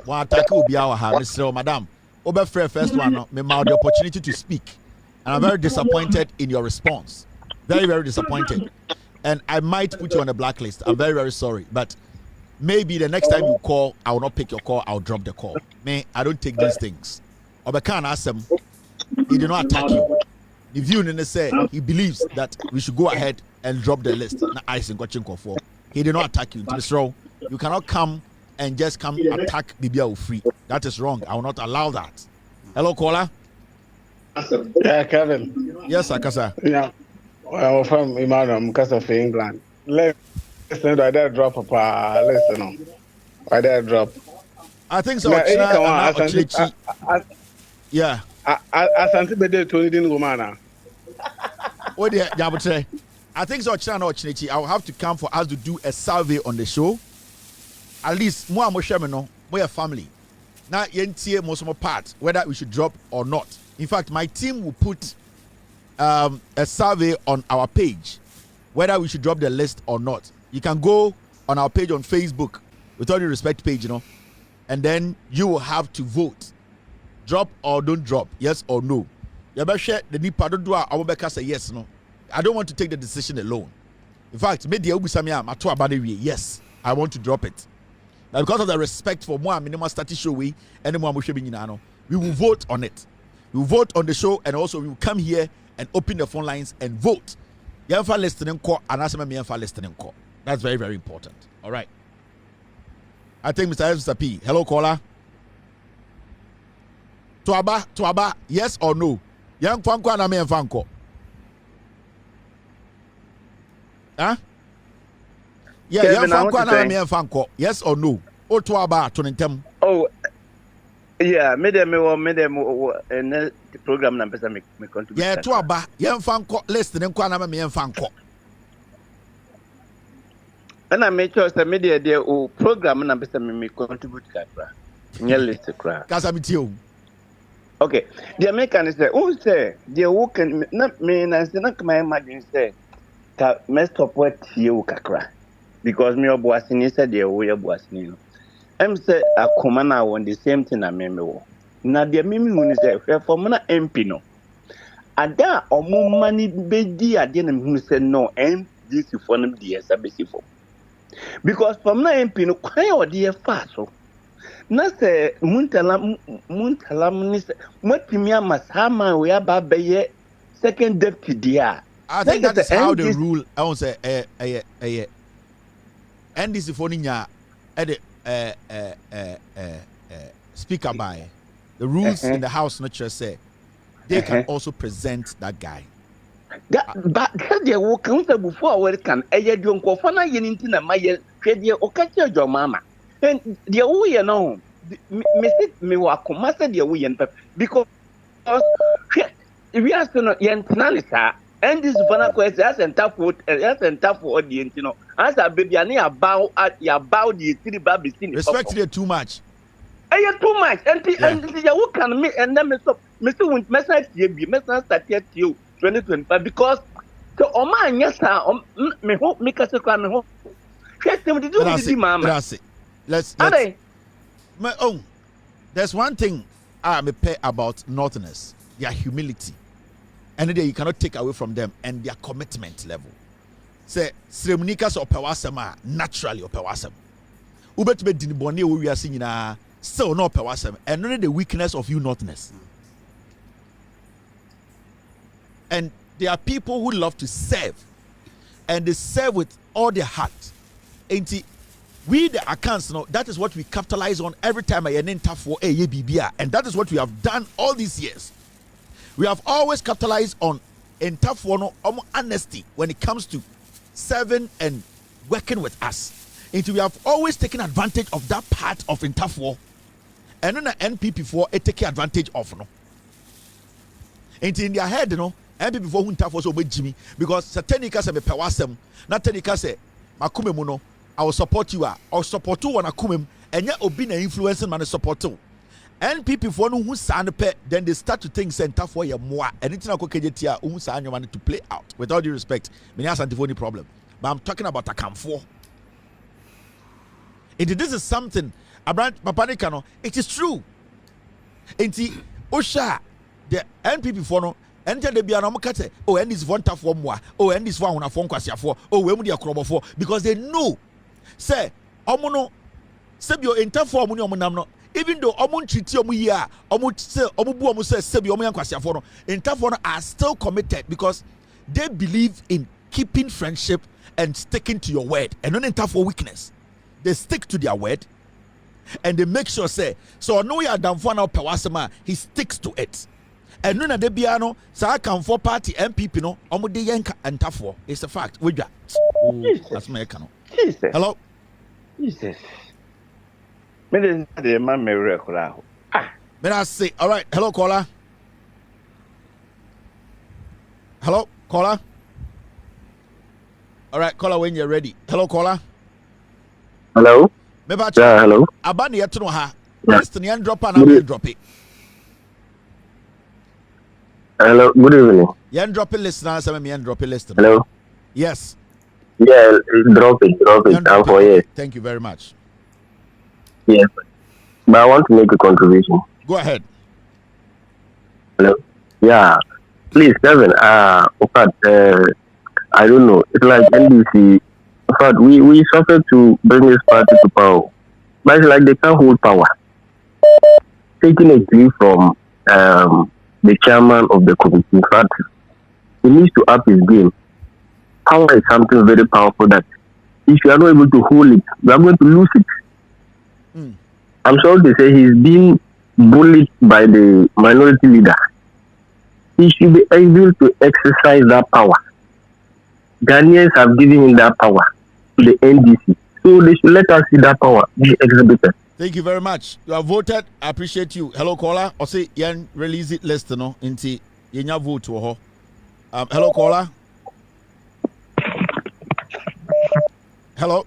one attack will be our ha mesra madam obe free first one no me ma the opportunity to speak and I'm very disappointed in your response, very very disappointed, and I might put you on a blacklist. I'm very very sorry, but maybe the next time you call, I will not pick your call. I'll drop the call. I don't take these things. Obekan asked him. He did not attack you. The view say he believes that we should go ahead and drop the list. He did not attack you. You cannot come and just come attack Bibia free. That is wrong. I will not allow that. Hello, caller. Yeah, Kevin. Yes, Akasa. Yeah. Well, from Imano, because of England. Listen, I did drop, Papa. Listen, I did drop. I think so. Now, Yeah. I sent the to the Romana. What do you say? I think so. I will have to come for us to do a survey on the show. At least more no, more family. Now yentie most of my part whether we should drop or not. In fact, my team will put a survey on our page whether we should drop the list or not. You can go on our page on Facebook, with all due respect page, and then you will have to vote. Drop or don't drop, yes or no. You better share the nipa don't do I will say yes, no. I don't want to take the decision alone. In fact, yes, I want to drop it. Now, because of the respect for more minimum status show we and more we will vote on it. We will vote on the show, and also we will come here and open the phone lines and vote. Yamfa listening call and ask me yamfa listening call. That's very, very important. All right. I think Mr. P. Hello, caller. Tuaba, yes or no? Young Fanko and Amen Fanko. Huh? Yeah, Young Fanko and Amen Fanko. Yes or no? O Tuaba to them. Oh, yeah, made them and the program numbers I make contribute. Yeah, Tuaba, Young Fanko, listening to Amen Fanko. And I make sure the media there or program numbers I make contribute. Nearly crack. Casamitio. Okay, the American say, who say, the woken not mean as the not my imagine say, messed up what you kakra. Because me or Boasini said, the way of Boasini. I'm say, a commander on the same thing I remember. Now, the Mimi when is there for Mona Empino. And there or more money be I didn't who said no, and this is for them, dear Sabisifor. Because from now Empino, quite or dear fast. Na se muntalam ni se matimia masama we abaye second deputy dia. I think that is how the rule I won't say NDC for ninya speaker by the rules in the house not just say they can also present that guy. But they will come before we can don't go for na yeninti na maye hwede Okatakyie your mama. And the way no me wako master the way because we are still not yantinalisa and this Vanako as and tough for audience, as a baby about the city baby scene. Respect you too much. Too much and who can me and then Mr. Wint message start here to 2025 because so Oman yes me hope make us a crime hope. Let's my own. There's one thing I may pay about Northerners, their humility. And then you cannot take away from them and their commitment level. Say Sremunikas or Pewasama naturally or Pewasam. Ubet be dinibone we are seeing still not Pewasam and only the weakness of you Northerners. And there are people who love to serve, and they serve with all their heart. And we the accounts, that is what we capitalize on every time I enter for a BBR, and that is what we have done all these years. We have always capitalized on honesty when it comes to serving and working with us. And we have always taken advantage of that part of Intafwo, and then the NPP4 it take advantage of And in their head, NPP4 who Intafwo so Jimmy because Satanika say me pewasem, not Tanika say makume muno. I will support you. Or support you on a kumem, and yet obin an influencing man support you. And people for no who sound pet, then they start to think center for your more anything I could get here who sign your money to play out. With all due respect, many has anti problem. But I'm talking about a camphor. This is something about Papanikano. It is true. And see, Osha, the NPP for no. And they be an omokate. Oh, and this one tough one more. Oh, and this one on a phone kwasia for. Oh, we mudia krobo for because they know. Say, omono, sebio interform ni omonamno. Even though omon chiti omu ya, omu say omu bu omu say sebio omu yankwasia for no. Interform are still committed because they believe in keeping friendship and sticking to your word. And not interform weakness. They stick to their word, and they make sure say so. No, you are done for now. Pewasema he sticks to it. And no na de bia no sa kan for party MPP no omo de yen ntafo. It's a fact. Wedwa. That's my no. Jesus. Hello. Jesus. Me de man me rekora. Me I say, all right. Hello caller. Hello caller. All right, caller when you're ready. Hello caller. Hello. Yeah, hello. Abani yetu no ha. Listen, you drop and drop it. Hello, good evening. You drop it, listener. Some me drop it, listener. Hello. Yes. Yeah, drop it. I'm for yes. Thank you very much. Yes, but I want to make a contribution. Go ahead. Hello. Yeah, please, Kevin. I don't know. It's like NDC. In fact, we suffered to bring this party to power, but it's like they can't hold power. Taking a cue from the chairman of the committee, in fact, he needs to up his game. Power is something very powerful that if you are not able to hold it, you are going to lose it. I'm sorry to say he's being bullied by the minority leader. He should be able to exercise that power. Ghanaians have given him that power to the NDC. So they should let us see that power be exhibited. Thank you very much. You have voted. I appreciate you. Hello, caller. Or say you release it list no into you vote to her. Hello, caller. Hello.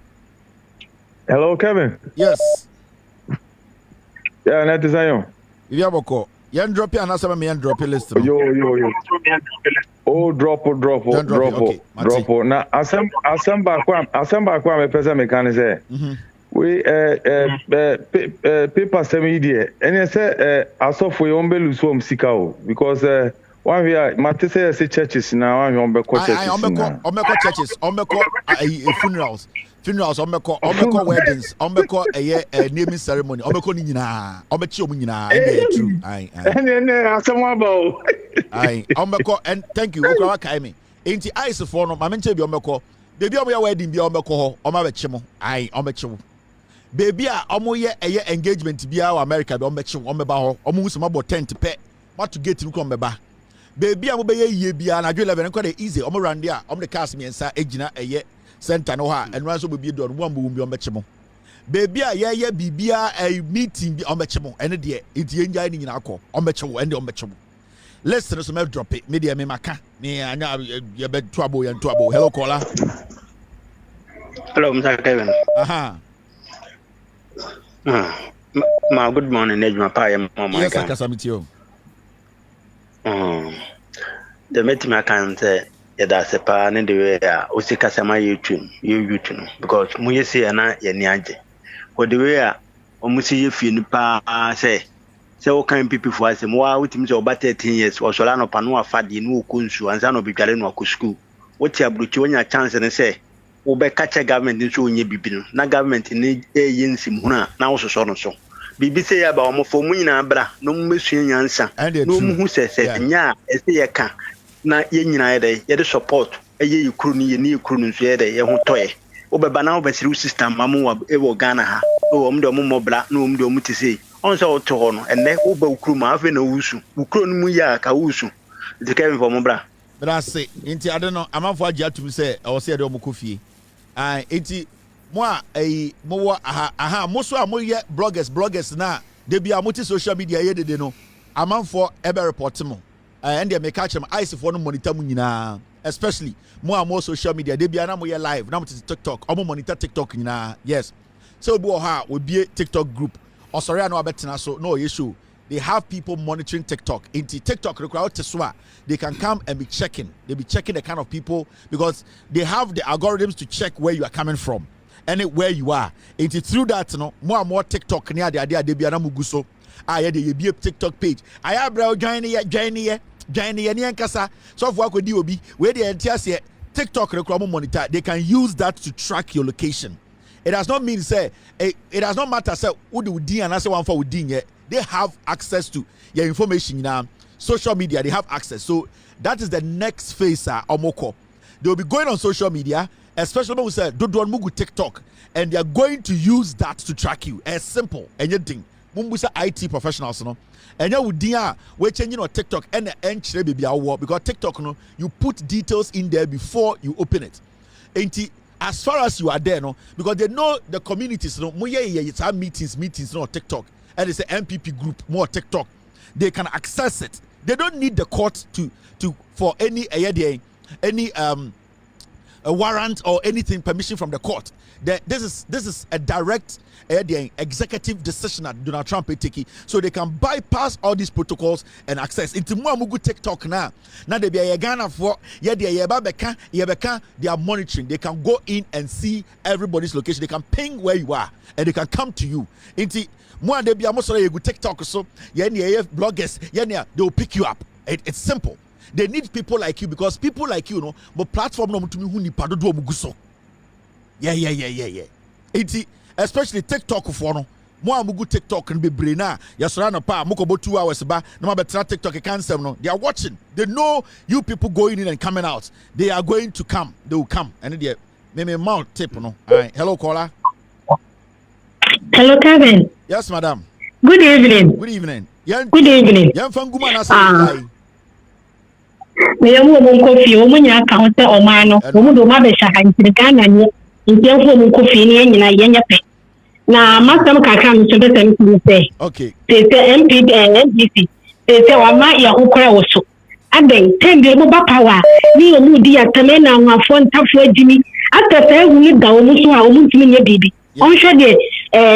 Hello, Kevin. Yes. Yeah, net is Zion. If you have a call, you drop it and answer me and drop it list. No? Yo. Oh, drop. Okay, Now, assemble kwa me pesa mekane say. We paper semi there. And I say asofo ye ombe lusu om sika o because one we are mate say churches now one ombe ko churches. Ombe churches, funerals, ombe weddings, ombe naming ceremony, ombe ni nyina, ombe chi omu nyina, true. Aye. Asemo about. Aye, ombe and thank you. Okra kai me. Enti ice for no, mamenche bi ombe ko. Baby ombe wedding bi ombe ko ho, ombe be chimo. Aye, ombe chimo. Baby a omo ye engagement bia wa America be ombe chimo, ombe ba ho. Omo husema bo tent pe. What to get you come ba. Baby a mo be ye bia na 11 nko dey easy. Omo rande a omo de cast me ensa egina center no ha and so be do no mo bi ombechemo baby a ye bibia a meeting bi ombechemo ene de enti enja ni nyina akọ ombechewo ende ombechemo listen so me drop it me de me maka me anya ye be to abo ye to abo. Hello caller. Hello Mr. Kevin. Ma good morning Nejma pa ye mama. Yes I can meet you. The meeting I can say yada sepa ne de we a o sika sama YouTube no because mu yesi na ye ni age for the way a o mu si ye fie ni pa say o kan people for asem wa utimi say over 13 years o sola no pa no afade no okunsu anza no bidware no akọ school woti abruchi onya chance ne say wo be catch government ni so onye bibi no na government ni eye nsim huna na wo soso no so bibi say ya ba o mo fo mu nyina bra no mu mesua nyansa no mu hu se nya ese ye ka na ye nyina ye de support eye yikuru ni ye ni yikuru nso ye de ye ho toye obeba na obesiri system mamu wa ewo Ghana ha o mdo mo mobla na mdo mo tise on so to ho no enne oba ukuru ma afa na wusu ukuru no mu ya ka wusu de Kevin for mobla bra say enti ade no amanfo agi atum say o say de o mokofie enti mo a mo wo aha mo so a mo ye bloggers na de bia mo ti social media ye de no amanfo ebe report mo and they make catch them ice for no monitor mu nyina especially more social media they be na mo live na mo TikTok omo monitor TikTok nyina yes so we ha we be TikTok group or sorry no abetena so no issue they have people monitoring TikTok into TikTok require to they can come and be checking the kind of people because they have the algorithms to check where you are coming from and where you are into through that no more TikTok near the idea they be na muguso ye be a TikTok page bro join ye ni enkasa so for akodi obi we dey entiase TikTok require monitor they can use that to track your location. It does not mean say it does not matter say who do din and say one for din yet they have access to your information now social media they have access so that is the next phase omoko they will be going on social media especially when we say do mugu TikTok and they are going to use that to track you as simple anything mumbusa IT professionals no enya wudia we changing on TikTok and enchire baby awo because TikTok no you put details in there before you open it. Enti as far as you are there no because they know the communities no mo it's our meetings no TikTok and it's an MPP group more TikTok they can access it. They don't need the court to for any a warrant or anything permission from the court. This is a direct executive decision that Donald Trump is taking, so they can bypass all these protocols and access. Into more mugu TikTok now they be a Ghana for they are monitoring. They can go in and see everybody's location. They can ping where you are and they can come to you. Into more they be a good TikTok so bloggers they will pick you up. It's simple. They need people like you because people like you know but platform no mutumi hu nipa dodo omuguso. Yeah. Enti especially TikTok for no mo amugu TikTok no bebre na yasora no pa moko bo 2 hours ba na ma betra TikTok e cancel no. They are watching. They know you people going in and coming out. They are going to come. They will come. And they me mount tip no. Alright. Hello caller. Hello Kevin. Yes madam. Good evening. Good evening. Good evening. Yan fanguma na say me yamu mo kofi o munya aka ho se o ma no o mu do ma be sha kan Ghana ni ntiafo mo kofi ni nyina yenya pe na masam kaka mi so be se okay se NDC se wa ma ya ukora wo so aden tembe mo ba power ni o mu di atame na nwafo ntafo adini atata ehu ni da o mu so a o mu ntimi nya bibi on hwe de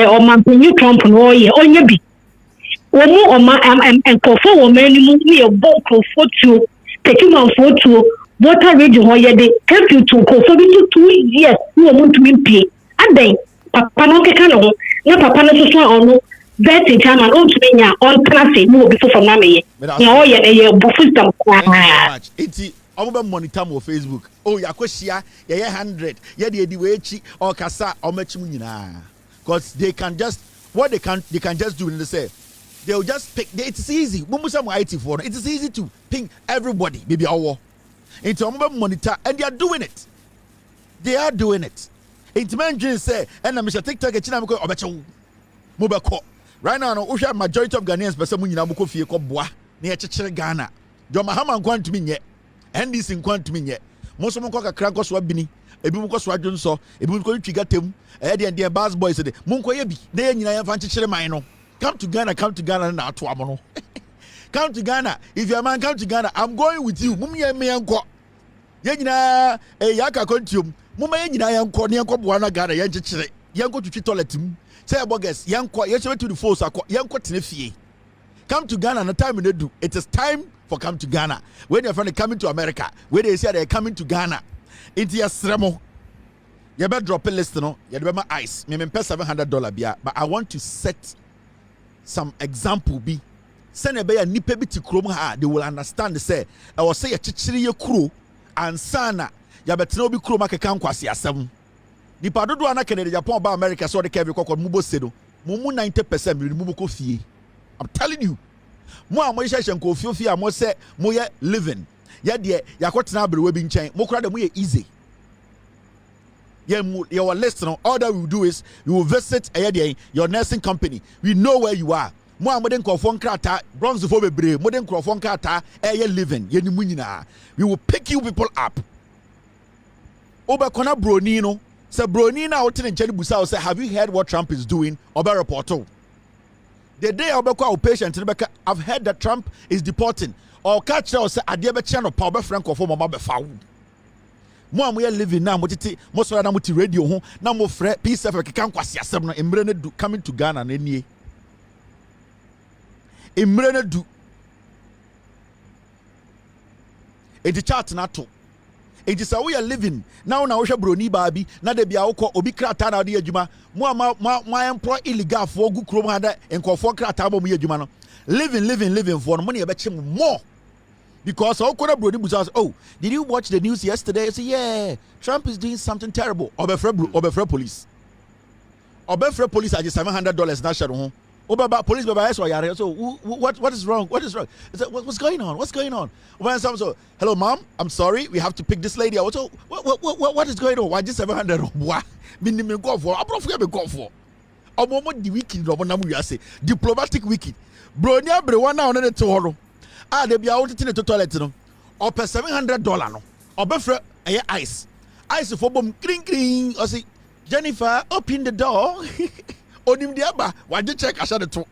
o ma penyu Trump no ye onye bi wo mu o ma enkofo wo ma ni mu ni e bo nkofo tu taking on photo water radio ho ye de curfew to ko for 2 years no want to be pay aden papa no keka no na papa no so ono vet chairman on to nya on class no be from na me ye na o ye bu system kwa enti omo be monitor mo Facebook oh yakohia ye 100 ye de we echi o kasa o machi mu nyina because they can just what they can just do when they say they'll just pick. It's easy. It is easy to ping everybody. Maybe our into a monitor, and they are doing it. They are doing it. Into men say, and I'm TikTok a chinamko or better mobile. Right now, no, majority of Ghanaians, but someone in Amuko Fieko Bois near Ghana. John Mahama and me yet. NDC and me yet. Most of them cock a crack or swabini. A boom cost Rajon saw a boom going to get him. Eddie and dear Bass Boys said, Munko Yebi, then you have fancy mine. Come to Ghana now to Amono. Come to Ghana. If you're a man, come to Ghana. I'm going with you. Mummy and me uncle. Yena a yaka contium. Mumma yena yanko Nianko Buana Ghana Yanko Yanko to toilet. Say a bogus, Yanko, yes, to the force, Yanko Tinefi. Come to Ghana, no time they do. It is time for come to Ghana. When you're finally coming to America, where they say they're coming to Ghana. Into your Sremo. You better drop a list, no? You better ice. Me pay $700 bia, but I want to set some example be send a bear nipa bi ti krom ha they will understand say I was say a chichiri ye kro ansana ya betena obi krom akeka nkwase asem nipa dodo ana Canada Japan ba America so de kevi kokon mubo sedo mumu 90% mi mubo ko fie. I'm telling you mo a mo hye ko fie a mo say mo ye living ye de yakotena abrewe bi nchen mo kura de mo ye easy. Your list, all that we will do is we will visit your nursing company. We know where you are. More modern crofon krata, bronze for bebre, modern crofon krata, living, we will pick you people up. Oba kona bronino, say bronina out in Busa say, have you heard what Trump is doing? Oba reporto. The day Oba kwa patient, I've heard that Trump is deporting. Or catch us at the channel power franco for mama befoul. Mo am we living now mo titi mo so na mo ti radio ho na mo frɛ peace of kan kwase asɛm no emre na du coming to Ghana na nie emre na du enti chat na to enti sɛ we are living now na wo hwɛ broni ba bi na da bia wo kɔ obi krata na de adwuma mo employ illegal for gu krom ha da enkɔfo krata ba mo yɛ adwuma no living for no mo na yɛ bɛkye more. Because oh, did you watch the news yesterday? I say, yeah, Trump is doing something terrible. Obefre police. Obefre police are just $700 na share ho. Police so what is wrong? What is wrong? What's going on? What's going on? When some so, hello mom, I'm sorry, we have to pick this lady out. So what is going on? Why just $700? What? Minimum go for. I don't forget me go for. omo di wicked no na mu wiase diplomatic wicked bro ni abre one na one te horo a de bia wo tete ne toilet no ope $700 no obefre eye ice for bom kring o say Jennifer open the door onim dia ba waje check asha de to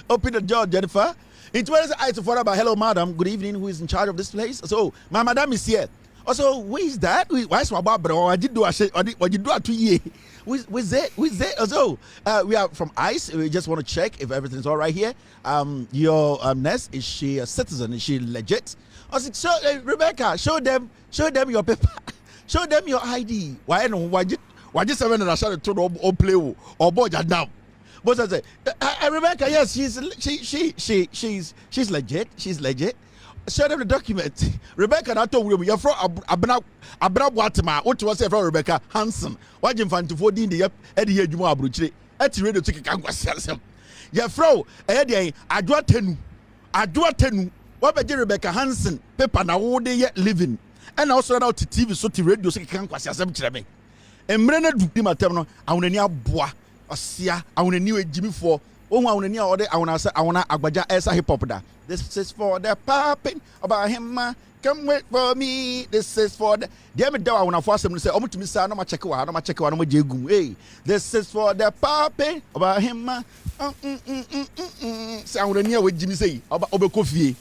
open the door Jennifer it was ice for about hello madam good evening who is in charge of this place so my madam is here also who is that why is my bro waje do asha waje do atu ye who's that also we are from ICE we just want to check if everything's all right here your nurse is she a citizen is she legit I said so Rebecca show them your paper show them your ID why no waje 7 and I shall to or play or boy down but I say Rebecca yes she's legit show them the document Rebecca na to we you from abna watima what was say from Rebecca Hansen waje mfantufo din de e de adwuma abrochire ati radio to kika ngwasem ya fro e de adwo tenu what be Rebecca Hansen paper na wo de ye living and also now to TV so to radio so kika ngwasem kire me emre na du matem no awonani aboa osia awonani ejimi for ohun awonani a ode awona agbaja esa hip hop da this is for the popping about him come wait for me this is for the dem da awona for asem say omutumi sa no ma check wa no ma jegum hey this is for the popping about him say awonani a wejimi say oba obekofie